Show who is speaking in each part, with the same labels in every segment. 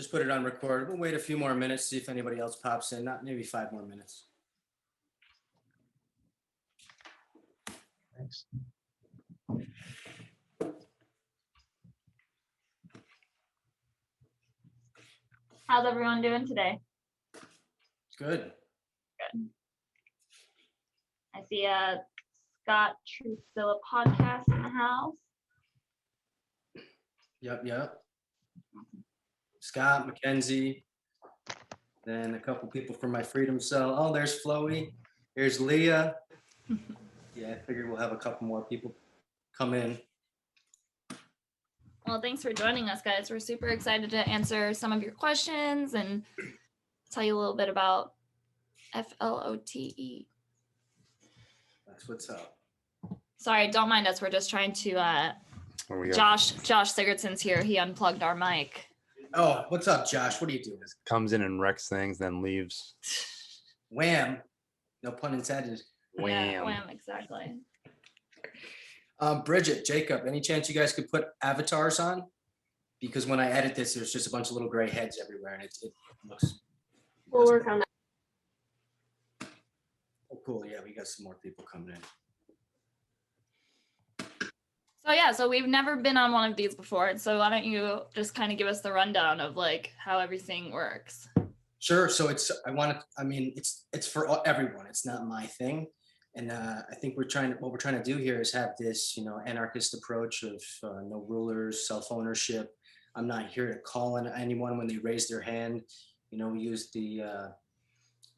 Speaker 1: just put it on record. We'll wait a few more minutes, see if anybody else pops in. Not maybe 5 more minutes.
Speaker 2: Thanks.
Speaker 3: How's everyone doing today?
Speaker 1: Good.
Speaker 3: Good. I see a Scott Truthzilla podcast in the house.
Speaker 1: Yep. Scott, Mackenzie, then a couple people from my Freedom Cell. Oh, there's Flote. Here's Leah. Yeah, I figured we'll have a couple more people come in.
Speaker 3: Well, thanks for joining us, guys. We're super excited to answer some of your questions and tell you a little bit about Flote.
Speaker 1: That's what's up.
Speaker 3: Sorry, don't mind us. We're just trying to Josh Sigurdsson's here. He unplugged our mic.
Speaker 1: Oh, what's up, Josh? What are you doing?
Speaker 4: Comes in and wrecks things, then leaves.
Speaker 1: Wham. No pun intended.
Speaker 4: Wham.
Speaker 3: Yeah, wham, exactly.
Speaker 1: Bridget, Jacob, any chance you guys could put avatars on? Because when I edit this, there's just a bunch of little gray heads everywhere, and it looks.
Speaker 5: We'll work on that.
Speaker 1: Oh, cool. Yeah, we got some more people coming in.
Speaker 3: So we've never been on one of these before. So why don't you just kind of give us the rundown of like how everything works?
Speaker 1: Sure. So it's for everyone. It's not my thing. And I think what we're trying to do here is have this, anarchist approach of no rulers, self-ownership. I'm not here to call on anyone when they raise their hand. We use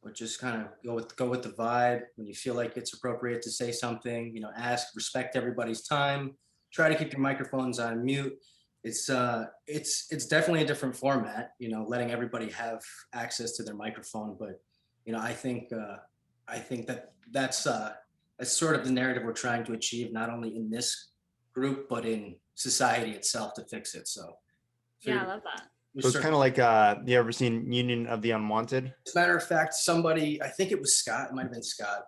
Speaker 1: or just kind of go with the vibe. When you feel like it's appropriate to say something, ask, respect everybody's time. Try to keep your microphones on mute. It's definitely a different format, letting everybody have access to their microphone. But, I think that's sort of the narrative we're trying to achieve, not only in this group, but in society itself to fix it. So
Speaker 3: Yeah, I love that.
Speaker 4: So it's kind of like, you ever seen Union of the Unwanted?
Speaker 1: As a matter of fact, somebody, I think it was Scott, it might have been Scott,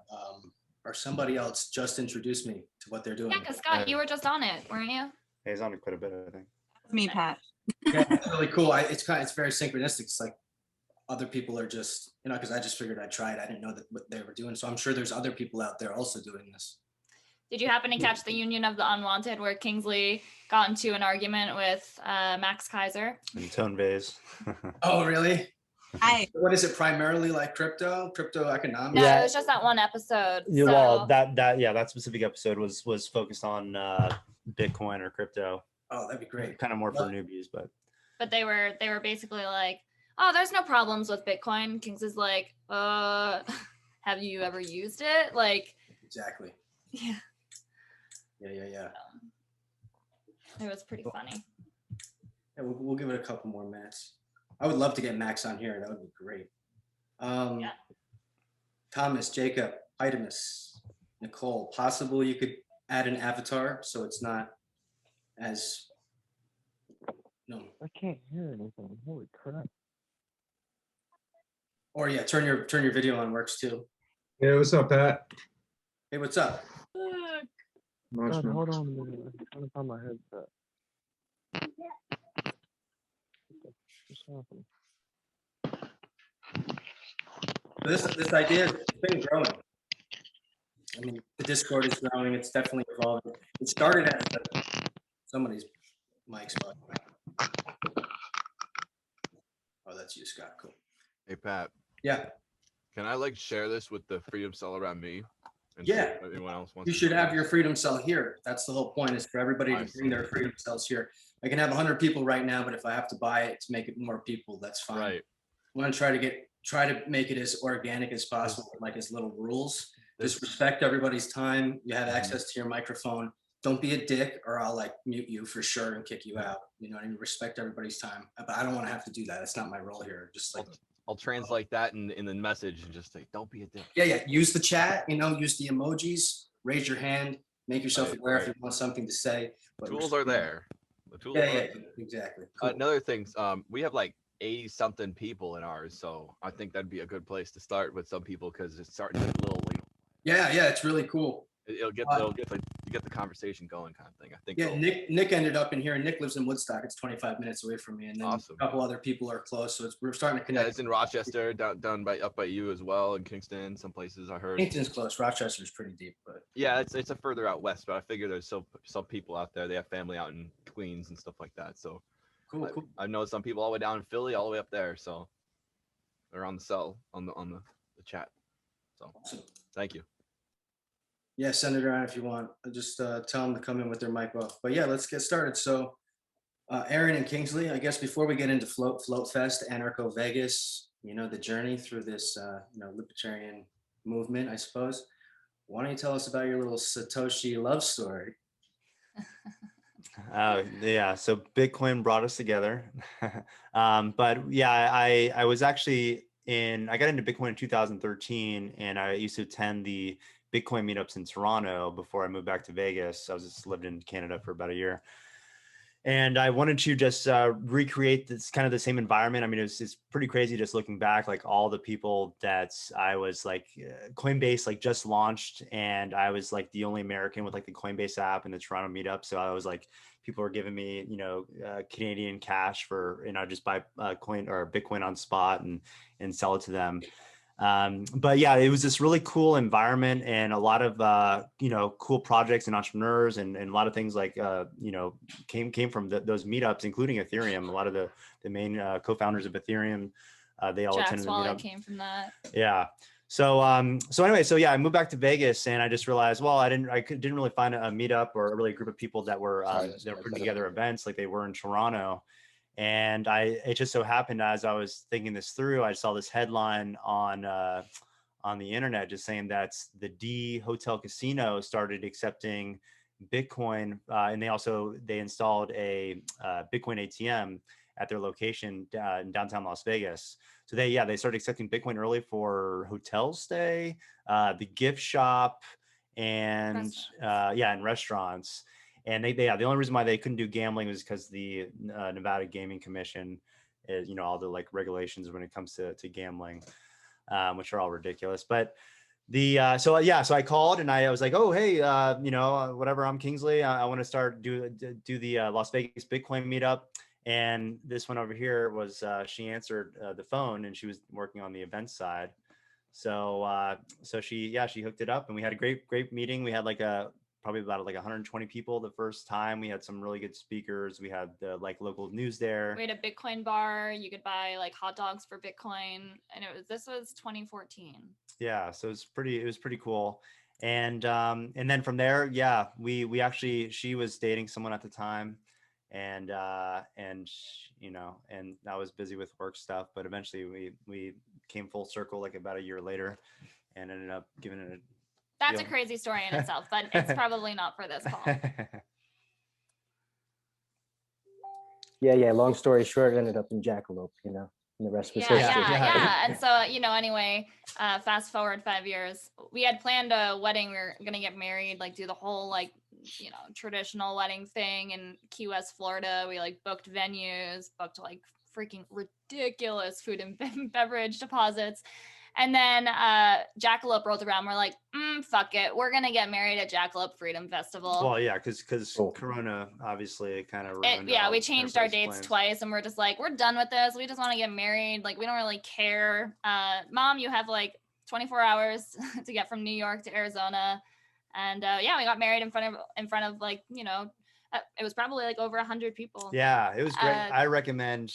Speaker 1: or somebody else just introduced me to what they're doing.
Speaker 3: Yeah, because Scott, you were just on it, weren't you?
Speaker 4: Yeah, he's on it quite a bit, I think.
Speaker 5: It's me, Pat.
Speaker 1: Yeah, it's really cool. It's very synchronistic. It's like other people are just, because I just figured I'd try it. I didn't know what they were doing. So I'm sure there's other people out there also doing this.
Speaker 3: Did you happen to catch the Union of the Unwanted where Kingsley got into an argument with Max Kaiser?
Speaker 4: And Tone Vase.
Speaker 1: Oh, really?
Speaker 5: Hi.
Speaker 1: What is it? Primarily like crypto economics?
Speaker 3: No,
Speaker 4: Yeah.
Speaker 3: it was just that one episode.
Speaker 4: Yeah,
Speaker 3: so-
Speaker 4: well, that specific episode was focused on Bitcoin or crypto.
Speaker 1: Oh, that'd be great.
Speaker 4: Kind of more for newbies, but
Speaker 3: they were basically like, oh, there's no problems with Bitcoin. Kingsley's like, have you ever used it? Like,
Speaker 1: Exactly.
Speaker 3: yeah.
Speaker 1: Yeah.
Speaker 3: It was pretty funny.
Speaker 1: Yeah, we'll give it a couple more minutes. I would love to get Max on here. That would be great.
Speaker 3: Yeah.
Speaker 1: Thomas, Jacob, Itemus, Nicole, possible you could add an avatar so it's not as
Speaker 2: I can't hear anything. Holy crap.
Speaker 1: Or yeah, turn your video on works too.
Speaker 6: Yeah, what's up, Pat?
Speaker 1: Hey, what's up?
Speaker 2: God, hold on a minute. I'm trying to find my headset. What's happening?
Speaker 1: This idea has been growing. I mean, the Discord is growing. It's definitely evolving. It started as somebody's mic's bugging. Oh, that's you, Scott. Cool.
Speaker 7: Hey, Pat,
Speaker 1: Yeah,
Speaker 7: can I share this with the Freedom Cell around me? And
Speaker 1: Yeah.
Speaker 7: see if anyone else wants
Speaker 1: you
Speaker 7: to
Speaker 1: should
Speaker 7: do
Speaker 1: have
Speaker 7: it?
Speaker 1: your Freedom Cell here. That's the whole point, is for everybody
Speaker 7: I
Speaker 1: to bring their
Speaker 7: see.
Speaker 1: Freedom Cells here. I can have 100 people right now, but if I have to buy it to make it more people, that's fine.
Speaker 7: Right.
Speaker 1: I want to try to make it as organic as possible, like as little rules. Just respect everybody's time. You have access to your microphone. Don't be a dick, or I'll mute you for sure and kick you out. You know what I mean? Respect everybody's time. But I don't want to have to do that. That's not my role here. Just
Speaker 7: I'll translate that in the message and just say, don't be a dick.
Speaker 1: yeah. Use the chat. Use the emojis. Raise your hand. Make yourself
Speaker 7: Right,
Speaker 1: aware if
Speaker 7: right.
Speaker 1: you want something to say. But
Speaker 7: Tools are there. The tools
Speaker 1: Yeah,
Speaker 7: are
Speaker 1: yeah, exactly. Cool.
Speaker 7: Another thing, we have 80 something people in ours, so I think that'd be a good place to start with some people because it's starting to get a little
Speaker 1: Yeah, it's really cool.
Speaker 7: you'll get get the conversation going, kind of thing. I think.
Speaker 1: Yeah,
Speaker 7: it'll-
Speaker 1: Nick ended up in here, and Nick lives in Woodstock. It's 25 minutes away from me, and then
Speaker 7: Awesome.
Speaker 1: a couple other people are close, so we're starting to
Speaker 7: Yeah,
Speaker 1: connect.
Speaker 7: it's in Rochester, down by up by you as well, in Kingston, some places I heard.
Speaker 1: Kingston's close. Rochester's pretty deep, but
Speaker 7: Yeah, it's a further out west, but I figure there's some people out there. They have family out in Queens and stuff like that. So
Speaker 1: cool, cool.
Speaker 7: I know some people all the way down in Philly, all the way up there. So they're on the cell on the chat. So
Speaker 1: Awesome.
Speaker 7: thank you.
Speaker 1: Yeah, send it around if you want. Just tell them to come in with their mic off. But yeah, let's get started. So, Erin and Kingsley, I guess before we get into Flote Fest, Anarcho Vegas, the journey through this, libertarian movement, I suppose. Why don't you tell us about your little Satoshi love story?
Speaker 4: Yeah, so Bitcoin brought us together. But yeah, I was actually I got into Bitcoin in 2013, and I used to attend the Bitcoin meetups in Toronto before I moved back to Vegas. I was just lived in Canada for about a year. And I wanted to just recreate this kind of the same environment. I mean, it's pretty crazy just looking back, like all the people that I was like, Coinbase like just launched, and I was like the only American with like the Coinbase app in the Toronto meetup. So I was like, people were giving me, Canadian cash and I just buy coin or Bitcoin on spot and sell it to them. But yeah, it was this really cool environment and a lot of, cool projects and entrepreneurs and a lot of things like, came from those meetups, including Ethereum. A lot of the main co-founders of Ethereum, they all
Speaker 3: Jack's
Speaker 4: attended the
Speaker 3: wallet
Speaker 4: meetup.
Speaker 3: came from that.
Speaker 4: Yeah. So anyway, I moved back to Vegas and I just realized, well, I didn't really find a meetup or a really group of people that were putting together events like they were in Toronto. And it just so happened, as I was thinking this through, I saw this headline on the internet just saying that the D Hotel Casino started accepting Bitcoin, and they installed a Bitcoin ATM at their location in downtown Las Vegas. So they started accepting Bitcoin early for hotel stay, the gift shop, and and restaurants. And the only reason why they couldn't do gambling was because the Nevada Gaming Commission is, all the like regulations when it comes to gambling, which are all ridiculous. But so I called and I was like, oh, hey, whatever, I'm Kingsley. I want to start do the Las Vegas Bitcoin meetup. And this one over here was, she answered the phone and she was working on the event side. So she hooked it up and we had a great meeting. We had probably about 120 people the first time. We had some really good speakers. We had the local news there.
Speaker 3: We had a Bitcoin bar. You could buy hot dogs for Bitcoin, and this was 2014.
Speaker 4: Yeah, so it was pretty cool. And then from there, yeah, we actually, she was dating someone at the time, and I was busy with work stuff, but eventually we came full circle about a year later and ended up giving it
Speaker 3: That's a crazy story in itself, but it's probably not for this call.
Speaker 6: Yeah. Long story short, it ended up in Jackalope, and the rest was history.
Speaker 3: Yeah. And so, anyway, fast forward 5 years, we had planned a wedding. We were going to get married, do the whole, traditional wedding thing in Key West, Florida. We booked venues, booked freaking ridiculous food and beverage deposits. And then Jackalope rolled around. We're like, fuck it. We're going to get married at Jackalope Freedom Festival.
Speaker 4: Well, yeah, because Corona obviously kind of ruined
Speaker 3: it. Yeah, we changed our dates twice and we're just like, we're done with this. We just want to get married. We don't really care. Mom, you have 24 hours to get from New York to Arizona. And we got married in front of it was probably over 100 people.
Speaker 4: Yeah, it was great. I recommend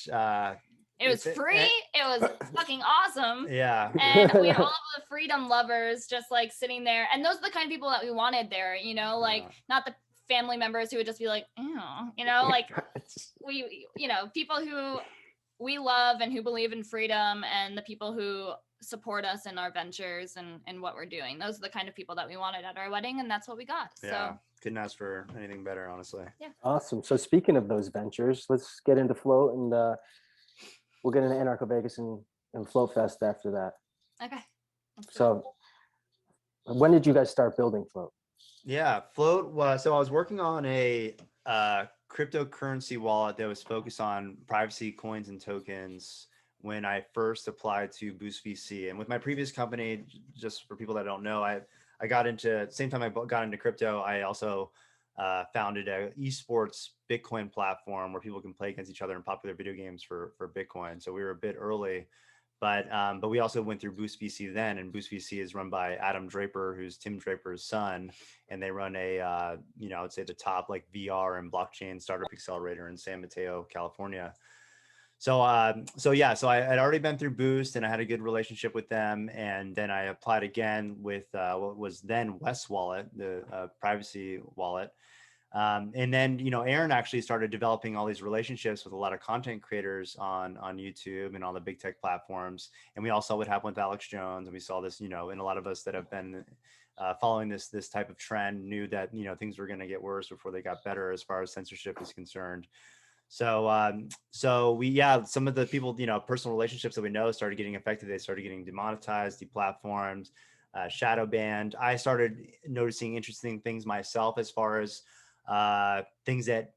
Speaker 3: it was free. It was fucking awesome.
Speaker 4: Yeah.
Speaker 3: And we had all of the freedom lovers just sitting there. And those are the kind of people that we wanted there, not the family members who would just be like, we, people who we love and who believe in freedom and the people who support us in our ventures and what we're doing. Those are the kind of people that we wanted at our wedding. And that's what we got.
Speaker 4: Yeah.
Speaker 3: So
Speaker 4: couldn't ask for anything better, honestly.
Speaker 3: Yeah.
Speaker 6: Awesome. So speaking of those ventures, let's get into Flote and we'll get into Anarcho Vegas and Flote Fest after that.
Speaker 3: Okay.
Speaker 6: So when did you guys start building Flote?
Speaker 4: Yeah, Flote was, so I was working on a cryptocurrency wallet that was focused on privacy coins and tokens when I first applied to Boost VC. And with my previous company, just for people that don't know, I got into, same time I got into crypto, I also founded a esports Bitcoin platform where people can play against each other in popular video games for Bitcoin. So we were a bit early, but we also went through Boost VC then, and Boost VC is run by Adam Draper, who's Tim Draper's son, and they run a I would say the top like VR and blockchain startup accelerator in San Mateo, California. So I had already been through Boost, and I had a good relationship with them. And then I applied again with what was then West Wallet, the privacy wallet. And then, Erin actually started developing all these relationships with a lot of content creators on YouTube and all the big tech platforms. And we all saw what happened with Alex Jones. And we saw this, and a lot of us that have been following this type of trend knew that, things were going to get worse before they got better as far as censorship is concerned. So some of the people, personal relationships that we know started getting affected. They started getting demonetized, deplatformed, shadow banned. I started noticing interesting things myself as far as things that,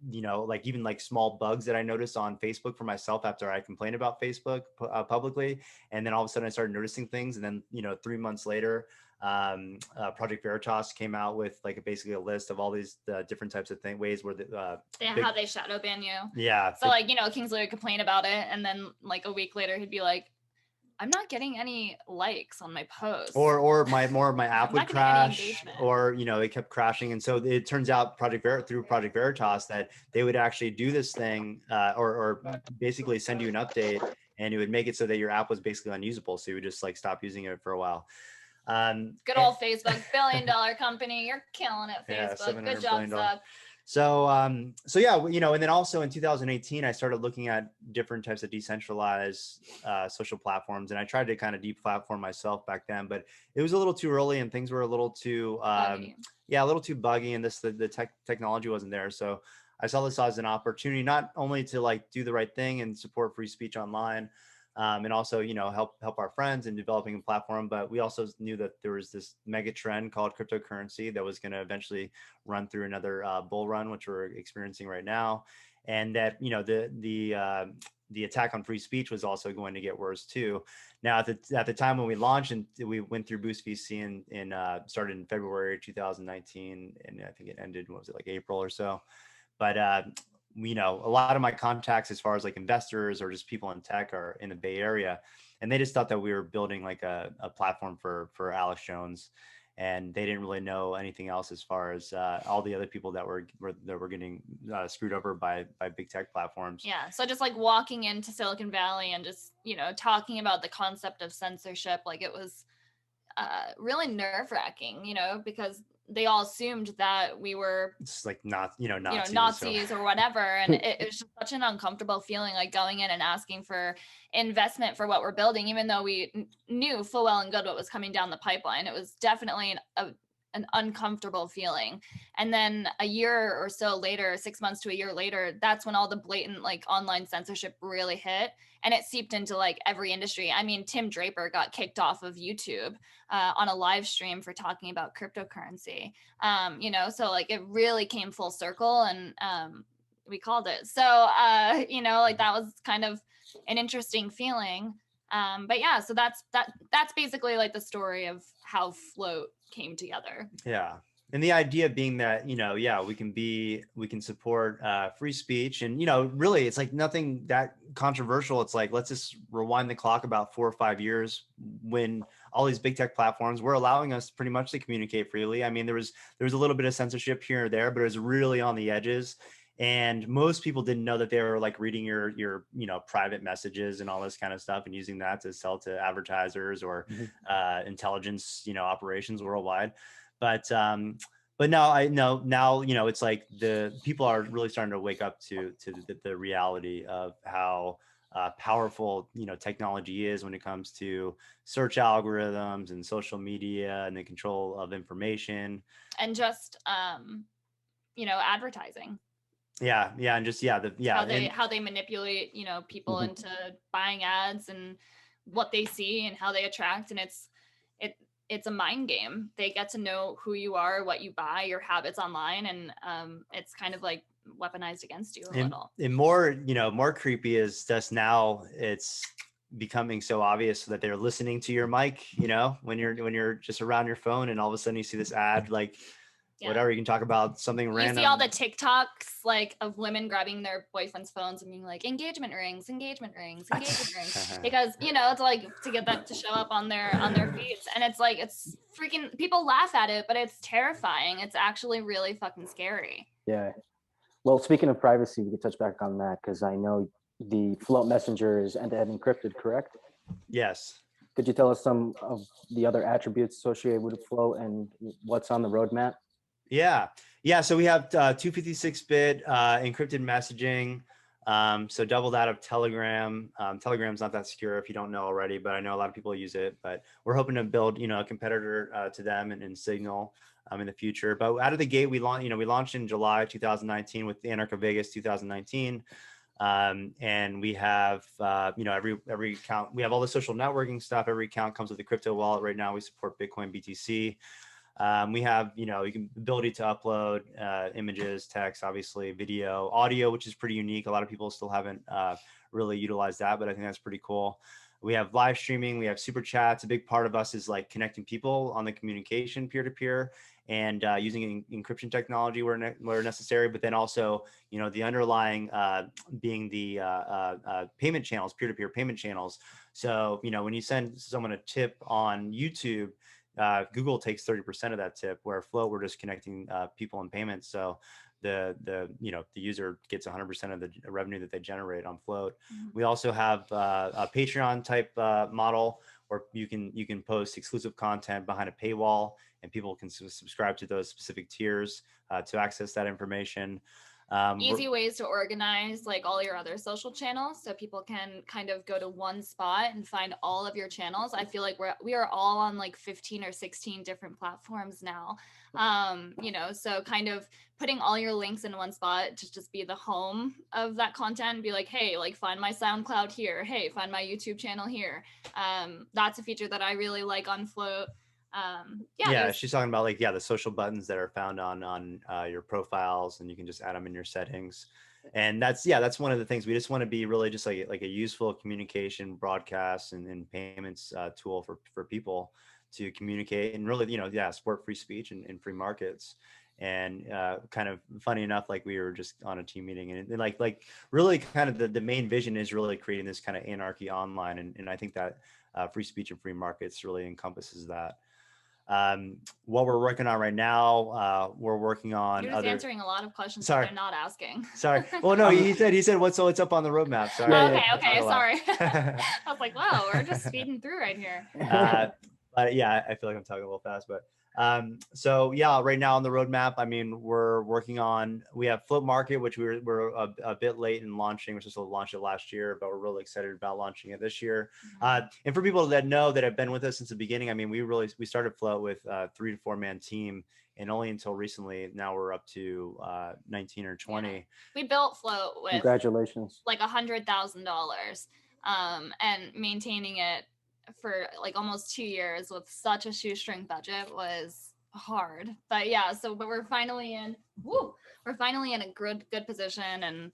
Speaker 4: like even like small bugs that I noticed on Facebook for myself after I complained about Facebook publicly. And then all of a sudden I started noticing things. And then, 3 months later, Project Veritas came out with like basically a list of all these different types of ways where
Speaker 3: how they shadow ban you.
Speaker 4: Yeah.
Speaker 3: So Kingsley would complain about it, and then like a week later he'd be like, I'm not getting any likes on my posts.
Speaker 4: Or my app would crash, or it kept crashing. And so it turns out through Project Veritas that they would actually do this thing or basically send you an update, and it would make it so that your app was basically unusable. So you would just like stop using it for a while.
Speaker 3: Good old Facebook, billion-dollar company. You're killing it, Facebook.
Speaker 4: Yeah,
Speaker 3: good job, Zuck.
Speaker 4: So and then also in 2018, I started looking at different types of decentralized social platforms, and I tried to kind of deplatform myself back then, but it was a little too early, and things were a little too a little too buggy, and the technology wasn't there. So I saw this as an opportunity not only to like do the right thing and support free speech online, and also, help our friends in developing a platform. But we also knew that there was this mega trend called cryptocurrency that was going to eventually run through another bull run, which we're experiencing right now. And that, the attack on free speech was also going to get worse too. Now, at the time when we launched and we went through Boost VC and started in February 2019, and I think it ended, what was it, like April or so. But a lot of my contacts as far as like investors or just people in tech are in the Bay Area, and they just thought that we were building like a platform for Alex Jones, and they didn't really know anything else as far as all the other people that were getting screwed over by big tech platforms.
Speaker 3: Yeah, so just like walking into Silicon Valley and just talking about the concept of censorship, like it was really nerve-wracking, because they all assumed that we were
Speaker 4: it's like Nazis,
Speaker 3: Nazis or whatever. And it was just such an uncomfortable feeling, like going in and asking for investment for what we're building, even though we knew full well and good what was coming down the pipeline. It was definitely an uncomfortable feeling. And then a year or so later, 6 months to a year later, that's when all the blatant like online censorship really hit, and it seeped into like every industry. I mean, Tim Draper got kicked off of YouTube on a live stream for talking about cryptocurrency. So like it really came full circle, and we called it. So like that was kind of an interesting feeling. But yeah, so that's basically like the story of how Flote came together.
Speaker 4: Yeah. And the idea being that, we can support free speech, and, really it's like nothing that controversial. It's like, let's just rewind the clock about 4 or 5 years when all these big tech platforms were allowing us pretty much to communicate freely. I mean, there was a little bit of censorship here or there, but it was really on the edges. And most people didn't know that they were like reading your private messages and all this kind of stuff and using that to sell to advertisers or intelligence, operations worldwide. But now it's like the people are really starting to wake up to the reality of how powerful, technology is when it comes to search algorithms and social media and the control of information.
Speaker 3: And just, advertising.
Speaker 4: Yeah. And just,
Speaker 3: how they manipulate, people into buying ads and what they see and how they attract. And it's a mind game. They get to know who you are, what you buy, your habits online. And it's kind of like weaponized against you a little.
Speaker 4: And more creepy is just now it's becoming so obvious that they're listening to your mic, you know, when you're just around your phone and all of a sudden you see this ad, like whatever, you can talk about something
Speaker 3: You
Speaker 4: random.
Speaker 3: see all the TikToks like of women grabbing their boyfriend's phones and being like engagement rings, because you know it's like to get that to show up on their feeds, and it's like it's freaking people laugh at it, but it's terrifying. It's actually really fucking scary.
Speaker 6: Yeah. Well, speaking of privacy, we could touch back on that because I know the Flote Messenger is end-to-end encrypted, correct?
Speaker 4: Yes.
Speaker 6: Could you tell us some of the other attributes associated with Flote and what's on the roadmap?
Speaker 4: Yeah. So we have 256-bit encrypted messaging. So double that of Telegram. Telegram's not that secure if you don't know already, but I know a lot of people use it. But we're hoping to build, you know, a competitor to them and Signal in the future. But out of the gate, we launched in July 2019 with the Anarcho Vegas 2019. And we have, you know, every account, we have all the social networking stuff. Every account comes with a crypto wallet. Right now we support Bitcoin, BTC. We have, you know, ability to upload images, text, obviously video, audio, which is pretty unique. A lot of people still haven't really utilized that, but I think that's pretty cool. We have live streaming. We have super chats. A big part of us is like connecting people on the communication peer-to-peer and using encryption technology where necessary, but then also, you know, the underlying being the payment channels, peer-to-peer payment channels. So, you know, when you send someone a tip on YouTube, Google takes 30% of that tip, where Flote, we're just connecting people and payments. So the you know, the user gets 100% of the revenue that they generate on Flote. We also have a Patreon type model where you can post exclusive content behind a paywall, and people can subscribe to those specific tiers to access that information.
Speaker 3: Easy ways to organize like all your other social channels, so people can kind of go to one spot and find all of your channels. I feel like we are all on like 15 or 16 different platforms now. You know, so kind of putting all your links in one spot to just be the home of that content and be like, hey, like find my SoundCloud here. Hey, find my YouTube channel here. That's a feature that I really like on Flote.
Speaker 4: Yeah, she's talking about like, the social buttons that are found on your profiles, and you can just add them in your settings. And that's one of the things. We just want to be really just like a useful communication, broadcast and payments tool for people to communicate and really, you know, support free speech and free markets. And kind of funny enough, like we were just on a team meeting, and like really kind of the main vision is really creating this kind of anarchy online. And I think that free speech and free markets really encompasses that. What we're working on right now, we're working on
Speaker 3: You're just answering a lot of questions
Speaker 4: Sorry.
Speaker 3: that they're not asking.
Speaker 4: Sorry. Well, no, he said what's up on the roadmap. Sorry.
Speaker 3: Okay, sorry. I was like, wow, we're just speeding through right here.
Speaker 4: But yeah, I feel like I'm talking a little fast, but so yeah, right now on the roadmap, I mean, we're working on, we have Flote Market, which we're a bit late in launching. We're supposed to launch it last year, but we're really excited about launching it this year. And for people that know, that have been with us since the beginning, I mean, we started Flote with a 3 to 4 man team, and only until recently, now we're up to 19 or 20.
Speaker 3: Yeah. We built Flote with
Speaker 6: Congratulations,
Speaker 3: like $100,000, and maintaining it for like almost 2 years with such a shoestring budget was hard. But yeah, but we're finally in a good position. And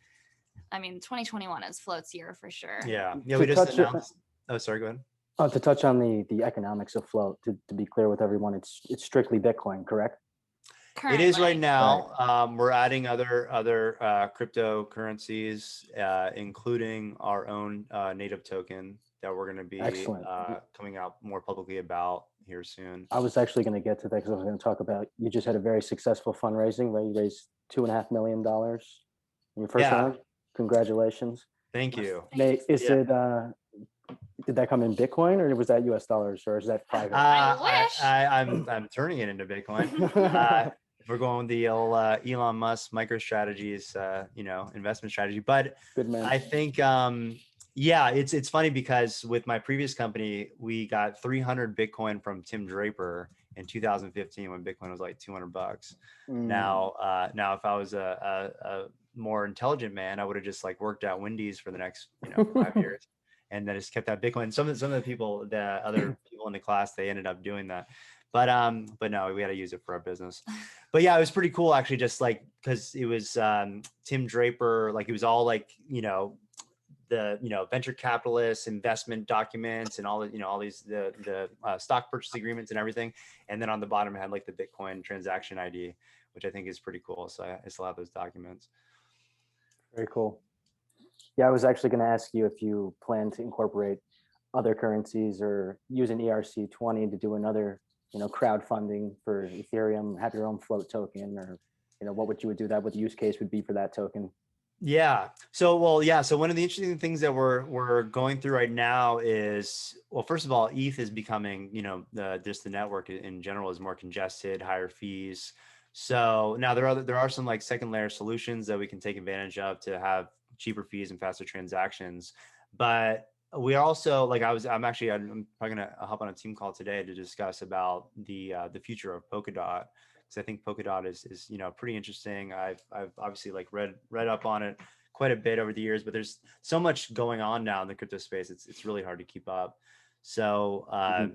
Speaker 3: I mean, 2021 is Flote's year for sure.
Speaker 4: Yeah, we just announced. Oh, sorry, go ahead.
Speaker 6: To touch on the economics of Flote, to be clear with everyone, it's strictly Bitcoin, correct?
Speaker 3: Currently.
Speaker 4: It is right now. We're adding other cryptocurrencies, including our own native token that we're going to be coming out more publicly about here soon.
Speaker 6: I was actually going to get to that because I was going to talk about, you just had a very successful fundraising where you raised $2.5 million in your first round. Congratulations.
Speaker 4: Thank you.
Speaker 6: Did that come in Bitcoin, or was that US dollars, or is that private?
Speaker 4: I'm turning it into Bitcoin. We're going with the old Elon Musk MicroStrategies, investment strategy. But
Speaker 6: good man.
Speaker 4: I think, it's funny because with my previous company, we got 300 Bitcoin from Tim Draper in 2015 when Bitcoin was like $200. Now, if I was a more intelligent man, I would have just like worked at Wendy's for the next 5 years, and then just kept that Bitcoin. Some of the people, the other people in the class, they ended up doing that. But no, we had to use it for our business. But yeah, it was pretty cool actually, just like because it was Tim Draper, like it was all like, venture capitalists, investment documents, and all the all these the stock purchase agreements and everything. And then on the bottom it had like the Bitcoin transaction ID, which I think is pretty cool. So I still have those documents.
Speaker 6: Very cool. Yeah, I was actually going to ask you if you plan to incorporate other currencies or use an ERC-20 to do another, crowdfunding for Ethereum, have your own float token, or, what would you do that? What the use case would be for that token?
Speaker 4: Yeah. So, one of the interesting things that we're going through right now is, well, first of all, ETH is becoming, just the network in general is more congested, higher fees. So now there are some like second layer solutions that we can take advantage of to have cheaper fees and faster transactions. But we are also like I'm probably gonna hop on a team call today to discuss about the future of Polkadot. Because I think Polkadot is pretty interesting. I've obviously like read up on it quite a bit over the years, but there's so much going on now in the crypto space. It's really hard to keep up. So right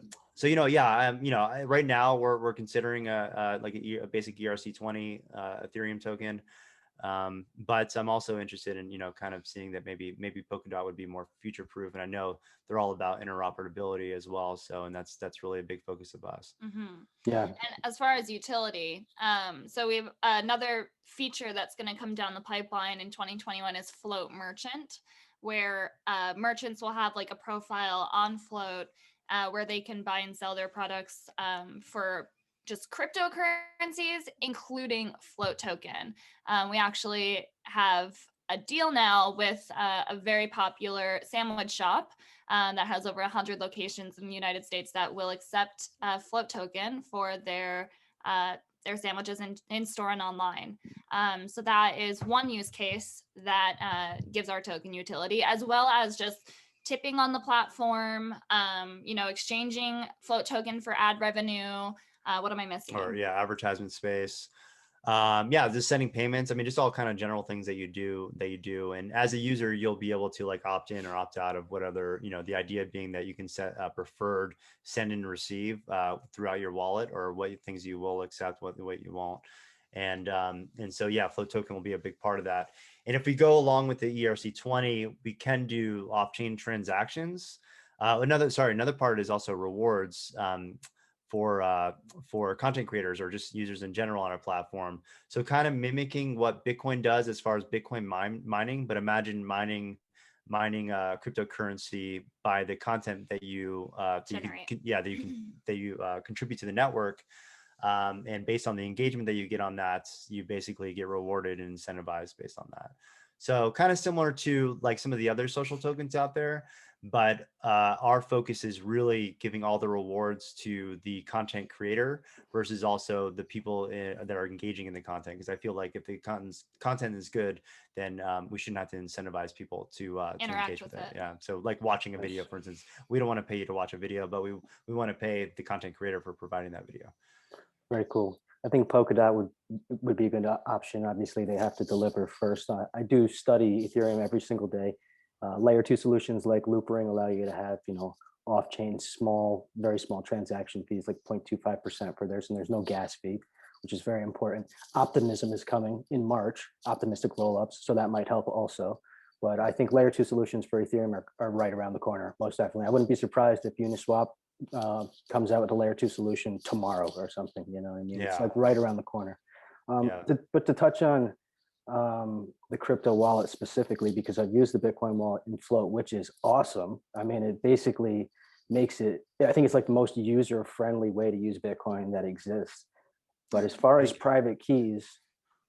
Speaker 4: now we're considering a basic ERC-20 Ethereum token. But I'm also interested in, kind of seeing that maybe Polkadot would be more future proof. And I know they're all about interoperability as well. So, and that's really a big focus of us.
Speaker 6: Yeah.
Speaker 3: And as far as utility, so we have another feature that's going to come down the pipeline in 2021 is Flote Merchant, where merchants will have like a profile on Flote where they can buy and sell their products for just cryptocurrencies, including Flote token. We actually have a deal now with a very popular sandwich shop that has over 100 locations in the United States that will accept Flote token for their sandwiches in store and online. So that is one use case that gives our token utility, as well as just tipping on the platform, exchanging Flote token for ad revenue. What am I missing?
Speaker 4: Or advertisement space. Just sending payments. I mean, just all kind of general things that you do. And as a user, you'll be able to like opt in or opt out of what other, the idea being that you can set a preferred send and receive throughout your wallet, or what things you will accept, what you won't. And so Flote token will be a big part of that. And if we go along with the ERC-20, we can do off-chain transactions. Another part is also rewards. For content creators or just users in general on our platform. So kind of mimicking what Bitcoin does as far as Bitcoin mining, but imagine mining cryptocurrency by the content that you contribute to the network. And based on the engagement that you get on that, you basically get rewarded and incentivized based on that. So kind of similar to like some of the other social tokens out there, but our focus is really giving all the rewards to the content creator versus also the people that are engaging in the content. Because I feel like if the content is good, then we shouldn't have to incentivize people to engage with it. Yeah. So like watching a video, for instance, we don't want to pay you to watch a video, but we want to pay the content creator for providing that video.
Speaker 6: Very cool. I think Polkadot would be a good option. Obviously, they have to deliver first. I do study Ethereum every single day. Layer 2 solutions like Loopring allow you to have, off-chain very small transaction fees, like 0.25% for theirs, and there's no gas fee, which is very important. Optimism is coming in March, optimistic rollups, so that might help also. But I think layer 2 solutions for Ethereum are right around the corner, most definitely. I wouldn't be surprised if Uniswap comes out with a layer 2 solution tomorrow or something, what I mean? Yeah. It's like right around the corner. But to touch on the crypto wallet specifically, because I've used the Bitcoin wallet in Flote, which is awesome. I mean, it basically makes it, I think it's like the most user-friendly way to use Bitcoin that exists. But as far as private keys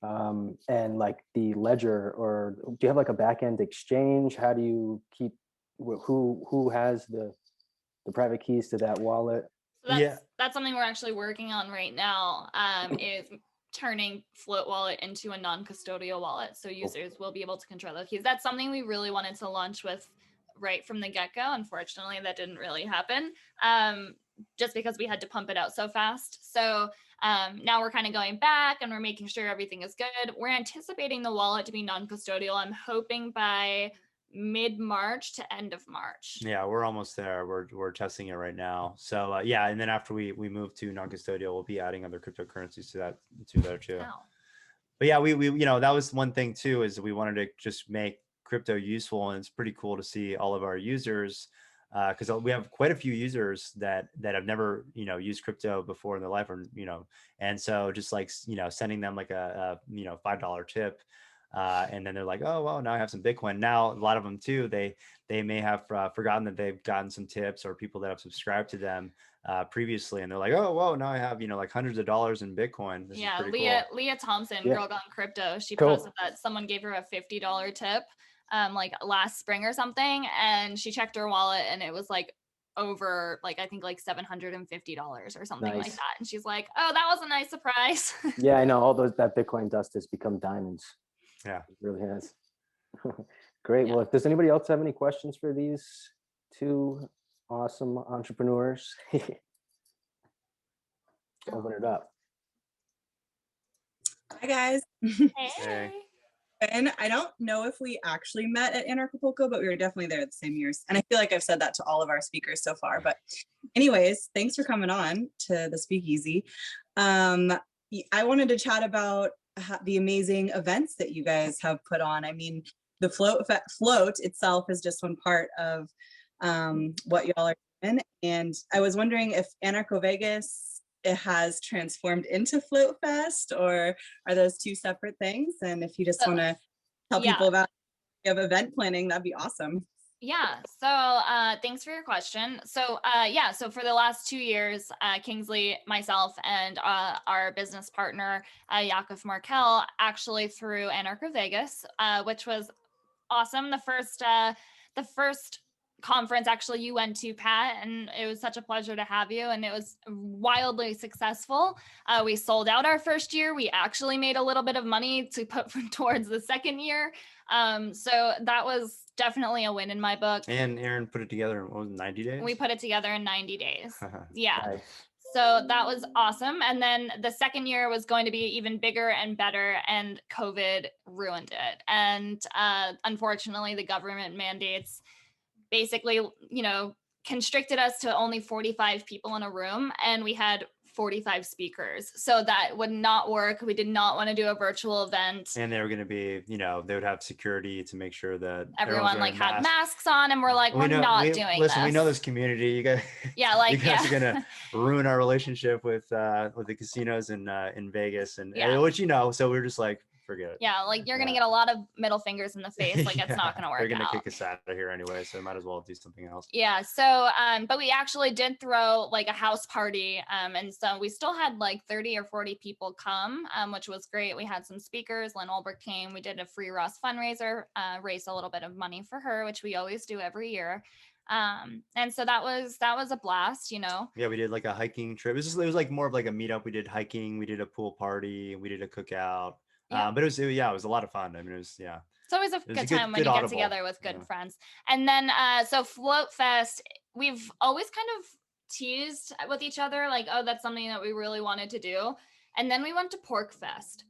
Speaker 6: and like the ledger, or do you have like a back-end exchange? How do you keep, who has the private keys to that wallet?
Speaker 3: So that's something we're actually working on right now, is turning Flote wallet into a non-custodial wallet, so users will be able to control the keys. That's something we really wanted to launch with right from the get-go. Unfortunately, that didn't really happen, just because we had to pump it out so fast. So now we're kind of going back and we're making sure everything is good. We're anticipating the wallet to be non-custodial. I'm hoping by mid-March to end of March.
Speaker 4: Yeah, we're almost there. We're testing it right now. So and then after we move to non-custodial, we'll be adding other cryptocurrencies to there too.
Speaker 3: Wow.
Speaker 4: But yeah, we that was one thing too, is we wanted to just make crypto useful, and it's pretty cool to see all of our users, because we have quite a few users that have never, used crypto before in their life, or and so just like sending them like a $5 tip, and then they're like, oh well, now I have some Bitcoin. Now a lot of them too, they may have forgotten that they've gotten some tips, or people that have subscribed to them previously, and they're like, oh whoa, now I have like hundreds of dollars in Bitcoin. This is pretty
Speaker 3: Leah Thompson,
Speaker 6: Yeah.
Speaker 3: Girl Gone Crypto, she
Speaker 6: Cool.
Speaker 3: posted that someone gave her a $50 tip like last spring or something, and she checked her wallet and it was like over like I think like $750 or something like
Speaker 6: Nice.
Speaker 3: that, and she's like, oh, that was a nice surprise.
Speaker 6: Yeah, I know all that Bitcoin dust has become diamonds.
Speaker 4: Yeah.
Speaker 6: It really has. Great.
Speaker 3: Yeah.
Speaker 6: Well, if does anybody else have any questions for these two awesome entrepreneurs? Open it up.
Speaker 8: Hi guys.
Speaker 3: Hey.
Speaker 8: And I don't know if we actually met at Acapulco, but we were definitely there at the same years. And I feel like I've said that to all of our speakers so far. But anyways, thanks for coming on to the Speakeasy. I wanted to chat about the amazing events that you guys have put on. I mean, the float itself is just one part of what y'all are doing. And I was wondering if Anarcho Vegas, it has transformed into Float Fest, or are those two separate things? And if you just want to tell people about your event planning, that'd be awesome.
Speaker 3: Yeah. So thanks for your question. So so for the last 2 years, Kingsley, myself, and our business partner, Yakov Markel, actually threw Anarcho Vegas, which was awesome. The first conference actually you went to, Pat, and it was such a pleasure to have you, and it was wildly successful. We sold out our first year. We actually made a little bit of money to put towards the second year. So that was definitely a win in my book.
Speaker 4: And Erin put it together in, what was it, 90 days?
Speaker 3: We put it together in 90 days. Yeah.
Speaker 6: Nice.
Speaker 3: So that was awesome. And then the second year was going to be even bigger and better, and COVID ruined it. And unfortunately, the government mandates basically, constricted us to only 45 people in a room, and we had 45 speakers. So that would not work. We did not want to do a virtual event.
Speaker 4: And they were going to be, they would have security to make sure that
Speaker 3: everyone like had masks on, and we're like, we're not doing
Speaker 4: listen,
Speaker 3: this.
Speaker 4: we know this community. You guys, you guys are going to ruin our relationship with the casinos in Vegas, and which so we're just like, forget it.
Speaker 3: Yeah, like you're gonna get a lot of middle fingers in the face. Like it's not gonna work.
Speaker 4: They're gonna kick us out of here anyway, so might as well do something else.
Speaker 3: Yeah. So, but we actually did throw like a house party, and so we still had like 30 or 40 people come, which was great. We had some speakers. Lynn Olbert came. We did a free Ross fundraiser, raised a little bit of money for her, which we always do every year. And so that was a blast,
Speaker 4: Yeah, we did like a hiking trip. It was like more of like a meetup. We did hiking. We did a pool party. We did a cookout.
Speaker 3: Yeah.
Speaker 4: But it was a lot of fun. I mean, it's
Speaker 3: always a good time when you get together with good friends. And then so Float Fest, we've always kind of teased with each other like, oh, that's something that we really wanted to do. And then we went to Pork Fest,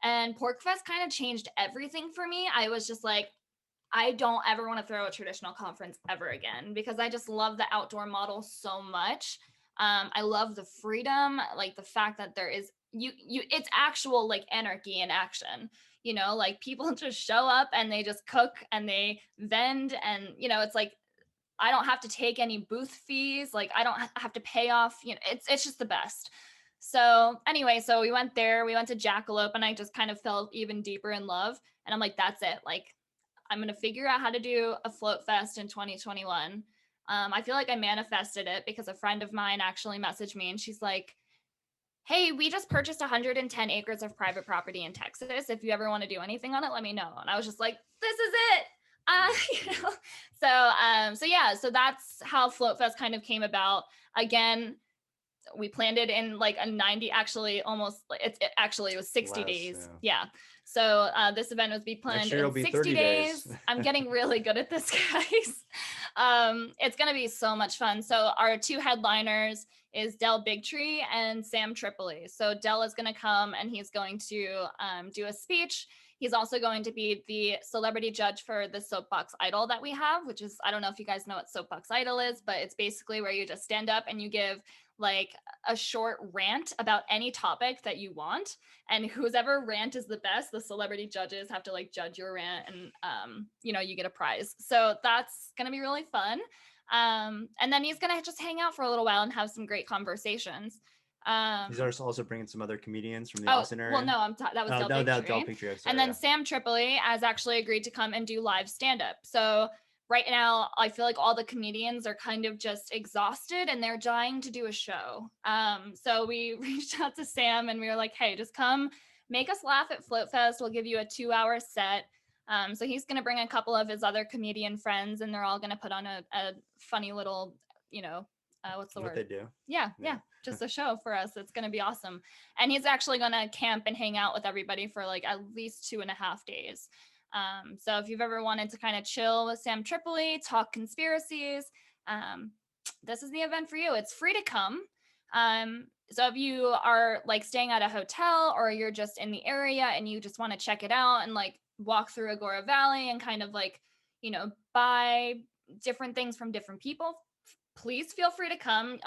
Speaker 3: and Pork Fest kind of changed everything for me. I was just like, I don't ever want to throw a traditional conference ever again, because I just love the outdoor model so much. I love the freedom, like the fact that there is it's actual like anarchy in action, like people just show up and they just cook and they vend, and it's like I don't have to take any booth fees, like I don't have to pay off, it's just the best. So anyway, so we went there, we went to Jackalope, and I just kind of fell even deeper in love, and I'm like, that's it, like I'm gonna figure out how to do a Float Fest in 2021. I feel like I manifested it because a friend of mine actually messaged me, and she's like, hey, we just purchased 110 acres of private property in Texas. If you ever want to do anything on it, let me know. And I was just like, this is it. So that's how Float Fest kind of came about. Again, we planned it in like a 90, actually almost, it was 60 days. Yeah. So this event was planned in 60 days. I'm getting really good at this, guys. It's going to be so much fun. So our two headliners is Del Bigtree and Sam Tripoli. So Del is going to come and he's going to do a speech. He's also going to be the celebrity judge for the Soapbox Idol that we have, which is, I don't know if you guys know what Soapbox Idol is, but it's basically where you just stand up and you give like a short rant about any topic that you want, and whoever rant is the best, the celebrity judges have to like judge your rant, and you know, you get a prize. So that's gonna be really fun. And then he's gonna just hang out for a little while and have some great conversations.
Speaker 4: He's also bringing some other comedians from the
Speaker 3: Oh,
Speaker 4: Austin area.
Speaker 3: well, no, that was Del
Speaker 4: no,
Speaker 3: Bigtree.
Speaker 4: Del Bigtree, sorry,
Speaker 3: And then
Speaker 4: yeah.
Speaker 3: Sam Tripoli has actually agreed to come and do live stand-up. So right now, I feel like all the comedians are kind of just exhausted and they're dying to do a show. So we reached out to Sam and we were like, hey, just come make us laugh at Flote Fest. We'll give you a 2-hour set. So he's going to bring a couple of his other comedian friends, and they're all going to put on a funny little, you know, what's the
Speaker 4: what
Speaker 3: word?
Speaker 4: they do.
Speaker 3: Yeah. Just a show for us. It's going to be awesome. And he's actually going to camp and hang out with everybody for like at least 2.5 days. So if you've ever wanted to kind of chill with Sam Tripoli, talk conspiracies, this is the event for you. It's free to come. So if you are like staying at a hotel, or you're just in the area and you just want to check it out and like walk through Agora Valley and kind of like, you know, buy different things from different people, please feel free to come.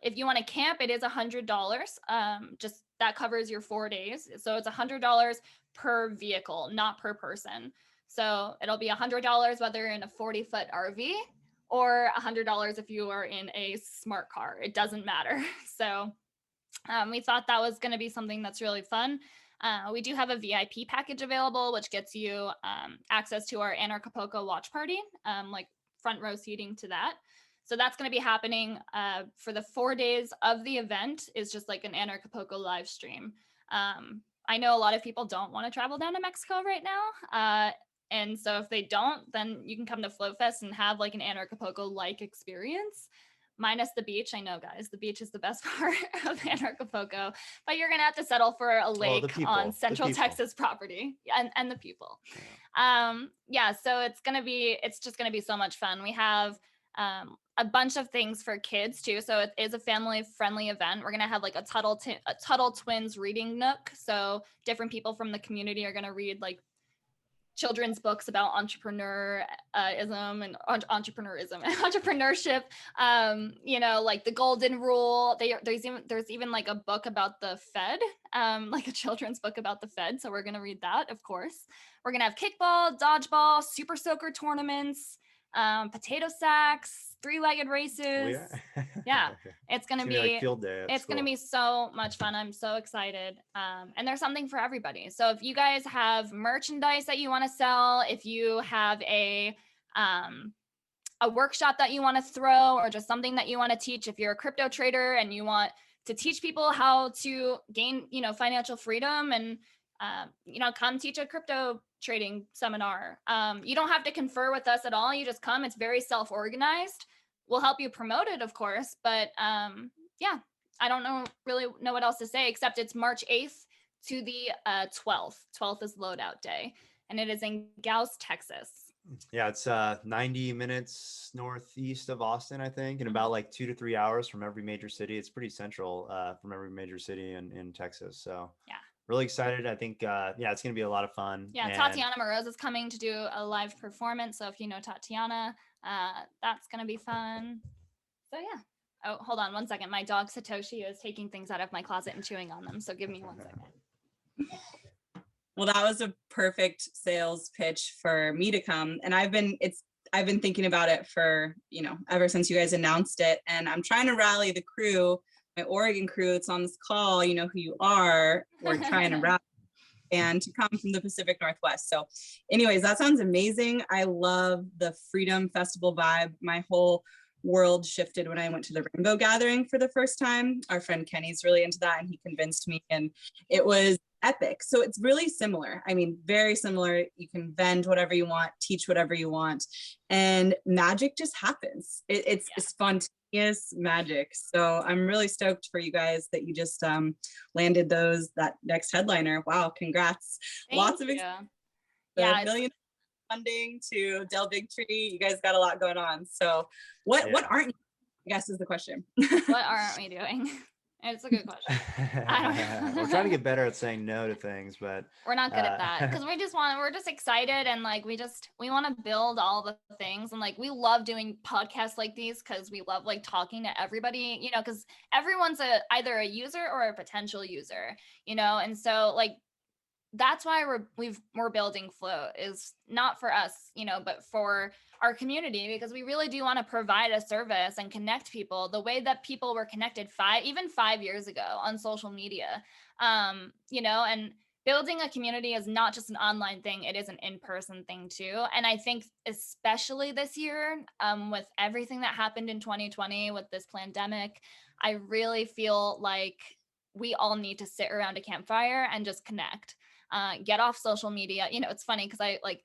Speaker 3: If you want to camp, it is $100. Just that covers your 4 days. So it's $100 per vehicle, not per person. So it'll be $100 whether you're in a 40-foot RV or $100 if you are in a smart car. It doesn't matter. So we thought that was going to be something that's really fun. We do have a VIP package available, which gets you access to our Anarchapulco watch party, like front row seating to that. So that's going to be happening for the 4 days of the event. Is just like an Anarchapulco live stream. I know a lot of people don't want to travel down to Mexico right now. And so if they don't, then you can come to Flote Fest and have like an Anarchapulco-like experience, minus the beach. I know, guys, the beach is the best part of Anarchapulco, but you're going to have to settle for a lake on Central Texas property, and the people. Yeah, so it's just going to be so much fun. We have a bunch of things for kids too. So it is a family friendly event. We're going to have like a Tuttle Twins reading nook. So different people from the community are going to read like children's books about entrepreneurship, you know, like the golden rule. There's even like a book about the Fed, like a children's book about the Fed. So we're going to read that, of course. We're going to have kickball, dodgeball, super soaker tournaments, potato sacks, 3-legged races. Yeah, it's gonna be like field day. It's gonna be so much fun. I'm so excited. And there's something for everybody. So if you guys have merchandise that you want to sell, if you have a workshop that you want to throw, or just something that you want to teach, if you're a crypto trader and you want to teach people how to gain, you know, financial freedom, and you know, come teach a crypto trading seminar. You don't have to confer with us at all. You just come. It's very self-organized. We'll help you promote it, of course. But yeah, I don't really know what else to say, except it's March 8th to the 12th. 12th is loadout day, and it is in Gause, Texas.
Speaker 4: Yeah, it's 90 minutes northeast of Austin, I think, and about like 2 to 3 hours from every major city. It's pretty central from every major city in Texas. So yeah. Really excited. I think, yeah, it's going to be a lot of fun.
Speaker 3: Yeah, Tatiana Moroz is coming to do a live performance. So if you know Tatiana, that's going to be fun. So yeah. Oh, hold on 1 second. My dog Satoshi is taking things out of my closet and chewing on them. So give me 1 second.
Speaker 8: Well, that was a perfect sales pitch for me to come. And I've been thinking about it for, you know, ever since you guys announced it. And I'm trying to rally the crew, my Oregon crew that's on this call. You know who you are. We're trying to rally and to come from the Pacific Northwest. So anyways, that sounds amazing. I love the Freedom Festival vibe. My whole world shifted when I went to the Rainbow Gathering for the first time. Our friend Kenny's really into that, and he convinced me, and it was epic. So it's really similar. I mean, very similar. You can vend whatever you want, teach whatever you want, and magic just happens. It's spontaneous magic. So I'm really stoked for you guys that you just landed that next headliner. Wow, congrats. Lots of million funding to Del Bigtree. You guys got a lot going on. So what aren't you, I guess is the question.
Speaker 3: What aren't we doing? It's a good question. I don't know.
Speaker 4: We're trying to get better at saying no to things, but
Speaker 3: We're not good at that because we're just excited and like we want to build all the things and like we love doing podcasts like these because we love like talking to everybody, you know, because everyone's either a user or a potential user, you know, and so like that's why we're building Flote, is not for us, you know, but for our community, because we really do want to provide a service and connect people the way that people were connected 5 years ago on social media. You know, and building a community is not just an online thing, it is an in-person thing too. And I think especially this year, with everything that happened in 2020 with this pandemic, I really feel like we all need to sit around a campfire and just connect. Get off social media. You know, it's funny because I like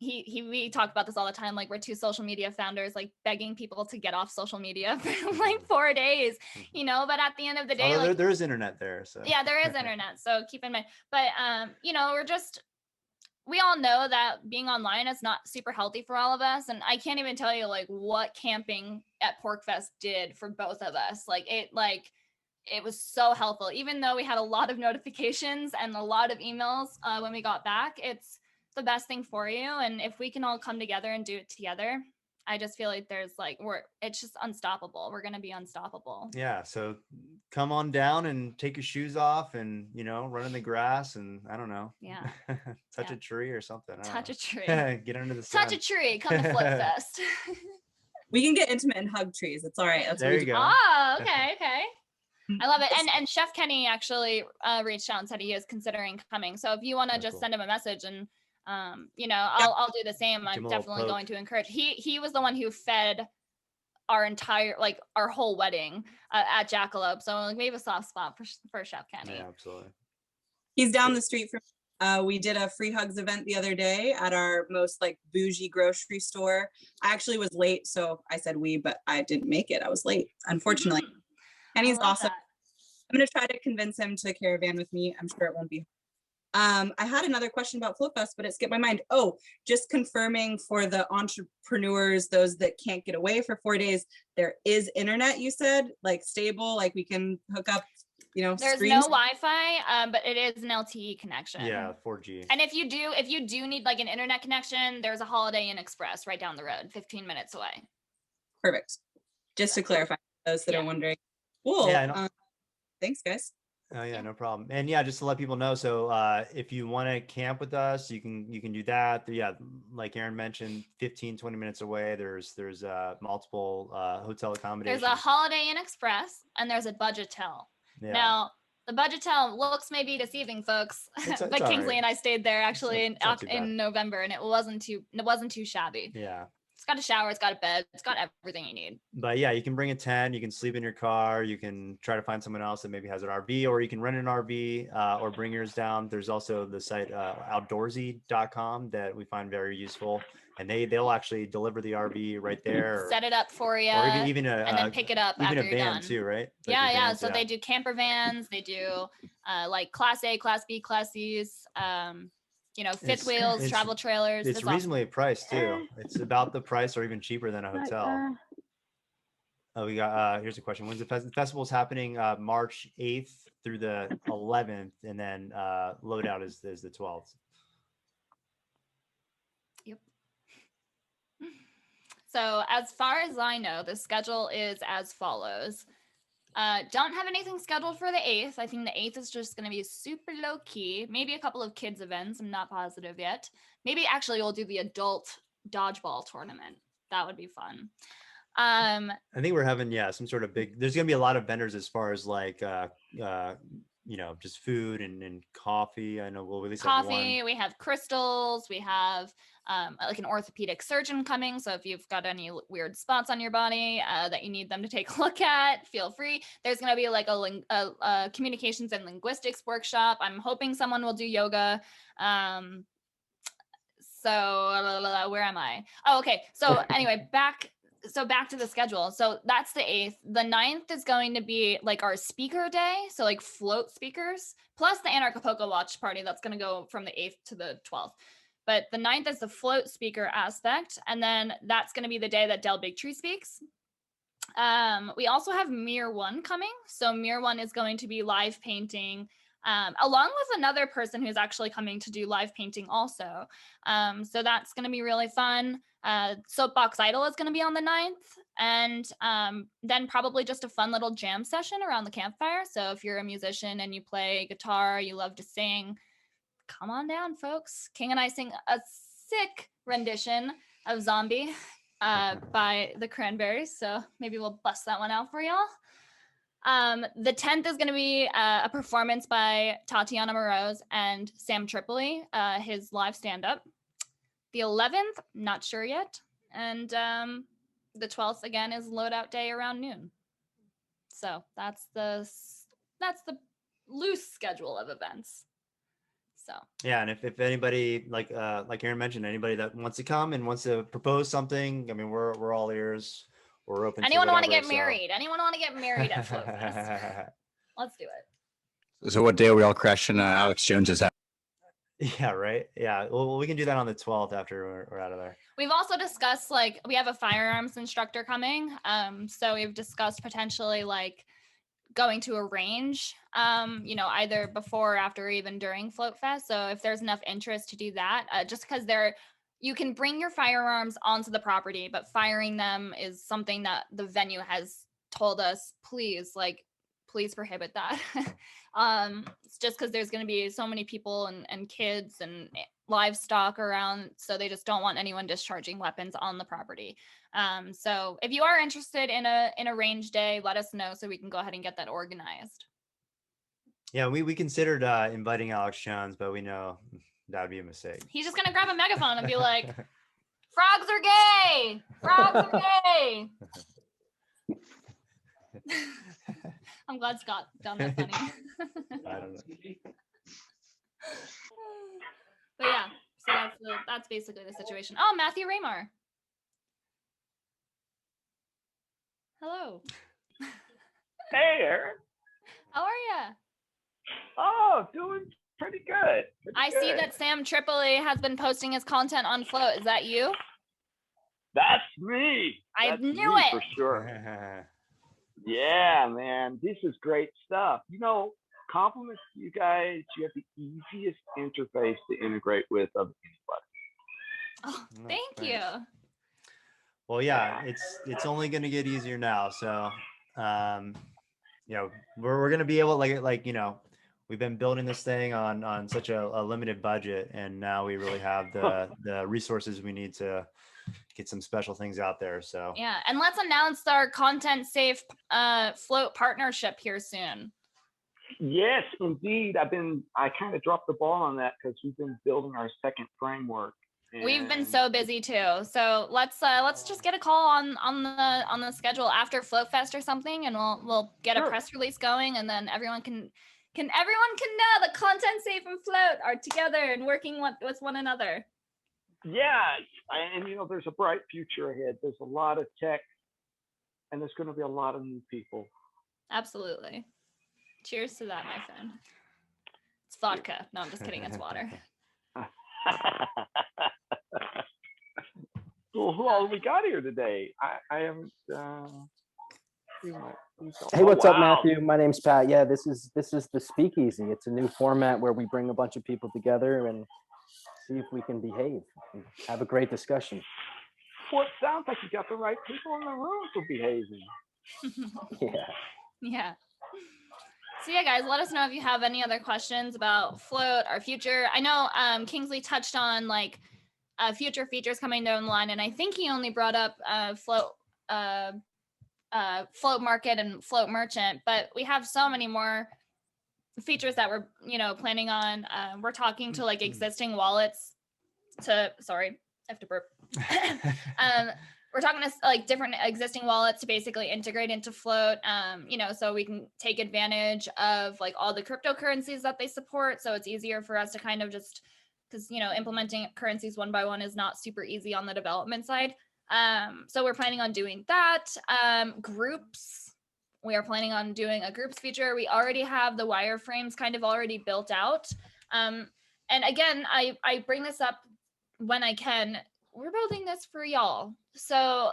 Speaker 3: we talk about this all the time. Like we're two social media founders, like begging people to get off social media for like 4 days, you know, but at the end of the day, like
Speaker 4: there is internet there. So
Speaker 3: yeah, there is internet. So keep in mind, but you know, we all know that being online is not super healthy for all of us. And I can't even tell you like what camping at PorcFest did for both of us. It was so helpful, even though we had a lot of notifications and a lot of emails when we got back. It's the best thing for you. And if we can all come together and do it together, I just feel like it's just unstoppable. We're going to be unstoppable.
Speaker 4: Yeah. So come on down and take your shoes off and, you know, run in the grass and I don't know.
Speaker 3: Yeah.
Speaker 4: Touch a tree or something.
Speaker 3: Touch a tree.
Speaker 4: Get under the sun.
Speaker 3: Touch a tree. Come to Flote Fest.
Speaker 8: We can get intimate and hug trees. It's all right. That's
Speaker 4: there
Speaker 8: what
Speaker 4: you
Speaker 8: we do.
Speaker 4: go.
Speaker 3: Oh, okay. I love it. And Chef Kenny actually reached out and said he is considering coming. So if you want to just
Speaker 4: cool.
Speaker 3: send him a message and you know, I'll do the same. I'm definitely going to encourage. He was the one who fed our entire our whole wedding at Jackalope. So like we have a soft spot for Chef Kenny.
Speaker 4: Yeah, absolutely.
Speaker 8: He's down the street from we did a free hugs event the other day at our most like bougie grocery store. I actually was late, so I said we, but I didn't make it. I was late, unfortunately. And he's awesome.
Speaker 3: That.
Speaker 8: I'm going to try to convince him to caravan with me. I'm sure it won't be. I had another question about Flote Fest, but it skipped my mind. Oh, just confirming for the entrepreneurs, those that can't get away for 4 days, there is internet, you said, like stable, like we can hook up, you know,
Speaker 3: there's
Speaker 8: streams.
Speaker 3: no Wi-Fi, but it is an LTE connection.
Speaker 4: Yeah, 4G.
Speaker 3: And if you do need like an internet connection, there's a Holiday Inn Express right down the road, 15 minutes away.
Speaker 8: Perfect. Just to clarify those that are wondering. Cool.
Speaker 4: Yeah,
Speaker 8: thanks, guys.
Speaker 4: Oh yeah, no problem. And yeah, just to let people know, so if you want to camp with us, you can do that. Yeah, like Erin mentioned, 15-20 minutes away, there's multiple hotel accommodations.
Speaker 3: There's a Holiday Inn Express and there's a Budgetel.
Speaker 4: Yeah.
Speaker 3: Now the Budgetel looks maybe deceiving, folks, but Kingsley and I stayed there actually in November, and it wasn't too shabby.
Speaker 4: Yeah.
Speaker 3: It's got a shower, it's got a bed, it's got everything you need.
Speaker 4: But yeah, you can bring a tent, you can sleep in your car, you can try to find someone else that maybe has an RV, or you can rent an RV or bring yours down. There's also the site outdoorsy.com that we find very useful, and they'll actually deliver the RV right there.
Speaker 3: Set it up for you,
Speaker 4: or even
Speaker 3: and then pick it up
Speaker 4: even
Speaker 3: after
Speaker 4: a van
Speaker 3: you're done.
Speaker 4: too, right? Like
Speaker 3: yeah. So they do camper vans, they do like Class A, Class B, Class C's. You know, fifth wheels, travel trailers.
Speaker 4: It's reasonably priced too. It's about the price or even cheaper than a hotel. Oh, we got here's a question. When's the festival's happening? March 8th through the 11th, and then loadout is the 12th.
Speaker 3: Yep. So as far as I know, the schedule is as follows. Don't have anything scheduled for the 8th. I think the 8th is just going to be super low key. Maybe a couple of kids events. I'm not positive yet. Maybe actually we'll do the adult dodgeball tournament. That would be fun.
Speaker 4: I think we're having some sort of big. There's going to be a lot of vendors as far as like you know, just food and coffee. I know we'll at least have
Speaker 3: coffee.
Speaker 4: one.
Speaker 3: We have crystals. We have like an orthopedic surgeon coming. So if you've got any weird spots on your body that you need them to take a look at, feel free. There's going to be like a communications and linguistics workshop. I'm hoping someone will do yoga. So where am I? Oh, okay. So anyway, back to the schedule. So that's the 8th. The 9th is going to be like our speaker day. So like Flote speakers, plus the Anarchapulco watch party. That's going to go from the 8th to the 12th. But the 9th is the Flote speaker aspect. And then that's going to be the day that Del Bigtree speaks. We also have Mirror One coming. So Mirror One is going to be live painting, along with another person who's actually coming to do live painting also. So that's going to be really fun. Soapbox Idol is going to be on the 9th. And then probably just a fun little jam session around the campfire. So if you're a musician and you play guitar, you love to sing, come on down, folks. King and I sing a sick rendition of Zombie by the Cranberries. So maybe we'll bust that one out for y'all. The 10th is going to be a performance by Tatiana Moroz and Sam Tripoli, his live stand-up. The 11th, not sure yet. And the 12th, again, is loadout day around noon. So that's the loose schedule of events. So
Speaker 4: yeah, and if anybody like Erin mentioned, anybody that wants to come and wants to propose something, I mean, we're all ears. We're open.
Speaker 3: Anyone
Speaker 4: want to
Speaker 3: get married? Anyone want to get married at Flote Fest? Let's do it.
Speaker 9: So what day are we all crashing Alex Jones's house?
Speaker 4: Yeah, right. Yeah, well, we can do that on the 12th after we're out of there.
Speaker 3: We've also discussed, like, we have a firearms instructor coming. So we've discussed potentially like going to a range, either before, or after, or even during Flote Fest. So if there's enough interest to do that, just because you can bring your firearms onto the property, but firing them is something that the venue has told us, please prohibit that. It's just because there's going to be so many people and kids and livestock around, so they just don't want anyone discharging weapons on the property. So if you are interested in a range day, let us know so we can go ahead and get that organized.
Speaker 4: Yeah, we considered inviting Alex Jones, but we know that would be a mistake.
Speaker 3: He's just gonna grab a megaphone and be like, "Frogs are gay! Frogs are gay!" I'm glad Scott found that funny.
Speaker 4: I don't know.
Speaker 3: But yeah, so that's basically the situation. Oh, Matthew Raymar. Hello.
Speaker 10: Hey, Erin.
Speaker 3: How are ya?
Speaker 10: Oh, doing pretty good.
Speaker 3: I see that Sam Tripoli has been posting his content on Flote. Is that you?
Speaker 10: That's me.
Speaker 3: I
Speaker 10: That's
Speaker 3: knew
Speaker 10: me
Speaker 3: it.
Speaker 10: for sure. Yeah, man, this is great stuff. Compliments to you guys. You have the easiest interface to integrate with of anybody.
Speaker 3: Oh, thank you.
Speaker 4: Well, yeah, it's only going to get easier now. So, we're going to be able, we've been building this thing on such a limited budget, and now we really have the resources we need to get some special things out there. So
Speaker 3: yeah, and let's announce our content safe Flote partnership here soon.
Speaker 10: Yes, indeed. I kind of dropped the ball on that because we've been building our second framework.
Speaker 3: We've been so busy too. So let's just get a call on the schedule after Flote Fest or something, and we'll get a press release going, and then everyone can know the content safe and Flote are together and working with one another.
Speaker 10: Yeah, and there's a bright future ahead. There's a lot of tech, and there's going to be a lot of new people.
Speaker 3: Absolutely. Cheers to that, my friend. It's vodka. No, I'm just kidding. It's water.
Speaker 10: Well, who all we got here today? I haven't.
Speaker 6: Hey, what's up, Matthew? My name's Pat. Yeah, this is the Speakeasy. It's a new format where we bring a bunch of people together and see if we can behave and have a great discussion.
Speaker 10: Well, it sounds like you got the right people in the room for behaving.
Speaker 6: Yeah.
Speaker 3: Yeah. So yeah, guys, let us know if you have any other questions about Flote, our future. I know Kingsley touched on future features coming down the line, and I think he only brought up Flote Market and Flote Merchant, but we have so many more features that we're planning on. We're talking to existing wallets sorry, I have to burp. We're talking to different existing wallets to basically integrate into Flote, so we can take advantage of all the cryptocurrencies that they support. So it's easier for us to kind of just, because implementing currencies one by one is not super easy on the development side. So we're planning on doing that. Groups. We are planning on doing a groups feature. We already have the wireframes kind of already built out. And again, I bring this up when I can. We're building this for y'all. So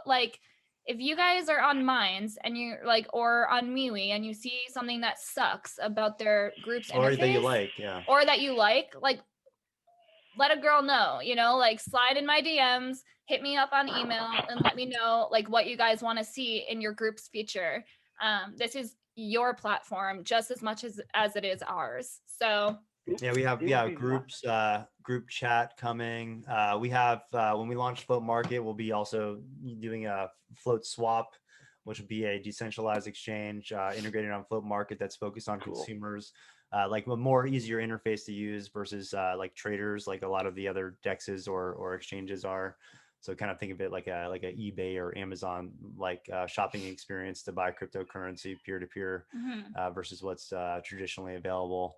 Speaker 3: if you guys are on Minds and you're like, or on MeWe and you see something that sucks about their group's
Speaker 4: Or
Speaker 3: interface,
Speaker 4: that you like, yeah.
Speaker 3: or that you like, let a girl know, you know, like slide in my DMs, hit me up on email and let me know like what you guys want to see in your group's feature. This is your platform just as much as it is ours. So
Speaker 4: yeah, we have groups, group chat coming. We have when we launch Flote Market, we'll be also doing a Flote Swap, which would be a decentralized exchange integrated on Flote Market that's focused on consumers, like a more easier interface to use versus like traders, like a lot of the other dexes or exchanges are. So kind of think of it like a eBay or Amazon like shopping experience to buy cryptocurrency peer to peer versus what's traditionally available.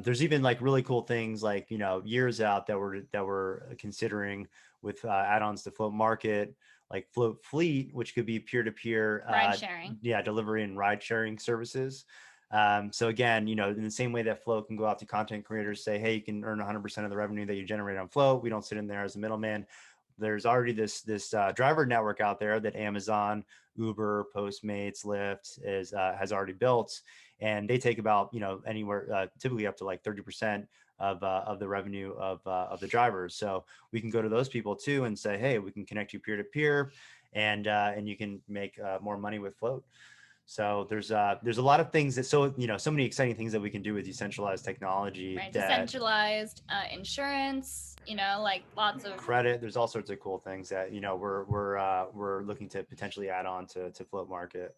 Speaker 4: There's even like really cool things like, you know, years out that we're considering with add-ons to Flote Market, like Flote Fleet, which could be peer-to-peer
Speaker 3: ride sharing.
Speaker 4: Delivery and ride sharing services. So again, you know, in the same way that Flote can go out to content creators, say, hey, you can earn 100% of the revenue that you generate on Flote. We don't sit in there as a middleman. There's already this driver network out there that Amazon, Uber, Postmates, Lyft has already built, and they take about, you know, anywhere typically up to like 30% of the revenue of the drivers. So we can go to those people too and say, hey, we can connect you peer to peer, and you can make more money with Flote. So there's a lot of things that, so, you know, so many exciting things that we can do with decentralized technology.
Speaker 3: Right, decentralized insurance, you know, like lots of
Speaker 4: credit. There's all sorts of cool things that, you know, we're looking to potentially add on to Flote Market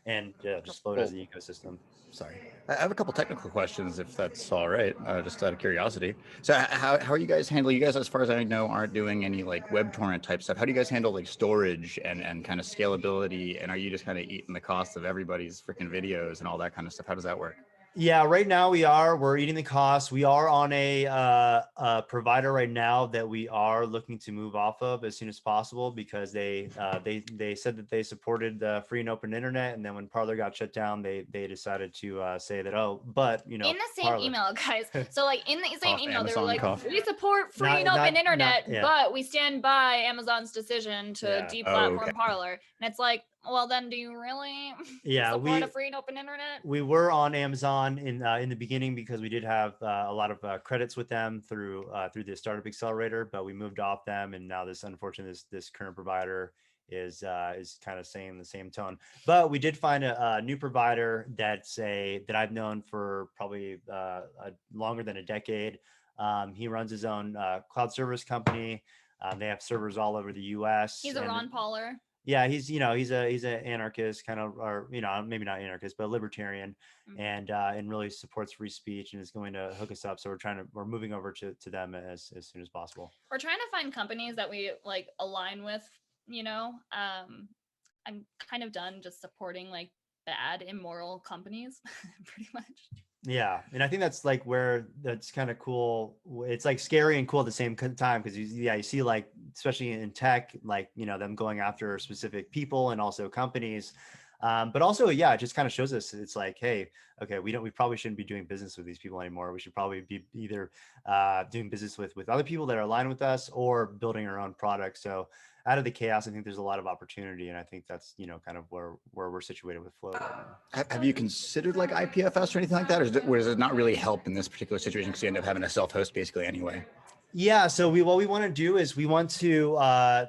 Speaker 4: and just Flote as the ecosystem.
Speaker 9: Sorry, I have a couple technical questions, if that's all right, just out of curiosity. So how are you guys handling, you guys, as far as I know, aren't doing any like web torrent type stuff. How do you guys handle like storage and kind of scalability? And are you just kind of eating the cost of everybody's freaking videos and all that kind of stuff? How does that work?
Speaker 4: Yeah, right now we're eating the costs. We are on a provider right now that we are looking to move off of as soon as possible, because they said that they supported the free and open internet, and then when Parler got shut down, they decided to say that, oh, but you know,
Speaker 3: in the same
Speaker 4: Parler.
Speaker 3: email, guys. So like in the same email, they were like,
Speaker 9: cough.
Speaker 3: we support free and open internet, but we stand by Amazon's decision to deplatform Parler. And it's like, well, then do you really support a free and open internet?
Speaker 4: We were on Amazon in the beginning because we did have a lot of credits with them through the Startup Accelerator, but we moved off them, and now this current provider is kind of saying the same tone. But we did find a new provider that I've known for probably longer than a decade. He runs his own cloud service company. They have servers all over the U.S.
Speaker 3: He's a Ron Pauler.
Speaker 4: Yeah, he's an anarchist, kind of, or, you know, maybe not anarchist, but libertarian, and really supports free speech and is going to hook us up. So we're moving over to them as soon as possible.
Speaker 3: We're trying to find companies that we like align with, you know. I'm kind of done just supporting like bad, immoral companies, pretty much.
Speaker 4: Yeah, and I think that's like where that's kind of cool. It's like scary and cool at the same time, because you see like, especially in tech, like, you know, them going after specific people and also companies. But also, yeah, it just kind of shows us it's like, hey, okay, we probably shouldn't be doing business with these people anymore. We should probably be either doing business with other people that are aligned with us, or building our own product. So out of the chaos, I think there's a lot of opportunity, and I think that's, you know, kind of where we're situated with Flote right now.
Speaker 9: Have you considered like IPFS or anything like that, or does it not really help in this particular situation because you end up having a self-host basically anyway? Yeah,
Speaker 4: so what we want to do is we want to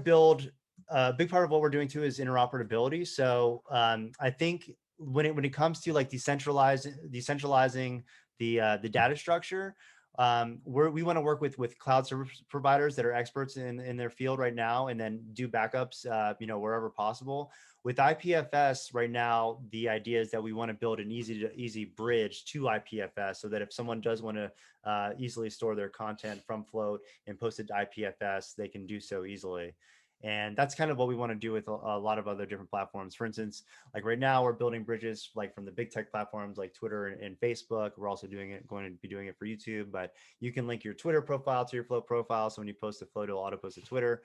Speaker 4: build. A big part of what we're doing too is interoperability. So I think when it comes to like decentralizing the data structure, we want to work with cloud service providers that are experts in their field right now, and then do backups, you know, wherever possible. With IPFS right now, the idea is that we want to build an easy bridge to IPFS, so that if someone does want to easily store their content from Flote and post it to IPFS, they can do so easily. And that's kind of what we want to do with a lot of other different platforms. For instance, like right now we're building bridges like from the big tech platforms like Twitter and Facebook. We're also going to be doing it for YouTube, but you can link your Twitter profile to your Flote profile. So when you post to Flote, it'll auto post to Twitter.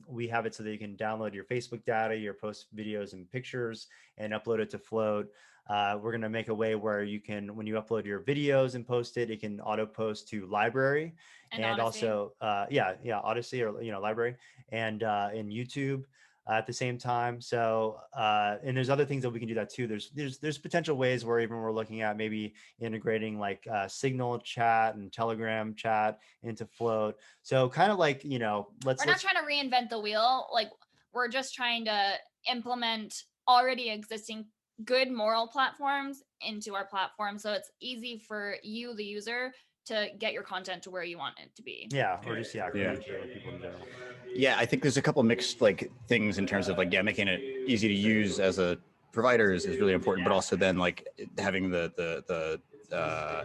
Speaker 4: We have it so that you can download your Facebook data, your post videos and pictures, and upload it to Flote. We're going to make a way where you can, when you upload your videos and post it, it can auto post to library, and also Odyssey, or, you know, library, and in YouTube. at the same time. So, and there's other things that we can do that too. There's potential ways where even we're looking at maybe integrating like Signal chat and Telegram chat into Flote. So kind of like, you know,
Speaker 3: We're not trying to reinvent the wheel. Like, we're just trying to implement already existing good moral platforms into our platform, so it's easy for you, the user, to get your content to where you want it to be.
Speaker 4: Yeah, or just communicate with people in general.
Speaker 9: Yeah, I think there's a couple mixed like things in terms of like making it easy to use as a provider is really important, but also then like having the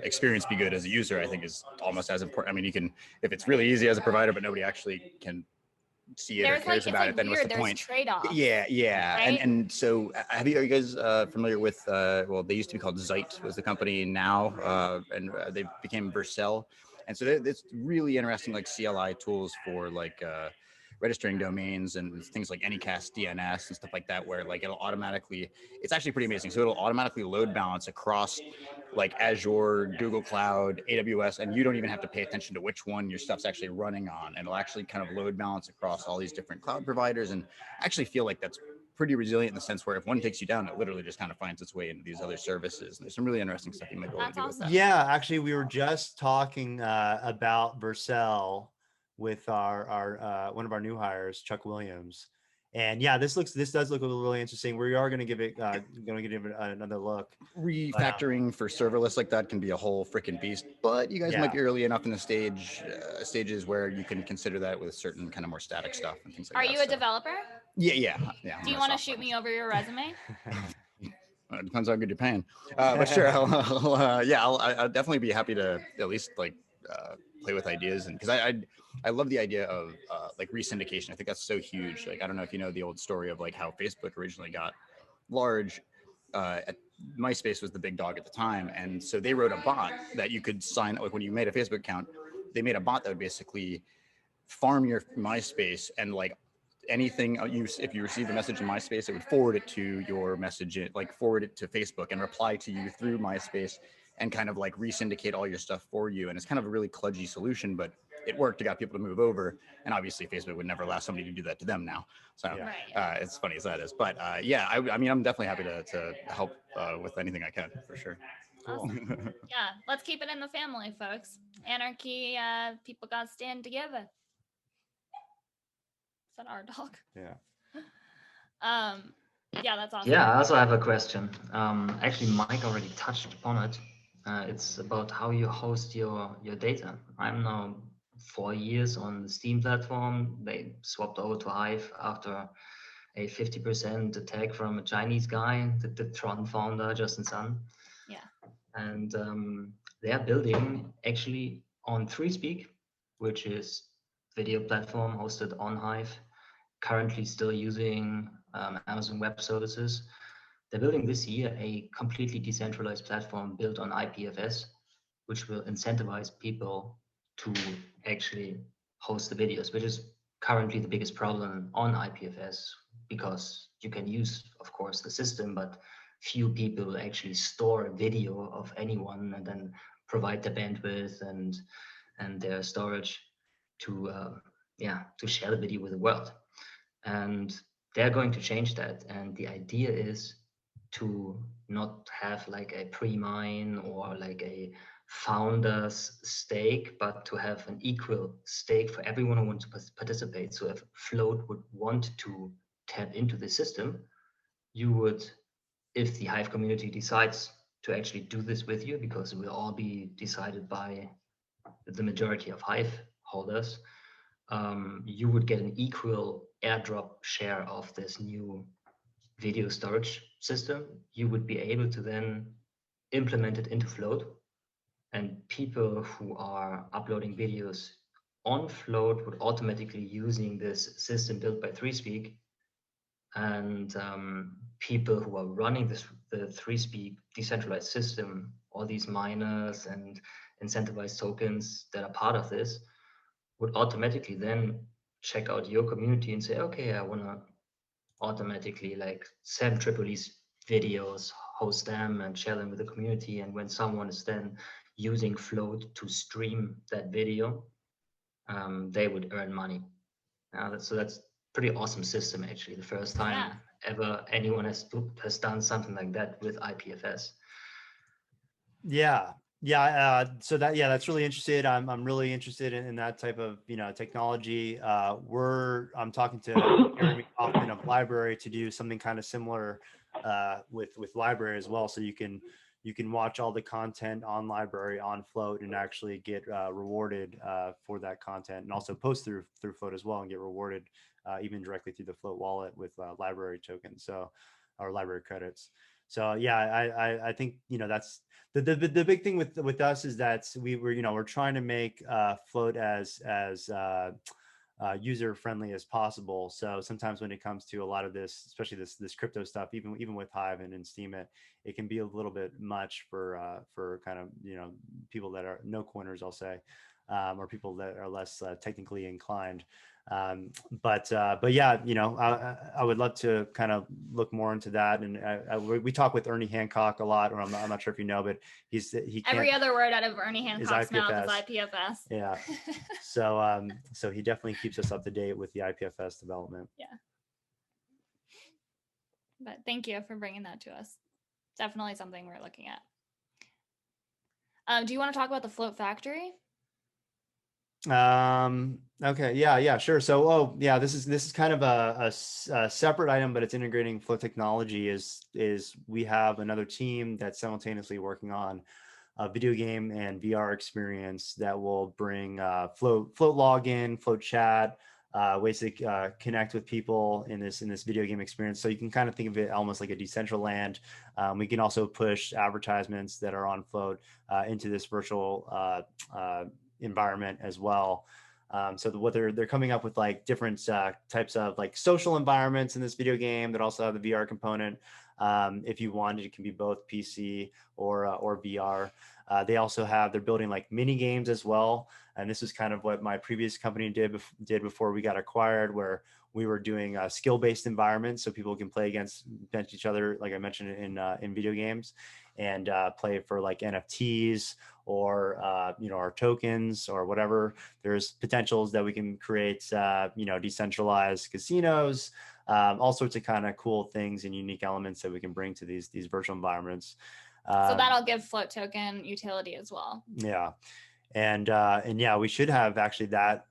Speaker 9: experience be good as a user, I think is almost as important. I mean, you can, if it's really easy as a provider, but nobody actually can see it or cares about it, then what's the point?
Speaker 3: Trade-offs.
Speaker 9: Yeah,
Speaker 3: right?
Speaker 9: and so are you guys familiar with? Well, they used to be called Zeit was the company now, and they became Vercel, and so it's really interesting like CLI tools for like registering domains and things like Anycast DNS and stuff like that, where like it'll automatically, it's actually pretty amazing. So it'll automatically load balance across like Azure, Google Cloud, AWS, and you don't even have to pay attention to which one your stuff's actually running on. And it'll actually kind of load balance across all these different cloud providers. And I actually feel like that's pretty resilient in the sense where if one takes you down, it literally just kind of finds its way into these other services. And there's some really interesting stuff you might be able to do with that.
Speaker 4: Yeah, actually, we were just talking about Vercel with our one of our new hires, Chuck Williams. And yeah, this does look really interesting. We are going to give it another look.
Speaker 9: Refactoring for serverless like that can be a whole freaking beast, but you guys might be early enough in the stages where you can consider that with certain kind of more static stuff and things like
Speaker 3: Are
Speaker 9: that.
Speaker 3: Are you a developer?
Speaker 9: Yeah.
Speaker 3: Do you want to shoot me over your resume?
Speaker 9: It depends how good you're paying, but sure. I'll definitely be happy to at least like play with ideas, and because I love the idea of like resyndication. I think that's so huge. Like I don't know if you know the old story of like how Facebook originally got large. MySpace was the big dog at the time, and so they wrote a bot that you could sign. Like when you made a Facebook account, they made a bot that would basically farm your MySpace, and like anything if you received a message in MySpace, it would forward it to your message, like forward it to Facebook and reply to you through MySpace and kind of like resyndicate all your stuff for you. And it's kind of a really kludgy solution, but it worked. It got people to move over, and obviously Facebook would never allow somebody to do that to them now. So it's funny as that is, but I mean, I'm definitely happy to help with anything I can for sure. Cool.
Speaker 3: Awesome. Yeah, let's keep it in the family, folks. Anarchy, people got to stand together. Is that our dog?
Speaker 4: Yeah.
Speaker 3: Yeah, that's awesome.
Speaker 11: Yeah, I also have a question. Actually, Mike already touched upon it. It's about how you host your data. I'm now 4 years on the Steam platform. They swapped over to Hive after a 50% attack from a Chinese guy, the Tron founder, Justin Sun.
Speaker 3: Yeah.
Speaker 11: And they are building actually on ThreeSpeak, which is video platform hosted on Hive, currently still using Amazon Web Services. They're building this year a completely decentralized platform built on IPFS, which will incentivize people to actually host the videos, which is currently the biggest problem on IPFS, because you can use, of course, the system, but few people actually store a video of anyone and then provide the bandwidth and their storage to share the video with the world. And they're going to change that. And the idea is to not have like a pre-mine or like a founder's stake, but to have an equal stake for everyone who wants to participate. So if Flote would want to tap into the system, you would, if the Hive community decides to actually do this with you, because it will all be decided by the majority of Hive holders, you would get an equal airdrop share of this new video storage system. You would be able to then implement it into Flote, and people who are uploading videos on Flote would automatically using this system built by ThreeSpeak, and people who are running the ThreeSpeak decentralized system, all these miners and incentivized tokens that are part of this, would automatically then check out your community and say, okay, I want to automatically like send IEEE's videos, host them and share them with the community. And when someone is then using Flote to stream that video, they would earn money. So that's pretty awesome system, actually. The first time ever anyone has done something like that with IPFS.
Speaker 4: Yeah. So that's really interested. I'm really interested in that type of, technology. I'm talking to Jeremy Kaufman of Library to do something kind of similar with Library as well. So you can watch all the content on Library on Flote and actually get rewarded for that content, and also post through Flote as well and get rewarded even directly through the Flote wallet with Library tokens, or Library credits. So yeah, I think that's the big thing with us is that we're trying to make Flote as user friendly as possible. So sometimes when it comes to a lot of this, especially this crypto stuff, even with Hive and Steam it can be a little bit much for kind of people that are no coiners, I'll say, or people that are less technically inclined. But yeah, I would love to kind of look more into that. And we talk with Ernie Hancock a lot, or I'm not sure if you know, but he
Speaker 3: every other word out of Ernie Hancock's mouth is
Speaker 4: IPFS.
Speaker 3: IPFS.
Speaker 4: Yeah. So he definitely keeps us up to date with the IPFS development.
Speaker 3: Yeah. But thank you for bringing that to us. Definitely something we're looking at. Do you want to talk about the Flote factory?
Speaker 4: Okay. Yeah, sure. So, this is kind of a separate item, but it's integrating Flote technology. Is we have another team that's simultaneously working on a video game and VR experience that will bring Flote login, Flote chat, ways to connect with people in this video game experience. So you can kind of think of it almost like a Decentraland. We can also push advertisements that are on Flote into this virtual environment as well. So what they're coming up with, like different types of like social environments in this video game that also have the VR component. If you wanted, it can be both PC or VR. They're building like mini games as well. And this is kind of what my previous company did before we got acquired, where we were doing skill-based environments so people can play against each other, like I mentioned in video games, and play for like NFTs or our tokens or whatever. There's potentials that we can create decentralized casinos, all sorts of kind of cool things and unique elements that we can bring to these virtual environments.
Speaker 3: So that'll give Flote token utility as well.
Speaker 4: Yeah. And yeah, we should have actually that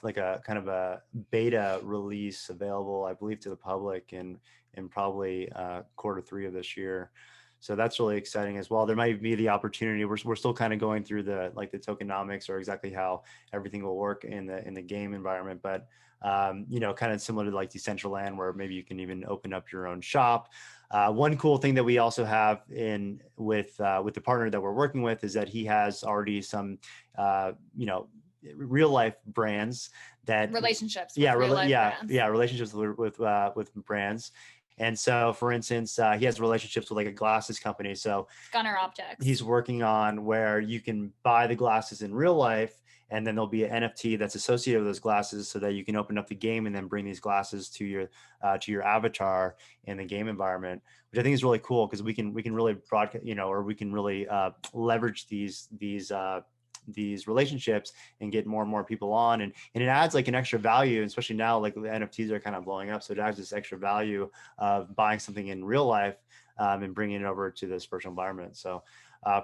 Speaker 4: like a kind of a beta release available, I believe, to the public in probably Q3 of this year. So that's really exciting as well. There might be the opportunity. We're still kind of going through the tokenomics or exactly how everything will work in the game environment, but kind of similar to like Decentraland, where maybe you can even open up your own shop. One cool thing that we also have with the partner that we're working with is that he has already some real life brands that
Speaker 3: relationships.
Speaker 4: Relationships with brands. And so, for instance, he has relationships with like a glasses company. So
Speaker 3: Gunner Optics.
Speaker 4: He's working on where you can buy the glasses in real life, and then there'll be an NFT that's associated with those glasses, so that you can open up the game and then bring these glasses to your avatar in the game environment, which I think is really cool, because we can really broadcast, or we can really leverage these relationships and get more and more people on, and it adds like an extra value, especially now like the NFTs are kind of blowing up, so it adds this extra value of buying something in real life and bringing it over to this virtual environment. So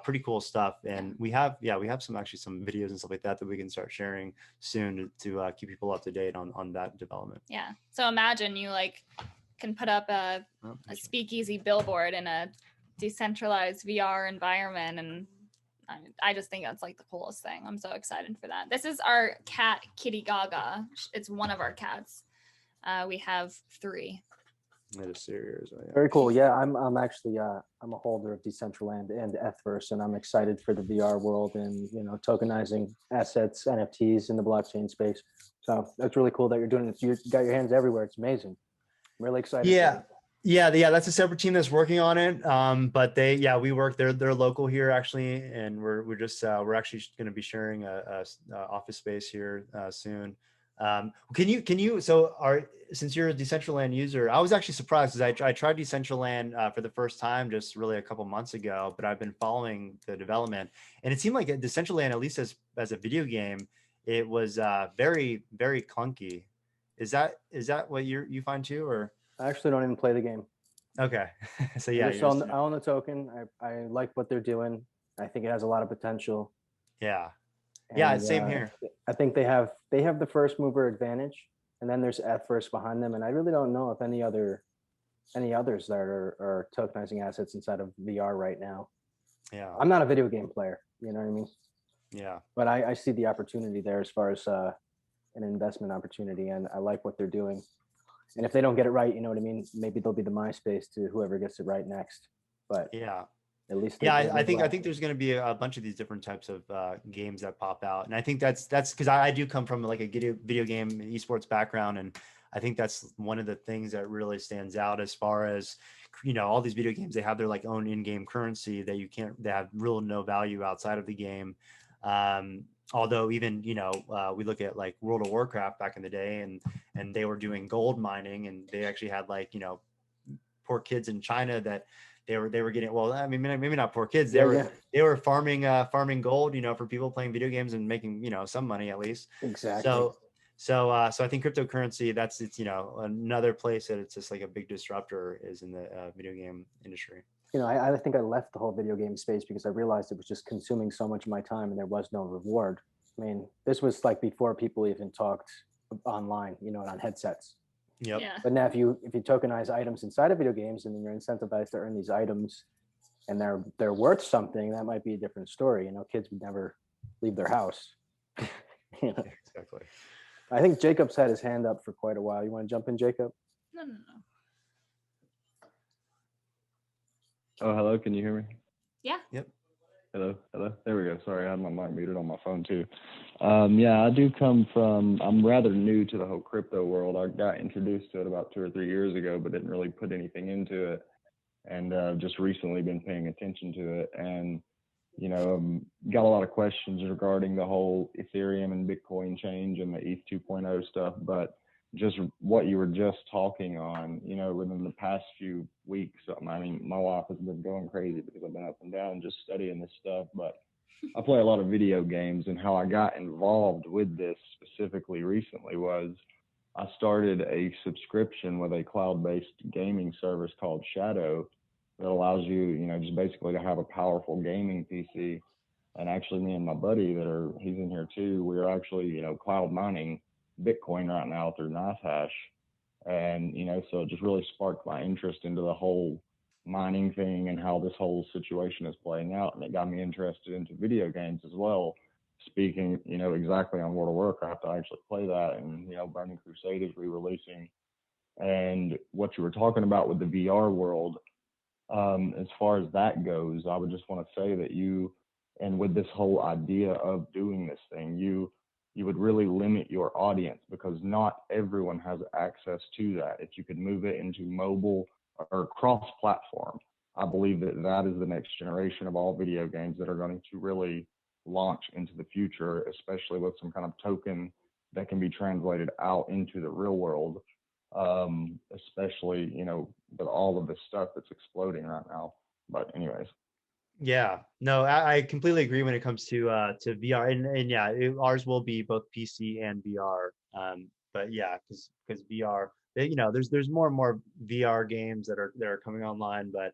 Speaker 4: pretty cool stuff. And we have some videos and stuff like that we can start sharing soon to keep people up to date on that development.
Speaker 3: Yeah. So imagine you can put up a speakeasy billboard in a decentralized VR environment, and I just think that's like the coolest thing. I'm so excited for that. This is our cat, Kitty Gaga. It's one of our cats. We have 3.
Speaker 4: It is serious.
Speaker 6: Very cool. Yeah, I'm actually I'm a holder of Decentraland and Ipfs, and I'm excited for the VR world and tokenizing assets, NFTs in the blockchain space. So that's really cool that you're doing this. You got your hands everywhere. It's amazing. I'm really excited.
Speaker 4: Yeah, that's a separate team that's working on it. But we work. They're local here actually, and we're actually going to be sharing a office space here soon. Since you're a Decentraland user, I was actually surprised, because I tried Decentraland for the first time just really a couple months ago, but I've been following the development, and it seemed like Decentraland, at least as a video game, it was very, very clunky. Is that what you find too, or?
Speaker 6: I actually don't even play the game.
Speaker 4: Okay, so
Speaker 6: I
Speaker 4: yeah,
Speaker 6: just
Speaker 4: you're
Speaker 6: own,
Speaker 4: just,
Speaker 6: I own the token. I like what they're doing. I think it has a lot of potential.
Speaker 4: yeah, yeah,
Speaker 6: And
Speaker 4: same here.
Speaker 6: I think they have the first mover advantage, and then there's Ipfs behind them. And I really don't know if any others that are tokenizing assets inside of VR right now.
Speaker 4: Yeah,
Speaker 6: I'm not a video game player, you know what I mean?
Speaker 4: yeah,
Speaker 6: But I see the opportunity there as far as an investment opportunity, and I like what they're doing. And if they don't get it right, you know what I mean? Maybe they'll be the MySpace to whoever gets it right next. But
Speaker 4: yeah.
Speaker 6: at least
Speaker 4: Yeah,
Speaker 6: they're doing
Speaker 4: I
Speaker 6: well.
Speaker 4: think there's going to be a bunch of these different types of games that pop out, and I think that's because I do come from like a video game esports background, and I think that's one of the things that really stands out as far as, you know, all these video games, they have their like own in-game currency that they have real no value outside of the game. Although even, you know, we look at like World of Warcraft back in the day, and they were doing gold mining, and they actually had like, you know, poor kids in China that they were getting, well, I mean, maybe not poor kids. They were farming gold, you know, for people playing video games and making, you know, some money at least.
Speaker 6: Exactly.
Speaker 4: So I think cryptocurrency, it's, you know, another place that it's just like a big disruptor is in the video game industry.
Speaker 6: You know, I think I left the whole video game space because I realized it was just consuming so much of my time and there was no reward. I mean, this was like before people even talked online, you know, and on headsets.
Speaker 4: Yep.
Speaker 3: Yeah.
Speaker 6: But now if you tokenize items inside of video games and then you're incentivized to earn these items and they're worth something, that might be a different story. You know, kids would never leave their house. You know?
Speaker 4: Exactly.
Speaker 6: I think Jacob's had his hand up for quite a while. You want to jump in, Jacob?
Speaker 3: No.
Speaker 2: Oh, hello. Can you hear me?
Speaker 3: Yeah.
Speaker 4: Yep.
Speaker 2: Hello. There we go. Sorry, I had my mic muted on my phone too. Yeah, I do come from, I'm rather new to the whole crypto world. I got introduced to it about 2 or 3 years ago, but didn't really put anything into it. And just recently been paying attention to it. And, you know, got a lot of questions regarding the whole Ethereum and Bitcoin change and the ETH 2.0 stuff. But just what you were just talking on, you know, within the past few weeks, I mean, my life has been going crazy because I've been up and down just studying this stuff. But I play a lot of video games, and how I got involved with this specifically recently was I started a subscription with a cloud-based gaming service called Shadow that allows you, you know, just basically to have a powerful gaming PC. And actually, me and my buddy he's in here too, we're actually, you know, cloud mining Bitcoin right now through NiceHash. And, you know, so it just really sparked my interest into the whole mining thing and how this whole situation is playing out. And it got me interested into video games as well. Speaking, you know, exactly on World of Warcraft, I actually play that, and, you know, Burning Crusade is re-releasing. And what you were talking about with the VR world, as far as that goes, I would just want to say that and with this whole idea of doing this thing, you would really limit your audience because not everyone has access to that. If you could move it into mobile or cross-platform, I believe that is the next generation of all video games that are going to really launch into the future, especially with some kind of token that can be translated out into the real world, especially, you know, with all of this stuff that's exploding right now. But anyways.
Speaker 4: Yeah, no, I completely agree when it comes to VR, and yeah, ours will be both PC and VR. But yeah, because VR, you know, there's more and more VR games that are coming online, but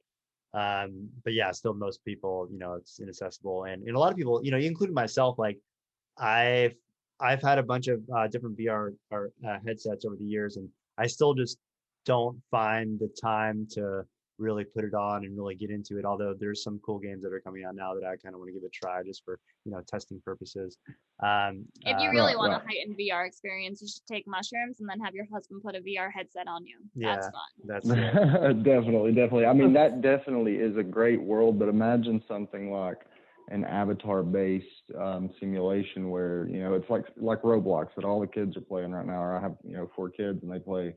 Speaker 4: yeah, still most people, you know, it's inaccessible, and a lot of people, you know, including myself, like I've had a bunch of different VR or headsets over the years, and I still just don't find the time to really put it on and really get into it. Although there's some cool games that are coming out now that I kind of want to give a try just for, you know, testing purposes.
Speaker 3: If you really want a heightened VR experience, you should take mushrooms and then have your husband put a VR headset on you. That's fun.
Speaker 4: That's
Speaker 2: definitely. I mean, that definitely is a great world, but imagine something like an avatar-based simulation where, you know, it's like Roblox that all the kids are playing right now. Or I have, you know, 4 kids and they play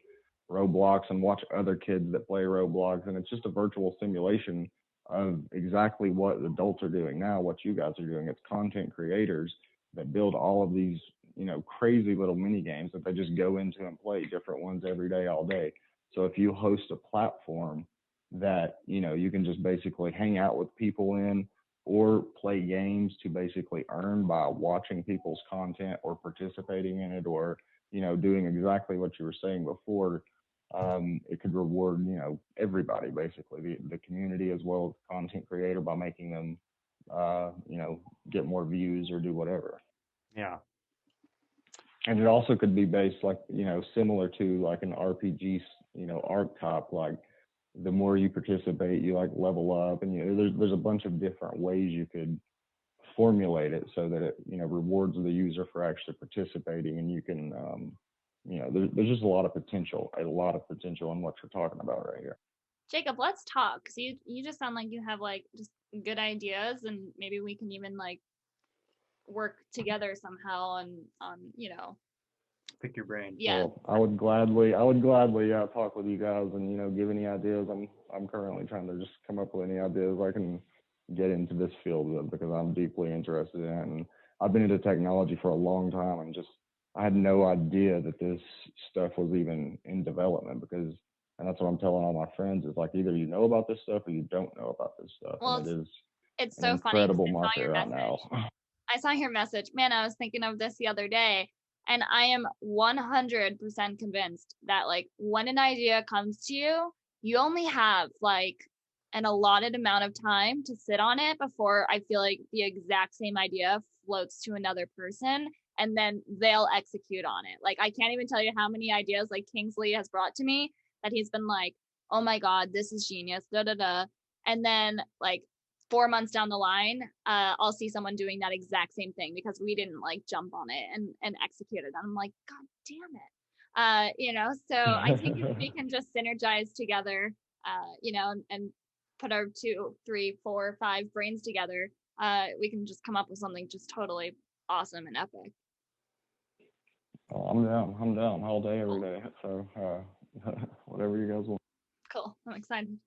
Speaker 2: Roblox and watch other kids that play Roblox, and it's just a virtual simulation of exactly what adults are doing now, what you guys are doing. It's content creators that build all of these, you know, crazy little mini games that they just go into and play different ones every day, all day. So if you host a platform that, you know, you can just basically hang out with people in, or play games to basically earn by watching people's content or participating in it, or doing exactly what you were saying before, it could reward, everybody basically, the community as well as the content creator by making them, get more views or do whatever.
Speaker 4: Yeah.
Speaker 2: And it also could be based like, similar to like an RPG, archetype, like the more you participate, you like level up, and there's a bunch of different ways you could formulate it so that it, rewards the user for actually participating, and you can, there's just a lot of potential in what you're talking about right here.
Speaker 3: Jacob, let's talk, because you just sound like you have like just good ideas, and maybe we can even like work together somehow on
Speaker 4: pick your brain.
Speaker 3: Yeah.
Speaker 2: Well, I would gladly talk with you guys and give any ideas. I'm currently trying to just come up with any ideas I can get into this field of, because I'm deeply interested in it, and I've been into technology for a long time, and just I had no idea that this stuff was even in development, and that's what I'm telling all my friends is like, either you know about this stuff or you don't know about this stuff.
Speaker 3: Well,
Speaker 2: and
Speaker 3: it's
Speaker 2: an
Speaker 3: so funny 'cause
Speaker 2: incredible
Speaker 3: I saw
Speaker 2: market
Speaker 3: your
Speaker 2: right
Speaker 3: message.
Speaker 2: now.
Speaker 3: I saw your message. Man, I was thinking of this the other day, and I am 100% convinced that like when an idea comes to you, you only have like an allotted amount of time to sit on it before I feel like the exact same idea floats to another person, and then they'll execute on it. Like I can't even tell you how many ideas like Kingsley has brought to me that he's been like, oh my God, this is genius, da da da. And then like 4 months down the line, I'll see someone doing that exact same thing because we didn't like jump on it and execute it. And I'm like, God damn it. So I think if we can just synergize together, and put our 2, 3, 4, 5 brains together, we can just come up with something just totally awesome and epic.
Speaker 2: Oh, I'm down all day, every day. So whatever you guys want.
Speaker 3: Cool. I'm excited.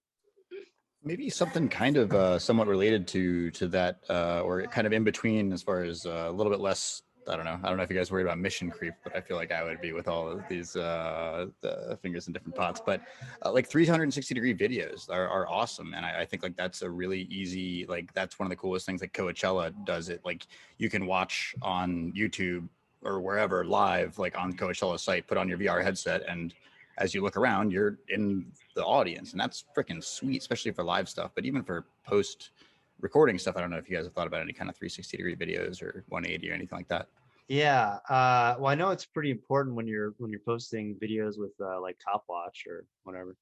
Speaker 9: Maybe something kind of somewhat related to that, or kind of in between, as far as a little bit less. I don't know if you guys worry about mission creep, but I feel like I would be with all of these the fingers in different pots. But like 360-degree videos are awesome, and I think like that's a really easy, like that's one of the coolest things. Like Coachella does it. Like you can watch on YouTube or wherever live, like on Coachella's site, put on your VR headset, and as you look around, you're in the audience, and that's freaking sweet, especially for live stuff. But even for post recording stuff, I don't know if you guys have thought about any kind of 360-degree videos or 180 or anything like that.
Speaker 4: Yeah. Well, I know it's pretty important when you're posting videos with like Copwatch or whatever.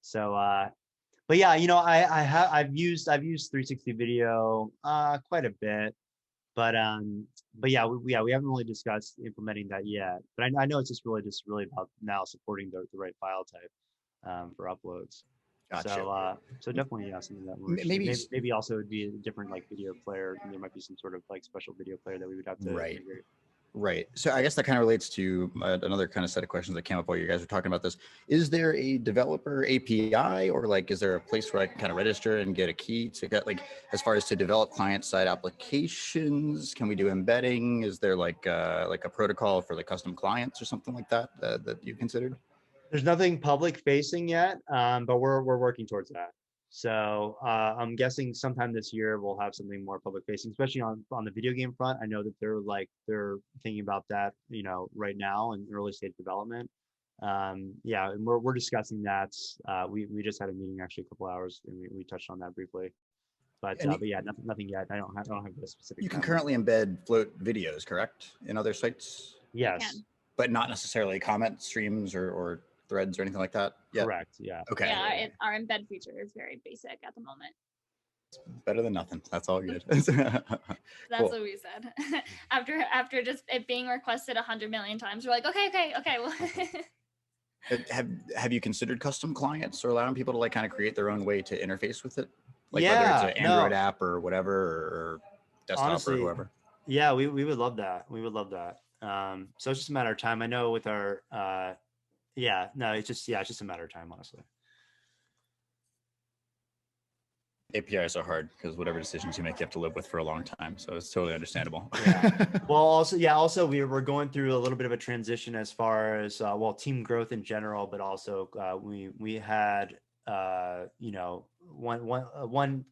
Speaker 4: So, but yeah, I've used 360 video quite a bit, but yeah, we haven't really discussed implementing that yet. But I know it's just really about now supporting the right file type for uploads.
Speaker 9: Gotcha.
Speaker 4: So definitely, yeah, something that we're maybe also would be a different like video player, and there might be some sort of like special video player that we would have to integrate.
Speaker 9: Right. So I guess that kind of relates to another kind of set of questions that came up while you guys were talking about this. Is there a developer API, or like, is there a place where I can kind of register and get a key to get, like, as far as to develop client-side applications? Can we do embedding? Is there like a protocol for the custom clients or something like that that you considered?
Speaker 4: There's nothing public facing yet, but we're working towards that. So I'm guessing sometime this year we'll have something more public facing, especially on the video game front. I know that they're thinking about that, right now in early stage development. Yeah, and we're discussing that. We just had a meeting actually a couple hours, and we touched on that briefly. But yeah, nothing yet. I don't have the specific.
Speaker 9: You can currently embed Flote videos, correct, in other sites?
Speaker 4: Yes,
Speaker 9: but not necessarily comment streams or threads or anything like that yet?
Speaker 4: Correct. Yeah.
Speaker 9: Okay.
Speaker 3: Yeah, our embed feature is very basic at the moment.
Speaker 9: Better than nothing. That's all good.
Speaker 3: That's
Speaker 9: Cool.
Speaker 3: what we said. After just it being requested 100 million times, we're like, okay. Well,
Speaker 9: Have you considered custom clients or allowing people to like kind of create their own way to interface with it? Like
Speaker 4: yeah,
Speaker 9: whether it's an Android app or whatever, or desktop,
Speaker 4: honestly,
Speaker 9: or whoever.
Speaker 4: Yeah, we would love that. We would love that. So it's just a matter of time. I know with our it's just a matter of time, honestly.
Speaker 9: APIs are hard because whatever decisions you make, you have to live with for a long time. So it's totally understandable.
Speaker 4: Yeah. Well, also we're going through a little bit of a transition as far as team growth in general, but also we had one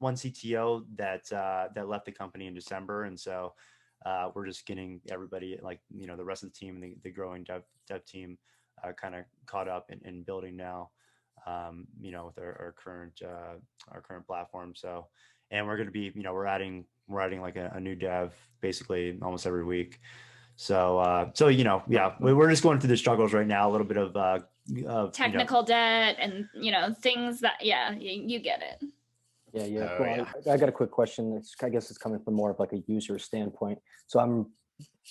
Speaker 4: CTO that left the company in December, and so we're just getting everybody, like, the rest of the team and the growing dev team kind of caught up in building now, with our current platform. So, and we're going to be, we're adding like a new dev basically almost every week. So, yeah, we're just going through the struggles right now, a little bit of
Speaker 3: technical debt and, things that, you get it.
Speaker 6: Yeah.
Speaker 9: Oh,
Speaker 6: Well,
Speaker 9: yeah.
Speaker 6: I got a quick question. I guess it's coming from more of like a user standpoint. So I'm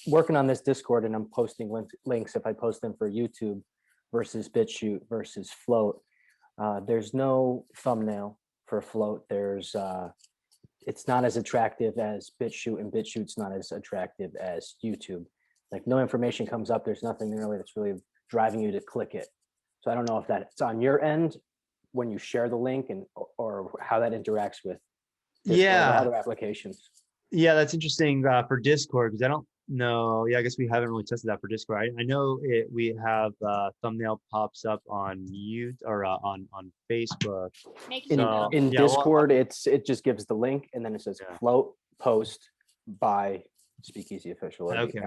Speaker 6: working on this Discord and I'm posting links if I post them for YouTube versus BitChute versus Flote. There's no thumbnail for Flote. It's not as attractive as BitChute, and BitChute's not as attractive as YouTube. Like, no information comes up. There's nothing really that's really driving you to click it. So I don't know if that's on your end when you share the link, and or how that interacts with Discord or other applications.
Speaker 4: Yeah, that's interesting for Discord, because I don't know. Yeah, I guess we haven't really tested that for Discord. I know we have thumbnail pops up on YouTube or on Facebook.
Speaker 6: In Discord, it just gives the link and then it says Flote post by Speakeasy Official.
Speaker 4: Okay.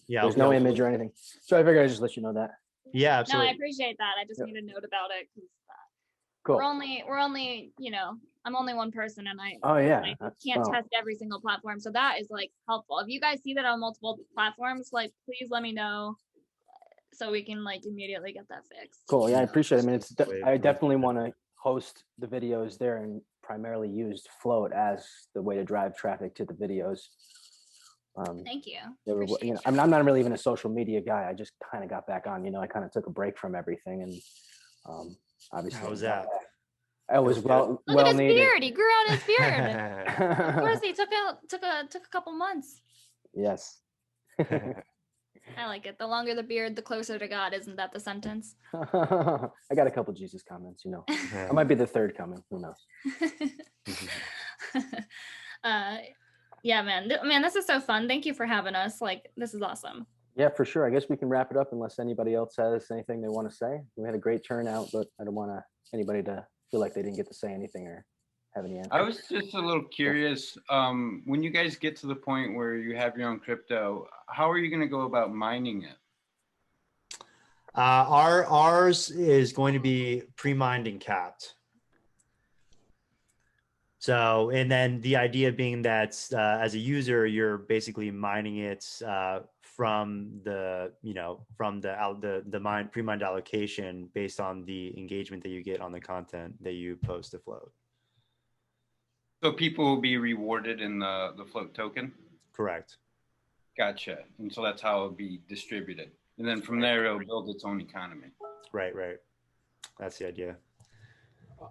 Speaker 4: Yeah,
Speaker 6: there's no image or anything. So I figured I'd just let you know that.
Speaker 4: Yeah,
Speaker 3: absolutely. No, I appreciate that. I just need a note about it because
Speaker 6: cool.
Speaker 3: we're only I'm only one person and I can't test every single platform. So that is like helpful. If you guys see that on multiple platforms, like, please let me know so we can like immediately get that fixed.
Speaker 6: Cool. Yeah, I appreciate it. I mean, I definitely want to host the videos there and primarily use Flote as the way to drive traffic to the videos.
Speaker 3: Thank you.
Speaker 6: I'm not really even a social media guy. I just kind of got back on. I kind of took a break from everything, and obviously.
Speaker 4: How was that?
Speaker 6: I was well.
Speaker 3: Look at his beard. He grew out his beard. Of course, he took a couple months.
Speaker 6: Yes.
Speaker 3: I like it. The longer the beard, the closer to God. Isn't that the sentence?
Speaker 6: I got a couple Jesus comments. I might be the third coming. Who knows?
Speaker 3: Yeah, man, this is so fun. Thank you for having us. Like, this is awesome.
Speaker 6: Yeah, for sure. I guess we can wrap it up unless anybody else has anything they want to say. We had a great turnout, but I don't want anybody to feel like they didn't get to say anything or have any answers.
Speaker 12: I was just a little curious. When you guys get to the point where you have your own crypto, how are you going to go about mining it?
Speaker 4: Ours is going to be pre-mined and capped. So, and then the idea being that as a user, you're basically mining it from the pre-mined allocation based on the engagement that you get on the content that you post to Flote.
Speaker 12: So people will be rewarded in the Flote token?
Speaker 4: Correct.
Speaker 12: Gotcha. And so that's how it'll be distributed. And then from there, it'll build its own economy.
Speaker 4: Right. That's the idea.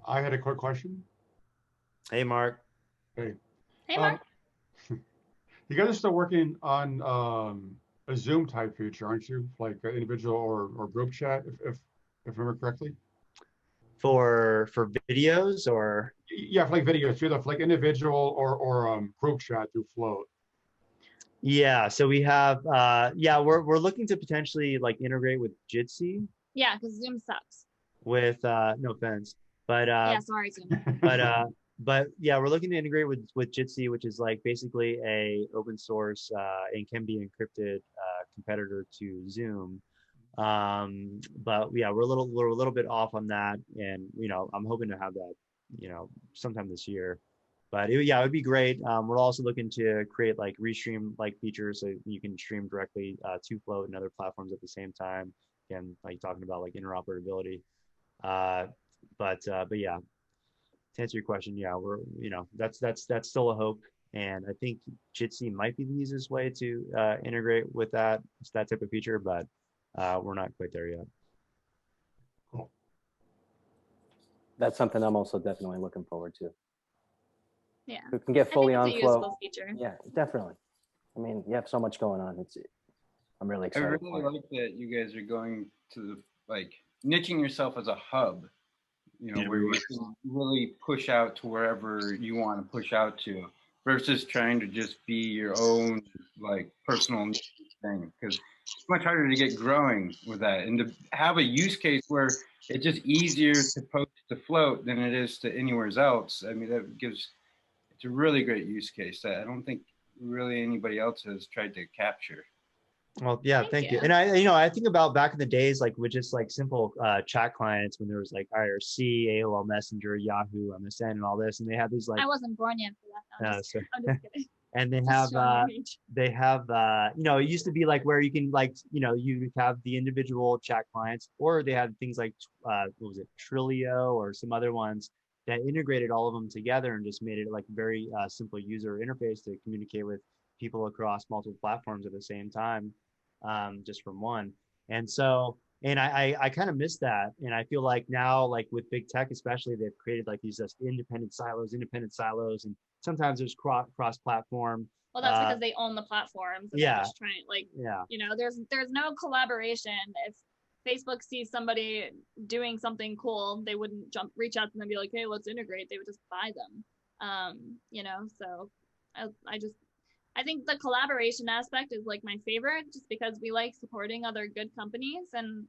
Speaker 13: I had a quick question.
Speaker 4: Hey, Mark.
Speaker 13: Hey.
Speaker 3: Hey, Mark.
Speaker 13: You guys are still working on a Zoom type feature, aren't you? Like individual or group chat, if I remember correctly.
Speaker 4: For videos or?
Speaker 13: Yeah, for like videos, either like individual or group chat through Flote.
Speaker 4: Yeah, so we have we're looking to potentially like integrate with Jitsi.
Speaker 3: Yeah, because Zoom sucks.
Speaker 4: With no offense, but
Speaker 3: sorry, Zoom.
Speaker 4: But yeah, we're looking to integrate with Jitsi, which is like basically a open source and can be encrypted competitor to Zoom. But yeah, we're a little bit off on that, and I'm hoping to have that sometime this year. But it would be great. We're also looking to create like restream like features so you can stream directly to Flote and other platforms at the same time. Again, like talking about like interoperability. But yeah, to answer your question, yeah, we're that's still a hope, and I think Jitsi might be the easiest way to integrate with that type of feature, but we're not quite there yet.
Speaker 13: Cool.
Speaker 6: That's something I'm also definitely looking forward to.
Speaker 3: Yeah,
Speaker 6: we can get fully on Flote.
Speaker 3: Feature.
Speaker 6: Yeah, definitely. I mean, you have so much going on. I'm really excited.
Speaker 12: I really like that you guys are going to niching yourself as a hub. Where you can really push out to wherever you want to push out to, versus trying to just be your own personal thing. Because it's much harder to get growing with that, and to have a use case where it's just easier to post to Flote than it is to anywhere else. I mean, it's a really great use case that I don't think really anybody else has tried to capture.
Speaker 4: Well, yeah, thank you. And I think about back in the days, like with just like simple chat clients when there was like IRC, AOL Messenger, Yahoo, MSN, and all this, and they have these like.
Speaker 3: I wasn't born yet for that. No, I'm just kidding.
Speaker 4: And they
Speaker 3: Just showing my age.
Speaker 4: it used to be like where you can like, you have the individual chat clients, or they had things like, what was it, Trilio or some other ones that integrated all of them together and just made it like a very simple user interface to communicate with people across multiple platforms at the same time, just from one. And so, and I kind of miss that. And I feel like now, like with big tech, especially, they've created like these just independent silos, and sometimes there's cross platform.
Speaker 3: Well, that's because they own the platforms. And
Speaker 4: Yeah.
Speaker 3: They're just trying, like, there's no collaboration. If Facebook sees somebody doing something cool, they wouldn't reach out to them and be like, hey, let's integrate. They would just buy them. So I think the collaboration aspect is like my favorite, just because we like supporting other good companies, and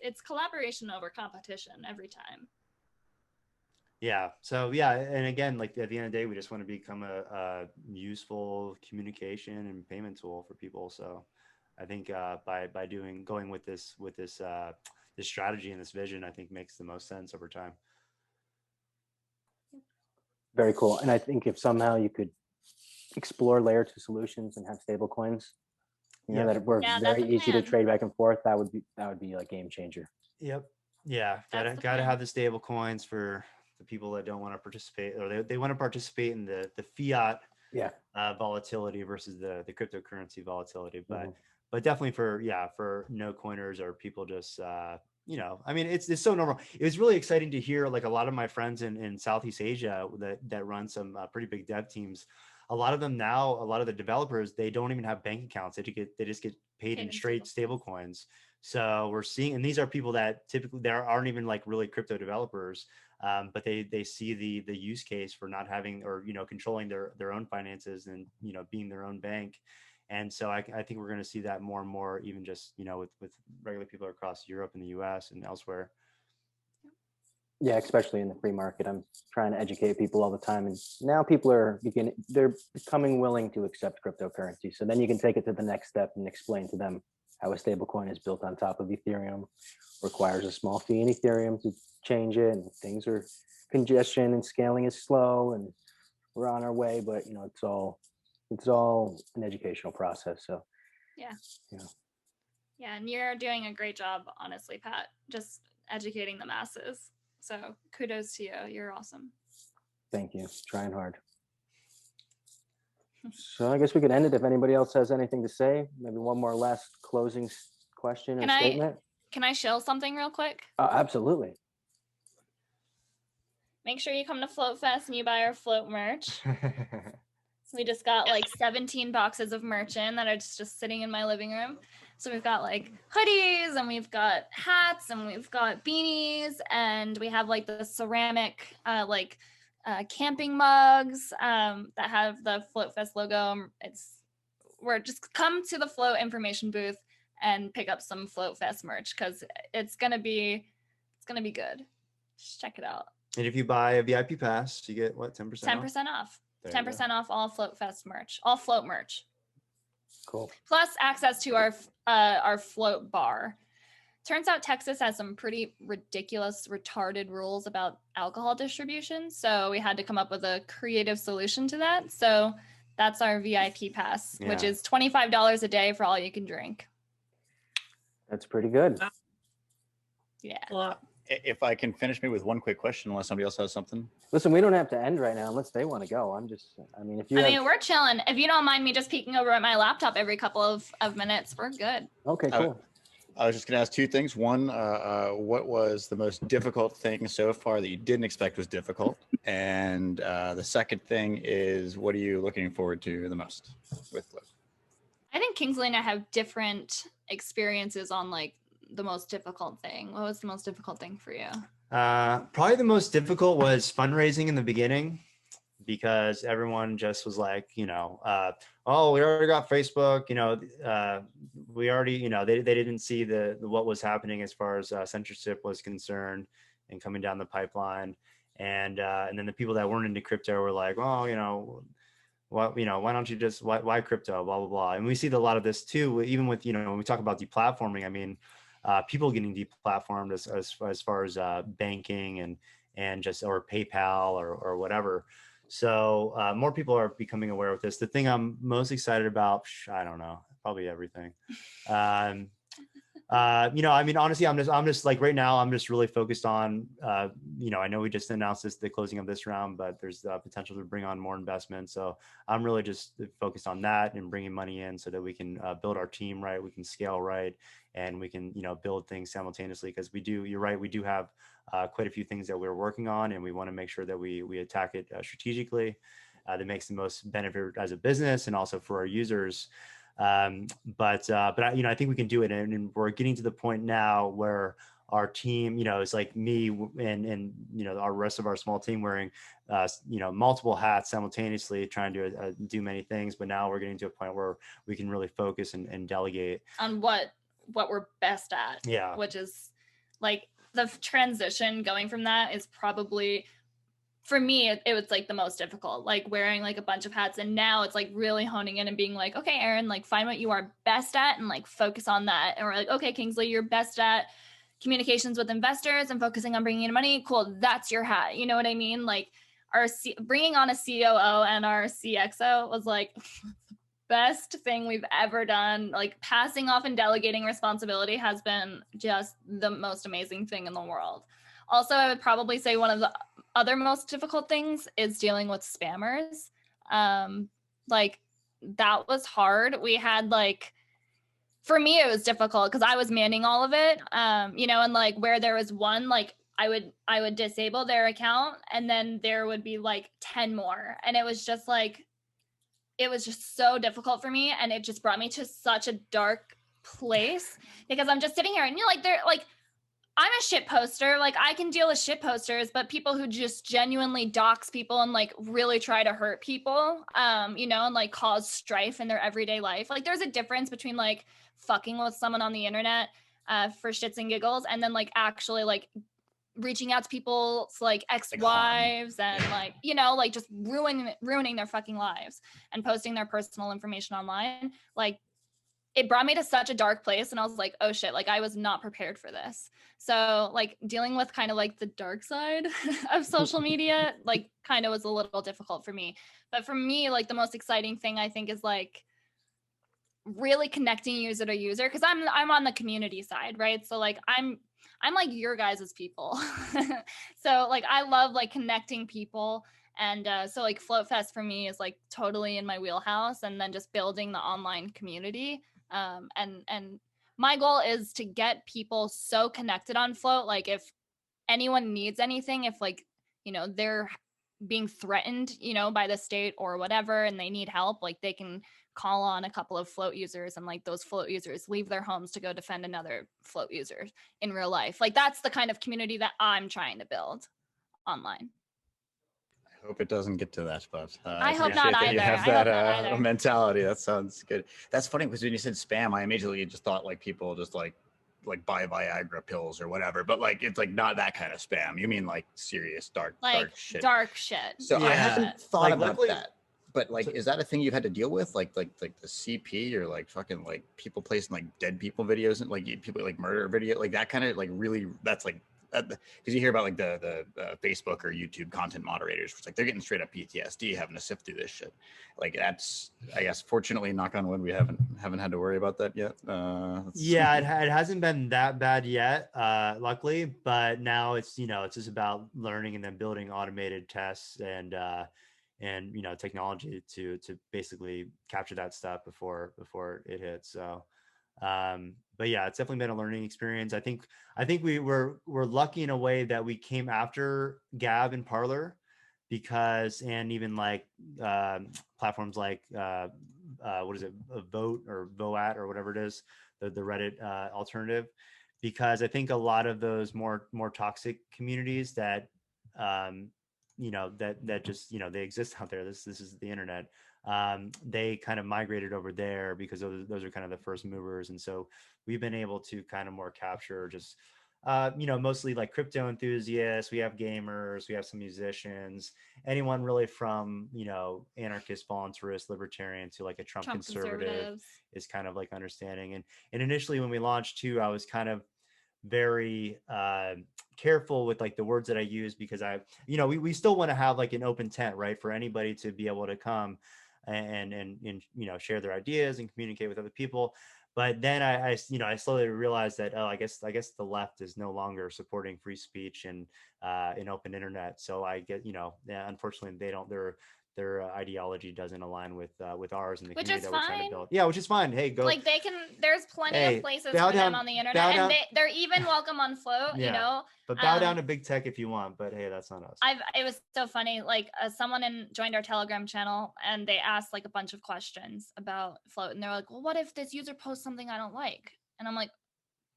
Speaker 3: it's collaboration over competition every time.
Speaker 4: Yeah. So yeah, and again, like at the end of the day, we just want to become a useful communication and payment tool for people. So I think by going with this strategy and this vision, I think makes the most sense over time.
Speaker 6: Very cool. And I think if somehow you could explore layer 2 solutions and have stable coins, that it works very easy to trade back and forth, that would be a game changer.
Speaker 4: Yep. Yeah. Gotta have the stable coins for the people that don't want to participate, or they want to participate in the fiat volatility versus the cryptocurrency volatility. But definitely for no coiners or people just it's so normal. It was really exciting to hear, like, a lot of my friends in Southeast Asia that run some pretty big dev teams. A lot of them now, a lot of the developers, they don't even have bank accounts. They just get paid in straight stable coins. So we're seeing, and these are people that typically there aren't even like really crypto developers, but they see the use case for not having, or controlling their own finances and being their own bank. And so I think we're going to see that more and more, even just with regular people across Europe and the US and elsewhere.
Speaker 6: Yeah, especially in the free market. I'm trying to educate people all the time, and now people they're becoming willing to accept cryptocurrency. So then you can take it to the next step and explain to them how a stablecoin is built on top of Ethereum, requires a small fee in Ethereum to change it, and things are congestion and scaling is slow, and we're on our way. But it's all an educational process. So
Speaker 3: yeah, and you're doing a great job, honestly, Pat, just educating the masses. So kudos to you. You're awesome.
Speaker 6: Thank you. Trying hard. So I guess we could end it if anybody else has anything to say. Maybe one more last closing question or statement.
Speaker 3: Can I shill something real quick?
Speaker 6: Absolutely.
Speaker 3: Make sure you come to Flote Fest and you buy our Flote merch. We just got like 17 boxes of merch in that are just sitting in my living room. So we've got like hoodies, and we've got hats, and we've got beanies, and we have like the ceramic camping mugs that have the Flote Fest logo. We're just come to the Flote information booth and pick up some Flote Fest merch, because it's gonna be good. Just check it out.
Speaker 4: And if you buy a VIP pass, you get what, 10%?
Speaker 3: 10% off. 10% off all Flote Fest merch, all Flote merch.
Speaker 6: Cool.
Speaker 3: Plus access to our Flote bar. Turns out Texas has some pretty ridiculous, retarded rules about alcohol distribution. So we had to come up with a creative solution to that. So that's our VIP pass, which is $25 a day for all you can drink.
Speaker 6: That's pretty good.
Speaker 3: Yeah.
Speaker 9: If I can finish me with one quick question, unless somebody else has something.
Speaker 6: Listen, we don't have to end right now unless they want to go.
Speaker 3: We're chilling. If you don't mind me just peeking over at my laptop every couple of minutes, we're good.
Speaker 6: Okay, cool.
Speaker 9: I was just going to ask two things. One, what was the most difficult thing so far that you didn't expect was difficult? And the second thing is, what are you looking forward to the most with Flote?
Speaker 3: I think Kingsley and I have different experiences on like the most difficult thing. What was the most difficult thing for you?
Speaker 4: Probably the most difficult was fundraising in the beginning, because everyone just was like, oh, we already got Facebook, we already, they didn't see what was happening as far as censorship was concerned and coming down the pipeline. And then the people that weren't into crypto were like, well, well, why don't you just, why crypto, blah, blah, blah. And we see a lot of this too, even with, when we talk about deplatforming, I mean, people getting deplatformed as far as banking and just, or PayPal or whatever. So more people are becoming aware of this. The thing I'm most excited about, I don't know, probably everything. I mean, honestly, I'm just like right now, I'm just really focused on, I know we just announced the closing of this round, but there's the potential to bring on more investment. So I'm really just focused on that and bringing money in so that we can build our team right, we can scale right, and we can, build things simultaneously. Because you're right, we do have quite a few things that we're working on, and we want to make sure that we attack it strategically that makes the most benefit as a business and also for our users. But I think we can do it, and we're getting to the point now where our team, it's like me and our rest of our small team wearing, multiple hats simultaneously, trying to do many things. But now we're getting to a point where we can really focus and delegate
Speaker 3: on what we're best at.
Speaker 4: Yeah,
Speaker 3: which is like the transition going from that is probably, for me, it was like the most difficult, like wearing like a bunch of hats. And now it's like really honing in and being like, okay, Erin, like find what you are best at and like focus on that. And we're like, okay, Kingsley, you're best at communications with investors and focusing on bringing in money. Cool. That's your hat. You know what I mean? Like bringing on a COO and our CXO was like best thing we've ever done. Like passing off and delegating responsibility has been just the most amazing thing in the world. Also, I would probably say one of the other most difficult things is dealing with spammers. Like that was hard. We had like, for me, it was difficult because I was manning all of it. And like where there was one, like I would disable their account and then there would be like 10 more. And it was just like, it was just so difficult for me. And it just brought me to such a dark place because I'm just sitting here and they're like, I'm a shit poster. Like I can deal with shit posters, but people who just genuinely dox people and like really try to hurt people, and like cause strife in their everyday life. Like there's a difference between like fucking with someone on the internet for shits and giggles and then like actually like reaching out to people's like ex-wives and like, like just ruining their fucking lives and posting their personal information online. Like it brought me to such a dark place and I was like, oh shit, like I was not prepared for this. So like dealing with kind of like the dark side of social media, like kind of was a little difficult for me. But for me, like the most exciting thing I think is like really connecting user to user because I'm on the community side, right? So like I'm like your guys' people. So like I love like connecting people. And so like Flote Fest for me is like totally in my wheelhouse, and then just building the online community. And my goal is to get people so connected on Flote. Like if anyone needs anything, if like, they're being threatened, by the state or whatever, and they need help, like they can call on a couple of Flote users and like those Flote users leave their homes to go defend another Flote user in real life. Like that's the kind of community that I'm trying to build online.
Speaker 9: I hope it doesn't get to that, but
Speaker 3: I hope not
Speaker 9: that
Speaker 3: either.
Speaker 9: you have
Speaker 3: I hope not
Speaker 9: that
Speaker 3: either.
Speaker 9: mentality. That sounds good. That's funny because when you said spam, I immediately just thought like people just like buy Viagra pills or whatever, but like it's like not that kind of spam. You mean like serious dark shit.
Speaker 3: Dark shit.
Speaker 9: So I haven't thought
Speaker 4: Like,
Speaker 9: about
Speaker 4: luckily-
Speaker 9: that. But like, is that a thing you've had to deal with? Like the CP or like fucking like people placing like dead people videos and like people like murder video, like that kind of like really, that's like, because you hear about like the Facebook or YouTube content moderators, which like they're getting straight up PTSD having to sift through this shit. Like that's, I guess, fortunately, knock on wood, we haven't had to worry about that yet.
Speaker 4: Yeah, it hasn't been that bad yet, luckily. But now it's it's just about learning and then building automated tests and technology to basically capture that stuff before it hits. So but yeah, it's definitely been a learning experience. I think we're lucky in a way that we came after Gab and Parler because, and even like platforms like what is it, Vote or Voat or whatever it is, the Reddit alternative, because I think a lot of those more toxic communities that that just they exist out there. This is the internet. They kind of migrated over there because those are kind of the first movers, and so we've been able to kind of more capture just mostly like crypto enthusiasts. We have gamers, we have some musicians, anyone really from, anarchist, voluntarist, libertarian to like a Trump conservative
Speaker 3: conservatives.
Speaker 4: is kind of like understanding. And initially when we launched too, I was kind of very careful with like the words that I use, because we still want to have like an open tent, right, for anybody to be able to come and share their ideas and communicate with other people. But then I slowly realized that, I guess the left is no longer supporting free speech and an open internet. So I get, unfortunately their ideology doesn't align with ours and the
Speaker 3: Which
Speaker 4: community
Speaker 3: is
Speaker 4: that we're trying to
Speaker 3: fine.
Speaker 4: build. Yeah, which is fine. Hey, go.
Speaker 3: Like there's plenty
Speaker 4: Hey,
Speaker 3: of places
Speaker 4: bow
Speaker 3: for them
Speaker 4: down-
Speaker 3: on the
Speaker 4: bow
Speaker 3: internet,
Speaker 4: down-
Speaker 3: and they're even welcome on Flote.
Speaker 4: Yeah. But bow down to big tech if you want. But hey, that's not us.
Speaker 3: It was so funny. Like someone joined our Telegram channel, and they asked like a bunch of questions about Flote, and they're like, "Well, what if this user posts something I don't like?" And I'm like,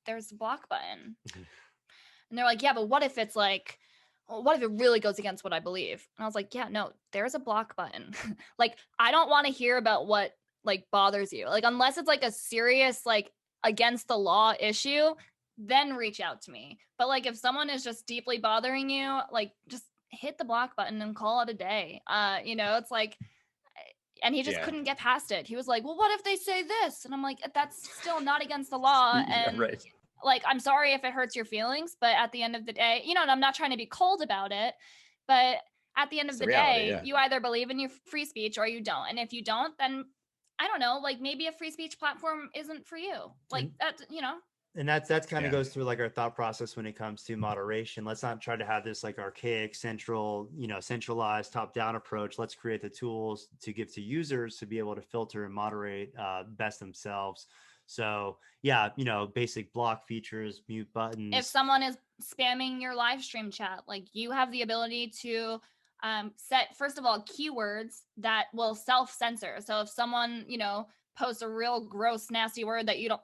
Speaker 3: "There's a block button." And they're like, "Yeah, but what if it's like, well, what if it really goes against what I believe?" And I was like, "Yeah, no, there's a block button." Like, I don't want to hear about what like bothers you. Like, unless it's like a serious like against the law issue, then reach out to me. But like, if someone is just deeply bothering you, like, just hit the block button and call it a day. It's like, and he just couldn't get past it. He was like, "Well, what if they say this?" And I'm like, "That's still not against the law." And
Speaker 9: right.
Speaker 3: like, I'm sorry if it hurts your feelings, but at the end of the day, and I'm not trying to be cold about it, but at the end of the
Speaker 9: reality,
Speaker 3: day,
Speaker 9: yeah.
Speaker 3: you either believe in your free speech or you don't. And if you don't, then I don't know, like maybe a free speech platform isn't for you. Like that,
Speaker 4: And that's kind of goes through like our thought process when it comes to moderation. Let's not try to have this like archaic centralized top-down approach. Let's create the tools to give to users to be able to filter and moderate best themselves. So yeah, basic block features, mute buttons.
Speaker 3: If someone is spamming your live stream chat, like you have the ability to set, first of all, keywords that will self-censor. So if someone, posts a real gross, nasty word that you don't,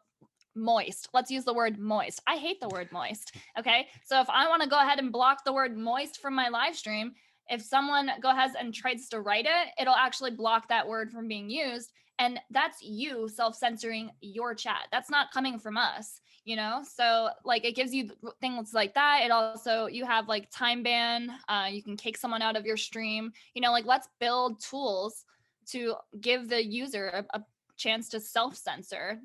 Speaker 3: moist. Let's use the word moist. I hate the word moist. Okay. So if I want to go ahead and block the word moist from my live stream, if someone go ahead and tries to write it, it'll actually block that word from being used. And that's you self-censoring your chat. That's not coming from us, So like it gives you things like that. It also, you have like time ban. You can kick someone out of your stream. Like let's build tools to give the user a chance to self-censor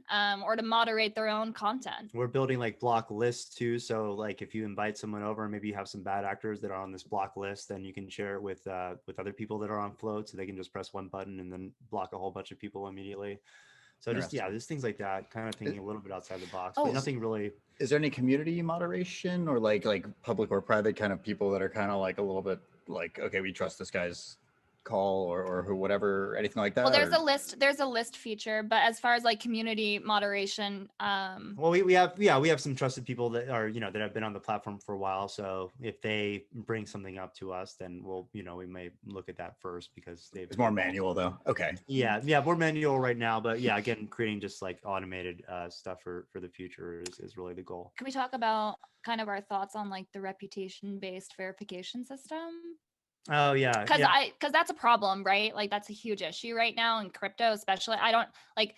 Speaker 3: or to moderate their own content.
Speaker 4: We're building like block lists too. So like if you invite someone over and maybe you have some bad actors that are on this block list, then you can share it with other people that are on Flote, so they can just press one button and then block a whole bunch of people immediately. So just things like that, kind of thinking a little bit outside the box, but nothing really.
Speaker 9: Is there any community moderation or like public or private kind of people that are kind of like a little bit like, okay, we trust this guy's call or who, whatever, anything like that?
Speaker 3: Well, there's a list feature, but as far as like community moderation,
Speaker 4: well, we have some trusted people that are, that have been on the platform for a while. So if they bring something up to us, then we'll, we may look at that first, because
Speaker 9: it's more manual though. Okay.
Speaker 4: Yeah, more manual right now, but yeah, again, creating just like automated stuff for the future is really the goal.
Speaker 3: Can we talk about kind of our thoughts on like the reputation-based verification system?
Speaker 4: Oh yeah.
Speaker 3: Because that's a problem, right? Like that's a huge issue right now in crypto, especially. I don't like,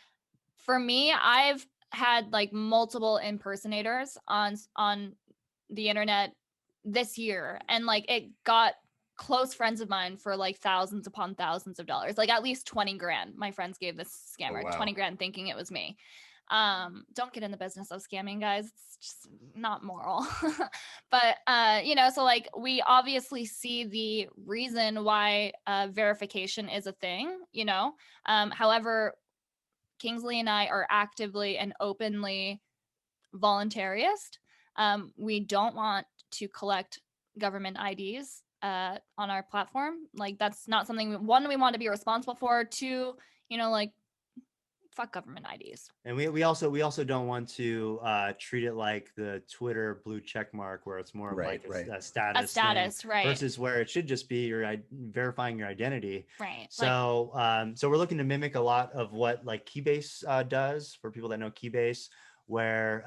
Speaker 3: for me, I've had like multiple impersonators on the internet this year, and like it got close friends of mine for like thousands upon thousands of dollars, like at least 20 grand. My friends gave this scammer 20 grand thinking it was me. Don't get in the business of scamming, guys. It's just not moral. But so like we obviously see the reason why verification is a thing, however, Kingsley and I are actively and openly voluntarist. We don't want to collect government IDs on our platform. Like that's not something we want to be responsible for. Two, like fuck government IDs.
Speaker 4: And we also don't want to treat it like the Twitter blue check mark, where it's more of like a status thing,
Speaker 3: right?
Speaker 4: Versus where it should just be your verifying your identity,
Speaker 3: right?
Speaker 4: So so we're looking to mimic a lot of what like Keybase does, for people that know Keybase, where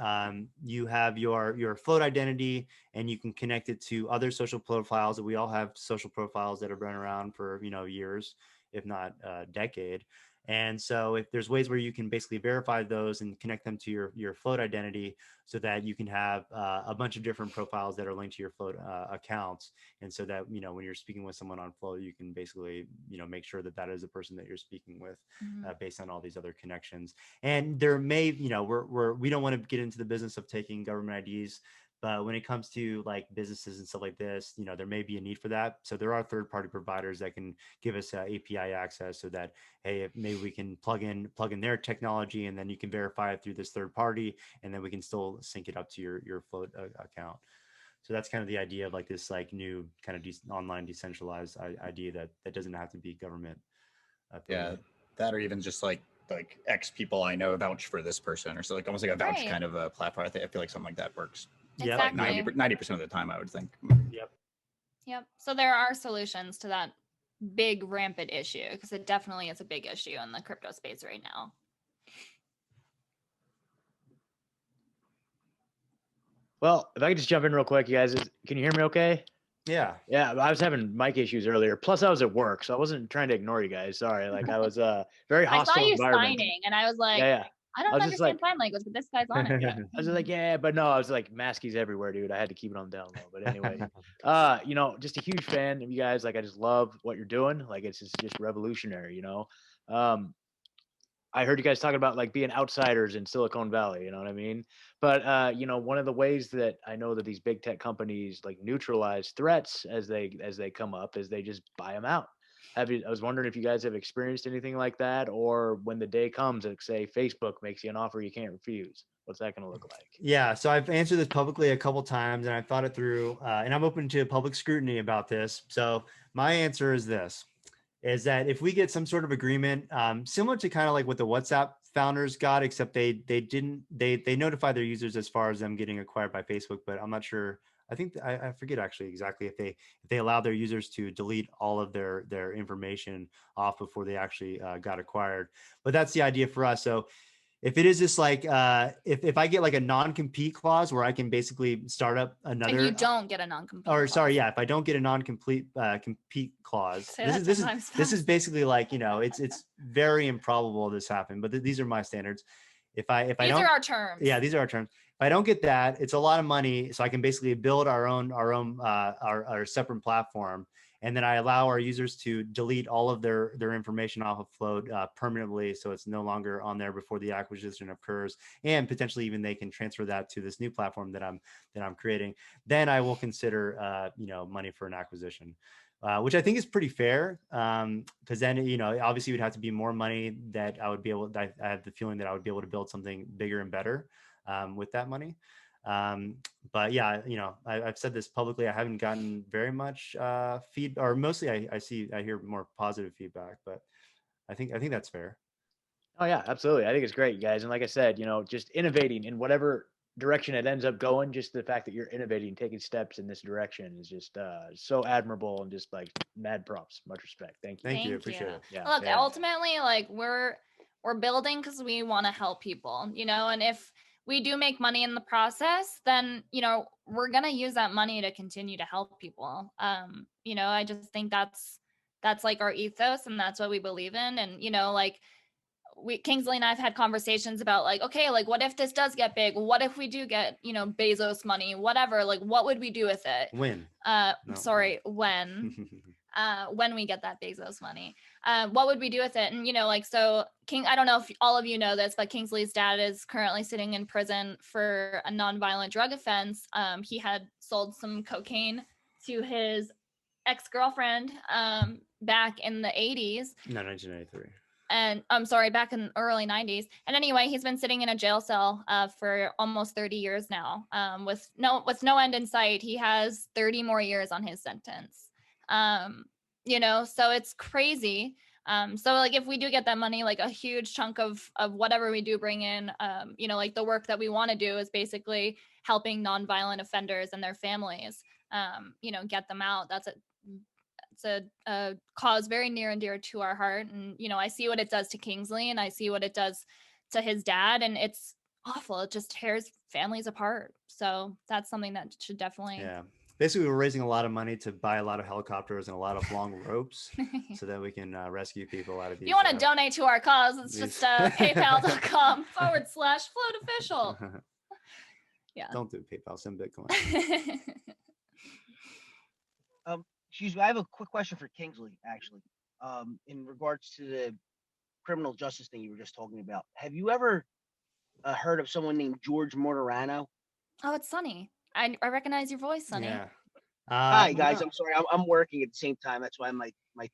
Speaker 4: you have your Flote identity and you can connect it to other social profiles. That we all have social profiles that have been around for years, if not a decade. And so if there's ways where you can basically verify those and connect them to your Flote identity so that you can have a bunch of different profiles that are linked to your Flote accounts. And so that, when you're speaking with someone on Flote, you can basically, make sure that that is the person that you're speaking with based on all these other connections. And there may, we don't want to get into the business of taking government IDs. But when it comes to like businesses and stuff like this, there may be a need for that. So there are third-party providers that can give us API access so that, hey, maybe we can plug in their technology, and then you can verify it through this third party, and then we can still sync it up to your Flote account. So that's kind of the idea of like this like new kind of online decentralized idea that doesn't have to be government.
Speaker 9: Yeah, that or even just like X people I know vouch for this person, or so like almost like a vouch kind of a platform. I feel like something like that works.
Speaker 3: Exactly.
Speaker 9: Like 90% of the time, I would think.
Speaker 3: Yep. So there are solutions to that big rampant issue, because it definitely is a big issue in the crypto space right now.
Speaker 14: Well, if I could just jump in real quick, you guys, can you hear me okay?
Speaker 4: Yeah.
Speaker 14: Yeah, I was having mic issues earlier. Plus, I was at work, so I wasn't trying to ignore you guys. Sorry, like I was very hostile
Speaker 3: I saw you
Speaker 14: environment.
Speaker 3: signing, and I was like,
Speaker 14: Yeah.
Speaker 3: I don't understand sign language, but this guy's on it.
Speaker 14: I was like, yeah, but no, I was like, maskies everywhere, dude. I had to keep it on the down low. But anyway, just a huge fan of you guys. Like, I just love what you're doing. Like, it's just revolutionary, I heard you guys talking about like being outsiders in Silicon Valley, you know what I mean? But one of the ways that I know that these big tech companies like neutralize threats as they come up is they just buy them out. I was wondering if you guys have experienced anything like that, or when the day comes, like say Facebook makes you an offer you can't refuse. What's that going to look like?
Speaker 4: Yeah, so I've answered this publicly a couple times, and I've thought it through, and I'm open to public scrutiny about this. So my answer is this: is that if we get some sort of agreement, similar to kind of like what the WhatsApp founders got, except they notify their users as far as them getting acquired by Facebook, but I'm not sure. I think I forget actually exactly if they allow their users to delete all of their information off before they actually got acquired. But that's the idea for us. So if it is just like if I get like a non-compete clause where I can basically start up another,
Speaker 3: and you don't get a non-compete
Speaker 4: or
Speaker 3: clause.
Speaker 4: sorry, yeah, if I don't get a non-complete compete clause, this is basically like, it's very improbable this happened, but these are my standards. If I
Speaker 3: these
Speaker 4: don't,
Speaker 3: are our terms.
Speaker 4: Yeah, these are our terms. If I don't get that, it's a lot of money, so I can basically build our separate platform. And then I allow our users to delete all of their information off of Flote permanently, so it's no longer on there before the acquisition occurs. And potentially even they can transfer that to this new platform that I'm creating. Then I will consider money for an acquisition, which I think is pretty fair. Because then obviously it would have to be more money that I would be able. I have the feeling that I would be able to build something bigger and better with that money. But yeah, I've said this publicly. I haven't gotten very much feedback, or mostly I hear more positive feedback, but I think that's fair.
Speaker 14: Oh yeah, absolutely. I think it's great, guys. And like I said, just innovating in whatever direction it ends up going, just the fact that you're innovating, taking steps in this direction is just so admirable, and just like mad props. Much respect. Thank you.
Speaker 4: Thank you. Appreciate it.
Speaker 3: Yeah. Look, ultimately, like we're building because we want to help people, and if we do make money in the process, then, we're going to use that money to continue to help people. I just think that's like our ethos, and that's what we believe in. And, like Kingsley and I've had conversations about like, okay, like what if this does get big? What if we do get, Bezos money, whatever, like what would we do with it?
Speaker 4: When?
Speaker 3: When we get that Bezos money, what would we do with it? And, so I don't know if all of you know this, but Kingsley's dad is currently sitting in prison for a nonviolent drug offense. He had sold some cocaine to his ex-girlfriend back in the 80s.
Speaker 4: No, 1993.
Speaker 3: And I'm sorry, back in the early 90s. And anyway, he's been sitting in a jail cell for almost 30 years now, with no end in sight. He has 30 more years on his sentence. So it's crazy. So like if we do get that money, like a huge chunk of whatever we do bring in, like the work that we want to do is basically helping nonviolent offenders and their families, get them out. It's a cause very near and dear to our heart. And, I see what it does to Kingsley, and I see what it does to his dad, and it's awful. It just tears families apart. So that's something that should definitely
Speaker 4: basically we're raising a lot of money to buy a lot of helicopters and a lot of long ropes so that we can rescue people out of
Speaker 3: If
Speaker 4: these.
Speaker 3: you want to donate to our cause, it's
Speaker 4: these-
Speaker 3: just paypal.com/floatofficial. Yeah.
Speaker 4: Don't do PayPal, send Bitcoin.
Speaker 15: Excuse me, I have a quick question for Kingsley, actually. In regards to the criminal justice thing you were just talking about, have you ever heard of someone named George Mortorano?
Speaker 3: Oh, it's Sunny. I recognize your voice, Sunny.
Speaker 4: Yeah.
Speaker 15: Hi guys,
Speaker 4: no.
Speaker 15: I'm sorry, I'm working at the same time. That's why my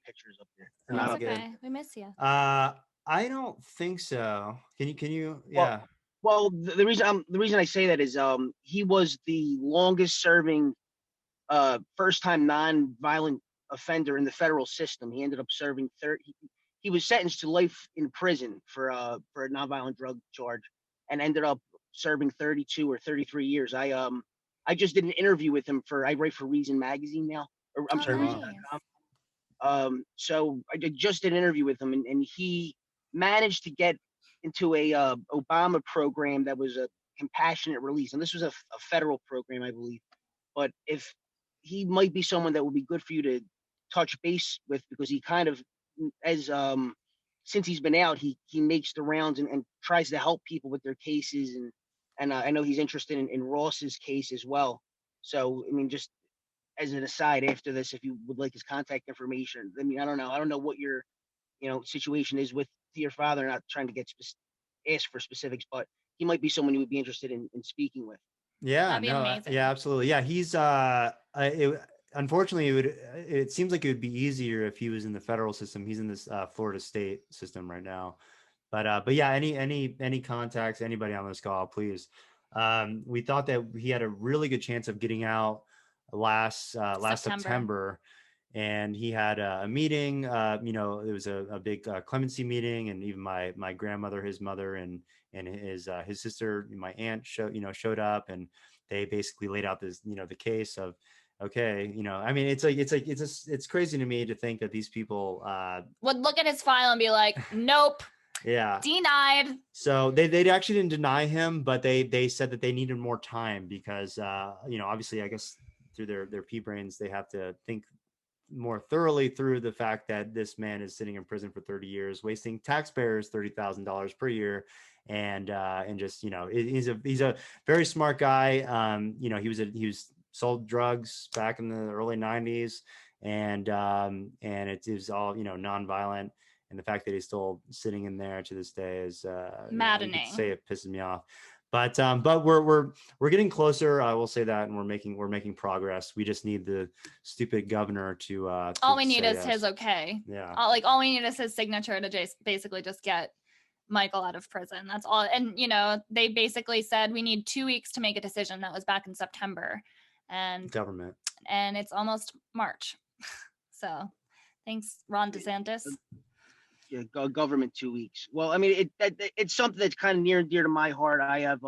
Speaker 15: picture's up there. They're not
Speaker 3: That's
Speaker 15: up there.
Speaker 3: okay. We miss you.
Speaker 4: I don't think so. Can you? Yeah.
Speaker 15: Well, the reason I say that is he was the longest serving first time non-violent offender in the federal system. He ended up serving 30. He was sentenced to life in prison for a non-violent drug charge, and ended up serving 32 or 33 years. I just did an interview with him I write for Reason Magazine now, or I'm sorry, Reason.com. So I just did an interview with him, and he managed to get into a Obama program that was a compassionate release, and this was a federal program, I believe. But if he might be someone that would be good for you to touch base with, because he kind of, as since he's been out, he makes the rounds and tries to help people with their cases, and I know he's interested in Ross's case as well. So I mean, just as an aside, after this, if you would like his contact information, I mean, I don't know what your situation is with your father. Not trying to ask for specifics, but he might be someone you would be interested in speaking with.
Speaker 4: Yeah,
Speaker 3: That'd be
Speaker 4: no,
Speaker 3: amazing.
Speaker 4: yeah, absolutely. Yeah, he's unfortunately it seems like it would be easier if he was in the federal system. He's in this Florida state system right now. But yeah, any contacts, anybody on this call, please. We thought that he had a really good chance of getting out last September. And he had a meeting, it was a big clemency meeting, and even my grandmother, his mother, and his sister, my aunt showed up, and they basically laid out this, the case of, okay, I mean, it's crazy to me to think that these people
Speaker 3: would look at his file and be like, nope.
Speaker 4: Yeah.
Speaker 3: Denied.
Speaker 4: So they actually didn't deny him, but they said that they needed more time because obviously I guess through their pea brains they have to think more thoroughly through the fact that this man is sitting in prison for 30 years, wasting taxpayers $30,000 per year, and just he's a very smart guy. He was sold drugs back in the early 90s, and it is all nonviolent. And the fact that he's still sitting in there to this day is
Speaker 3: maddening.
Speaker 4: You could say it pisses me off. But we're getting closer. I will say that, and we're making progress. We just need the stupid governor to
Speaker 3: all we need is
Speaker 4: yes.
Speaker 3: his okay.
Speaker 4: Yeah.
Speaker 3: All we need is his signature to basically just get Michael out of prison. That's all. And they basically said we need 2 weeks to make a decision. That was back in September, and
Speaker 4: government.
Speaker 3: And it's almost March. So thanks, Ron DeSantis.
Speaker 15: Yeah, government 2 weeks. Well, I mean, it's something that's kind of near and dear to my heart. I have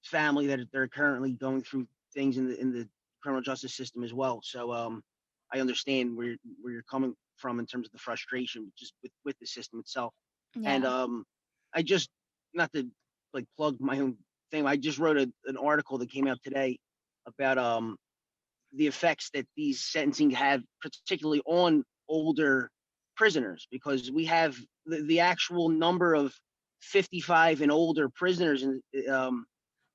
Speaker 15: family that are currently going through things in the criminal justice system as well. So I understand where you're coming from in terms of the frustration just with the system itself.
Speaker 3: Yeah.
Speaker 15: And I just, not to like plug my own thing, I just wrote an article that came out today about the effects that these sentencing have, particularly on older prisoners, because we have the actual number of 55 and older prisoners, and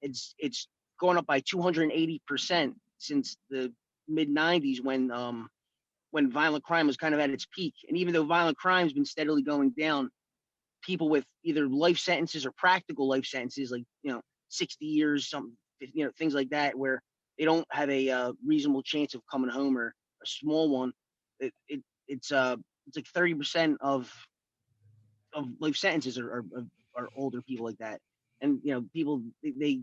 Speaker 15: it's gone up by 280% since the mid 90s when violent crime was kind of at its peak. And even though violent crime has been steadily going down, people with either life sentences or practical life sentences, like 60 years, something, things like that, where they don't have a reasonable chance of coming home, or a small one, it's like 30% of life sentences are older people like that. And people, they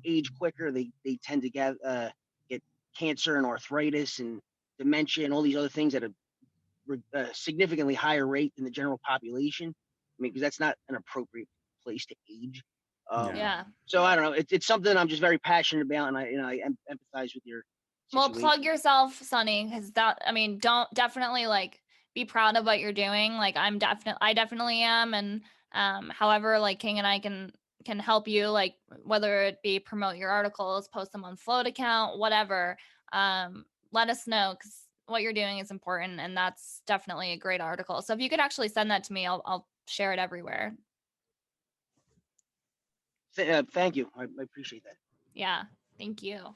Speaker 15: age quicker, they tend to get cancer and arthritis and dementia and all these other things at a significantly higher rate than the general population. I mean, because that's not an appropriate place to age.
Speaker 3: Yeah.
Speaker 15: So I don't know. It's something I'm just very passionate about, and I empathize with your situation.
Speaker 3: Well, plug yourself, Sonny, because don't definitely be proud of what you're doing. I definitely am, and however King and I can can help you, like whether it be promote your articles, post them on Flote account, whatever, let us know, because what you're doing is important, and that's definitely a great article. So if you could actually send that to me, I'll share it everywhere.
Speaker 15: Thank you. I appreciate that.
Speaker 3: Yeah, thank you.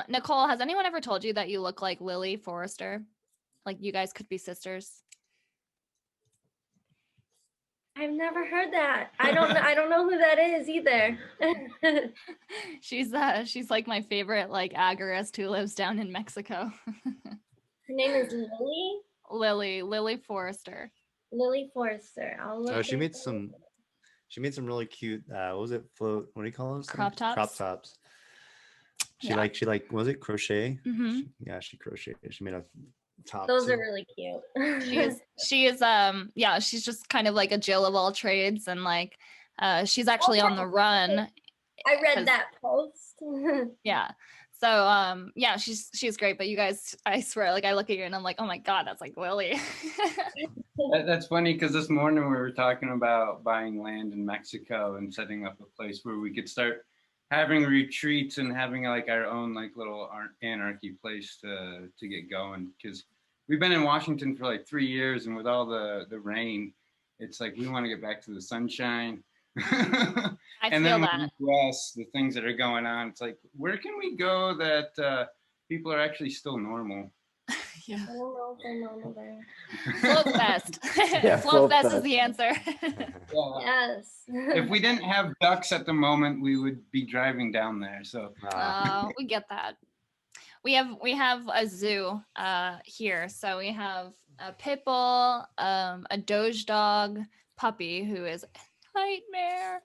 Speaker 3: Nicole, has anyone ever told you that you look like Lily Forrester? Like you guys could be sisters?
Speaker 16: I've never heard that. I don't know who that is either.
Speaker 3: She's like my favorite like agorist who lives down in Mexico.
Speaker 16: Her name is Lily.
Speaker 3: Lily Forrester.
Speaker 16: Lily Forrester. I'll look.
Speaker 4: Oh, she made some really cute, what was it? What do you call those?
Speaker 3: Crop tops.
Speaker 4: Crop tops. She
Speaker 3: Yeah.
Speaker 4: like, was it crochet?
Speaker 3: Mhm.
Speaker 4: She crocheted. She made a top.
Speaker 16: Those
Speaker 4: too.
Speaker 16: are really cute.
Speaker 3: She is yeah, she's just kind of like a Jill of all trades, and like she's actually on the run.
Speaker 16: I read that post.
Speaker 3: Yeah. So yeah, she's great, but you guys, I swear, like I look at you and I'm like, oh my God, that's like Lily.
Speaker 12: That's funny because this morning we were talking about buying land in Mexico and setting up a place where we could start having retreats and having like our own like little anarchy place to get going, because we've been in Washington for like 3 years, and with all the rain, it's like we want to get back to the sunshine. And then with the US, the things that are going on, it's like, where can we go that people are actually still normal?
Speaker 3: Yeah.
Speaker 16: I don't know if they're normal there.
Speaker 3: Flote Fest.
Speaker 12: Yeah,
Speaker 3: Flote
Speaker 12: Flote
Speaker 3: Fest is
Speaker 12: Fest.
Speaker 3: the answer.
Speaker 16: Yes.
Speaker 12: If we didn't have ducks at the moment, we would be driving down there. So
Speaker 3: We get that. We have a zoo here. So we have a pit bull, a Doge dog puppy who is a nightmare,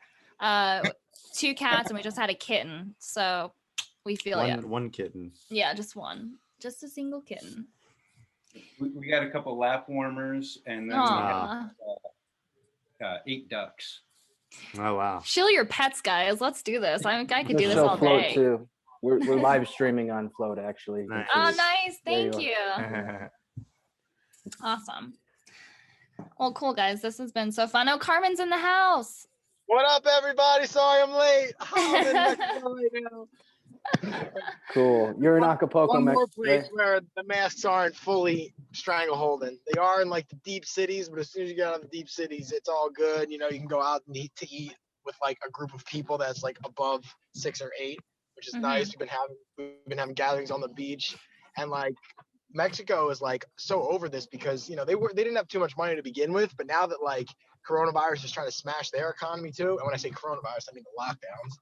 Speaker 3: 2 cats, and we just had a kitten. So we feel
Speaker 4: one kitten.
Speaker 3: Yeah, just one. Just a single kitten.
Speaker 12: we got a couple lap warmers, and then we
Speaker 3: Aw.
Speaker 12: have 8 ducks.
Speaker 4: Oh wow.
Speaker 3: Shill your pets, guys. Let's do this. I could do
Speaker 6: Just
Speaker 3: this
Speaker 6: show
Speaker 3: all
Speaker 6: Flote
Speaker 3: day.
Speaker 6: too. We're live streaming on Flote actually.
Speaker 4: Nice.
Speaker 3: Oh, nice.
Speaker 6: There
Speaker 3: Thank you. Awesome. Well, cool, guys. This has been so fun. Oh, Carmen's in the house.
Speaker 17: What up, everybody? Sorry I'm late. I'm in Mexico right now.
Speaker 6: Cool. You're in Acapulco,
Speaker 17: One more
Speaker 6: Mexico.
Speaker 17: place where the masks aren't fully strangleholding. They are in like the deep cities, but as soon as you get out of the deep cities, it's all good. You know, you can go out and eat with like a group of people that's like above 6 or 8, which is nice. We've been having gatherings on the beach, and like Mexico is like so over this because you know they didn't have too much money to begin with, but now that like coronavirus is trying to smash their economy too, and when I say coronavirus, I mean the lockdowns.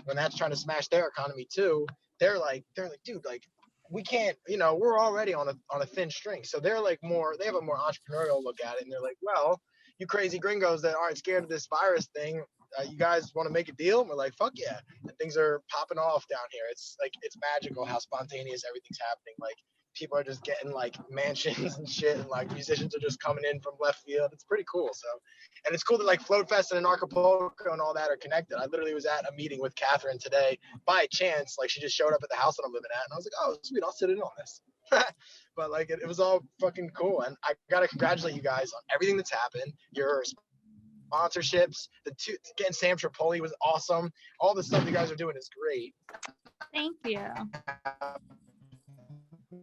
Speaker 17: When that's trying to smash their economy too, they're like, dude, like we can't, you know, we're already on a thin string. So they're like they have a more entrepreneurial look at it, and they're like, well, you crazy gringos that aren't scared of this virus thing, you guys want to make a deal? And we're like, fuck yeah. And things are popping off down here. It's like, it's magical how spontaneous everything's happening. Like people are just getting like mansions and shit, and like musicians are just coming in from left field. It's pretty cool. So, and it's cool that like Flote Fest and Acapulco and all that are connected. I literally was at a meeting with Catherine today by chance. Like she just showed up at the house that I'm living at, and I was like, oh sweet, I'll sit in on this. But like it was all fucking cool, and I gotta congratulate you guys on everything that's happened. Your sponsorships, getting Sam Tripoli was awesome. All the stuff you guys are doing is great.
Speaker 3: Thank you.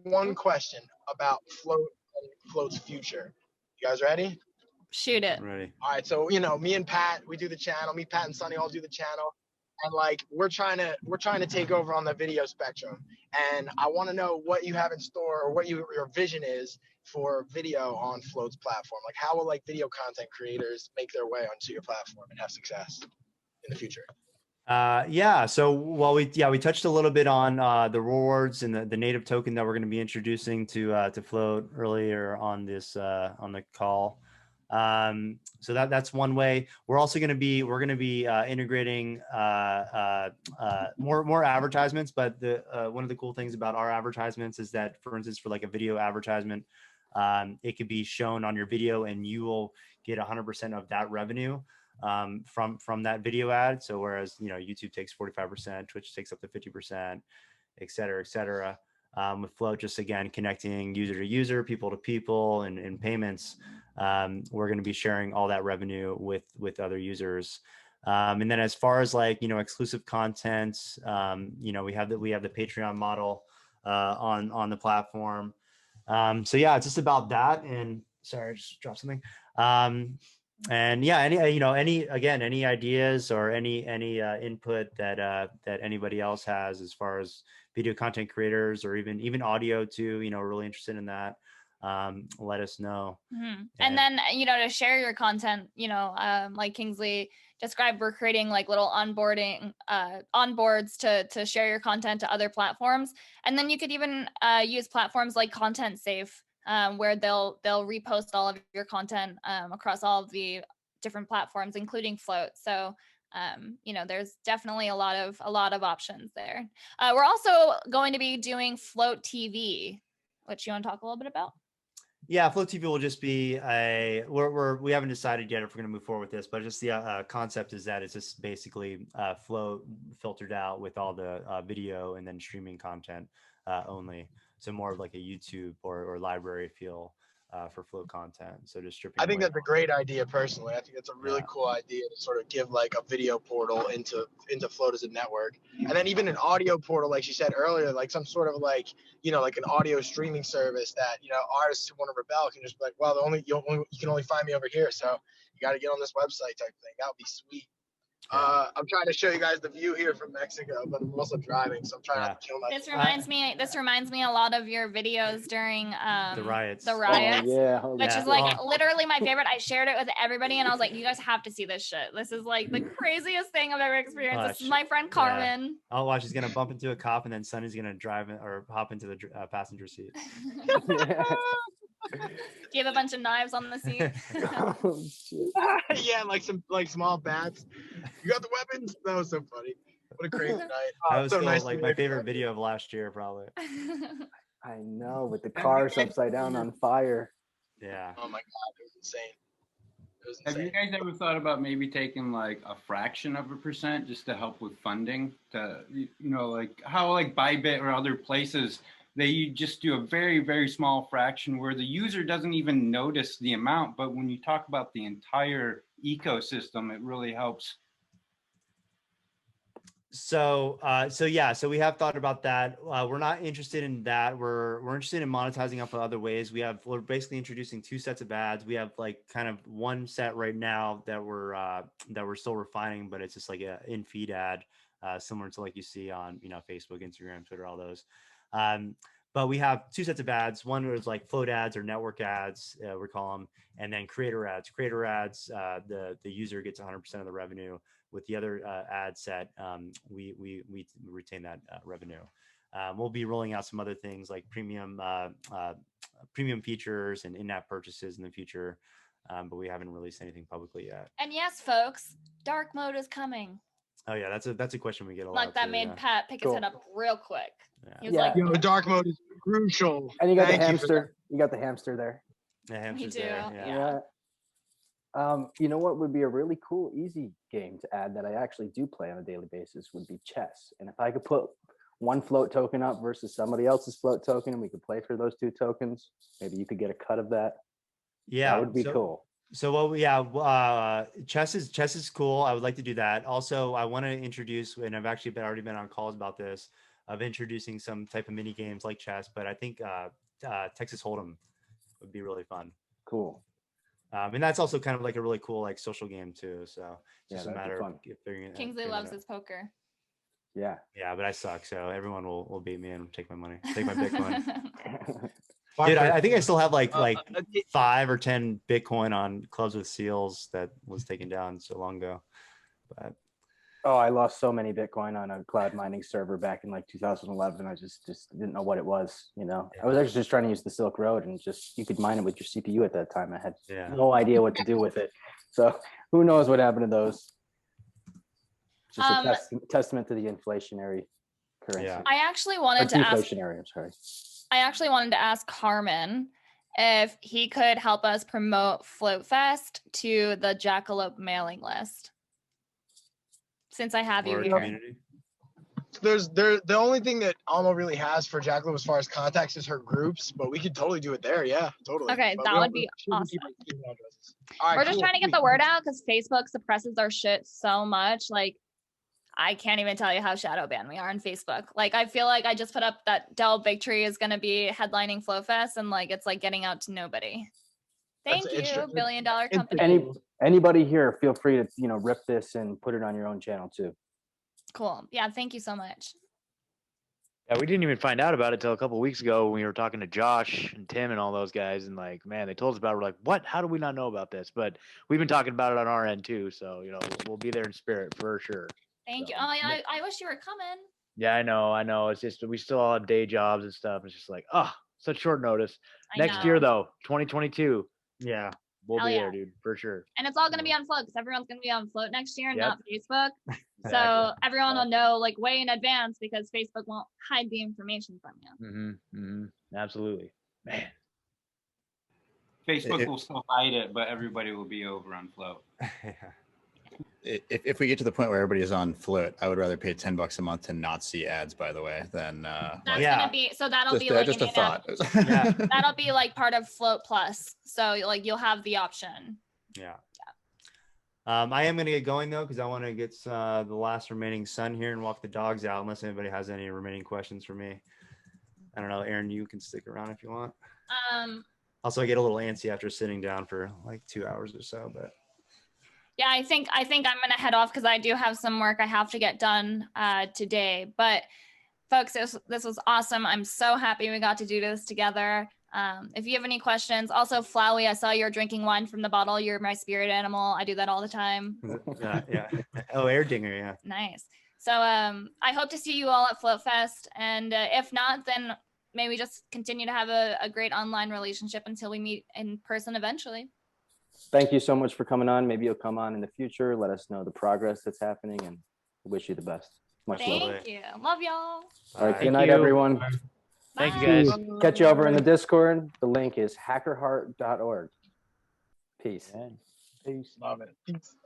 Speaker 17: One question about Flote and Flote's future. You guys ready?
Speaker 3: Shoot it.
Speaker 4: Ready.
Speaker 17: All right, so you know, me and Pat, we do the channel. Me, Pat, and Sonny all do the channel, and like we're trying to take over on the video spectrum. And I want to know what you have in store, or what your vision is for video on Flote's platform. Like, how will like video content creators make their way onto your platform and have success in the future?
Speaker 4: Yeah. So while we touched a little bit on the rewards and the native token that we're going to be introducing to Flote earlier on this on the call. So that's one way. We're also going to be integrating more advertisements. But one of the cool things about our advertisements is that, for instance, for like a video advertisement, it could be shown on your video, and you will get 100% of that revenue from that video ad. So whereas, you know, YouTube takes 45%, Twitch takes up to 50%, et cetera, et cetera. With Flote, just again, connecting user to user, people to people, and payments, we're going to be sharing all that revenue with other users. And then as far as like, exclusive content, we have the Patreon model on the platform. So yeah, it's just about that. And sorry, I just dropped something. And yeah, any ideas or any input that anybody else has as far as video content creators or even audio too, really interested in that. Let us know.
Speaker 3: And then, to share your content, like Kingsley described, we're creating like little onboards to share your content to other platforms. And then you could even use platforms like Content Safe, where they'll repost all of your content across all of the different platforms, including Flote. So there's definitely a lot of options there. We're also going to be doing Flote TV, which you want to talk a little bit about?
Speaker 4: Yeah, Flote TV will just be we haven't decided yet if we're going to move forward with this, but just the concept is that it's just basically Flote filtered out with all the video and then streaming content only. So more of like a YouTube or library feel for Flote content. So just stripping.
Speaker 17: I think
Speaker 4: away
Speaker 17: that's a great idea personally. I think that's a really cool idea to sort of give like a video portal into Flote as a network. And then even an audio portal, like she said earlier, like some sort of like, like an audio streaming service that, artists who want to rebel can just be like, well, you can only find me over here. So you got to get on this website type thing. That would be sweet. I'm trying to show you guys the view here from Mexico, but I'm also driving, so I'm trying not to kill myself.
Speaker 3: This reminds me a lot of your videos during
Speaker 4: the riots.
Speaker 3: Which is like literally my favorite. I shared it with everybody and I was like, you guys have to see this shit. This is like the craziest thing I've ever experienced. This is my friend Carmen.
Speaker 4: I'll watch. He's gonna bump into a cop and then Sonny's gonna drive or hop into the passenger seat.
Speaker 3: Do you have a bunch of knives on the seat?
Speaker 17: Yeah, like some small bats. You got the weapons? That was so funny. What a crazy night.
Speaker 4: That was
Speaker 17: so
Speaker 4: still
Speaker 17: nice
Speaker 4: like my favorite video of last year, probably.
Speaker 6: I know, with the cars upside down on fire.
Speaker 4: Yeah.
Speaker 17: Oh my God, it was insane.
Speaker 12: Have you guys ever thought about maybe taking like a fraction of a percent just to help with funding? Like how like Bybit or other places, they just do a very, very small fraction where the user doesn't even notice the amount. But when you talk about the entire ecosystem, it really helps.
Speaker 4: So we have thought about that. We're not interested in that. We're interested in monetizing up in other ways. We're basically introducing 2 sets of ads. We have like kind of one set right now that we're still refining, but it's just like a in-feed ad, similar to like you see on Facebook, Instagram, Twitter, all those. But we have 2 sets of ads. One was like float ads or network ads, we call them, and then creator ads. Creator ads, the user gets 100% of the revenue. With the other ad set, we retain that revenue. We'll be rolling out some other things like premium features and in-app purchases in the future, but we haven't released anything publicly yet.
Speaker 3: And yes, folks, dark mode is coming.
Speaker 4: Oh yeah, that's a question we get a lot.
Speaker 3: Like that made Pat pick his head up real quick.
Speaker 4: Yeah.
Speaker 3: He was like,
Speaker 17: dark mode is crucial.
Speaker 6: And you got the hamster. You got the hamster there.
Speaker 4: The hamster's
Speaker 3: Me too.
Speaker 4: there.
Speaker 3: Yeah.
Speaker 6: You know what would be a really cool, easy game to add that I actually do play on a daily basis would be chess. And if I could put one float token up versus somebody else's float token, and we could play for those 2 tokens, maybe you could get a cut of that.
Speaker 4: Yeah,
Speaker 6: that would be cool.
Speaker 4: So chess is cool. I would like to do that. Also, I want to introduce, and I've actually already been on calls about this, of introducing some type of mini games like chess. But I think Texas Hold'em would be really fun.
Speaker 6: Cool.
Speaker 4: And that's also kind of like a really cool like social game too. So it's just a
Speaker 6: that'd be
Speaker 4: matter
Speaker 6: fun.
Speaker 4: of figuring it.
Speaker 3: Kingsley loves his poker.
Speaker 6: Yeah.
Speaker 4: Yeah, but I suck. So everyone will beat me and take my money, take my Bitcoin. Dude, I think I still have like 5 or 10 Bitcoin on Clubs with Seals that was taken down so long ago. But
Speaker 6: I lost so many Bitcoin on a cloud mining server back in like 2011. I just didn't know what it was. I was actually just trying to use the Silk Road and you could mine it with your CPU at that time. I had no idea what to do with it. So who knows what happened to those? Just a testament to the inflationary currency.
Speaker 3: Yeah. I actually wanted to ask.
Speaker 6: Deflationary. I'm sorry.
Speaker 3: I actually wanted to ask Carmen if he could help us promote Flote Fest to the Jackalope mailing list. Since I have you here.
Speaker 17: The only thing that Alma really has for Jacqueline as far as contacts is her groups, but we could totally do it there. Yeah, totally.
Speaker 3: Okay,
Speaker 17: But
Speaker 3: that
Speaker 17: we
Speaker 3: would
Speaker 17: don't-
Speaker 3: be
Speaker 17: she doesn't
Speaker 3: awesome.
Speaker 17: keep, like, email addresses. All right,
Speaker 3: We're just
Speaker 17: cool,
Speaker 3: trying to get
Speaker 17: sweet.
Speaker 3: the word out because Facebook suppresses our shit so much. Like, I can't even tell you how shadow banned we are on Facebook. Like, I feel like I just put up that Dell Victory is going to be headlining Flote Fest, and like, it's like getting out to nobody. Thank you, $1 billion company.
Speaker 6: Anybody here, feel free to, you know, rip this and put it on your own channel too.
Speaker 3: Cool. Yeah, thank you so much.
Speaker 14: Yeah, we didn't even find out about it till a couple weeks ago when we were talking to Josh and Tim and all those guys, and like, man, they told us about it. We're like, what? How do we not know about this? But we've been talking about it on our end too, so you know, we'll be there in spirit for sure.
Speaker 3: Thank you. Oh, yeah, I wish you were coming.
Speaker 14: Yeah, I know. It's just we still all have day jobs and stuff. It's just like, oh, such short notice.
Speaker 3: I
Speaker 14: Next
Speaker 3: know.
Speaker 14: year though, 2022.
Speaker 4: Yeah,
Speaker 14: we'll
Speaker 3: Hell
Speaker 14: be
Speaker 3: yeah.
Speaker 14: there, dude, for sure.
Speaker 3: And it's all going to be on Flote because everyone's going to be on Flote next year and
Speaker 14: Yep.
Speaker 3: not Facebook. So
Speaker 14: Exactly.
Speaker 3: everyone will know like way in advance because Facebook won't hide the information from you.
Speaker 14: Absolutely, man.
Speaker 12: Facebook will still hide it, but everybody will be over on Flote.
Speaker 9: If we get to the point where everybody is on Flote, I would rather pay $10 a month to not see ads, by the way, than
Speaker 3: That's
Speaker 9: like,
Speaker 3: gonna be so that'll be like
Speaker 9: just
Speaker 3: an
Speaker 9: a thought.
Speaker 3: that'll be like part of Flote Plus. So like you'll have the option.
Speaker 4: Yeah. I am going to get going though, because I want to get the last remaining sun here and walk the dogs out, unless anybody has any remaining questions for me. I don't know, Erin, you can stick around if you want. Also, I get a little antsy after sitting down for like 2 hours or so, but.
Speaker 3: Yeah, I think I'm gonna head off because I do have some work I have to get done today. But folks, this was awesome. I'm so happy we got to do this together. If you have any questions, also Flowey, I saw you're drinking wine from the bottle. You're my spirit animal. I do that all the time.
Speaker 4: Yeah. Oh, Airdinger, yeah.
Speaker 3: Nice. So I hope to see you all at Flote Fest. And if not, then maybe just continue to have a great online relationship until we meet in person eventually.
Speaker 6: Thank you so much for coming on. Maybe you'll come on in the future. Let us know the progress that's happening and wish you the best. Much love.
Speaker 3: Thank you. Love y'all.
Speaker 6: All right. Good night, everyone.
Speaker 14: Thank you, guys.
Speaker 6: Catch you over in the Discord. The link is hackerheart.org. Peace.
Speaker 14: Peace.
Speaker 17: Love it. Peace.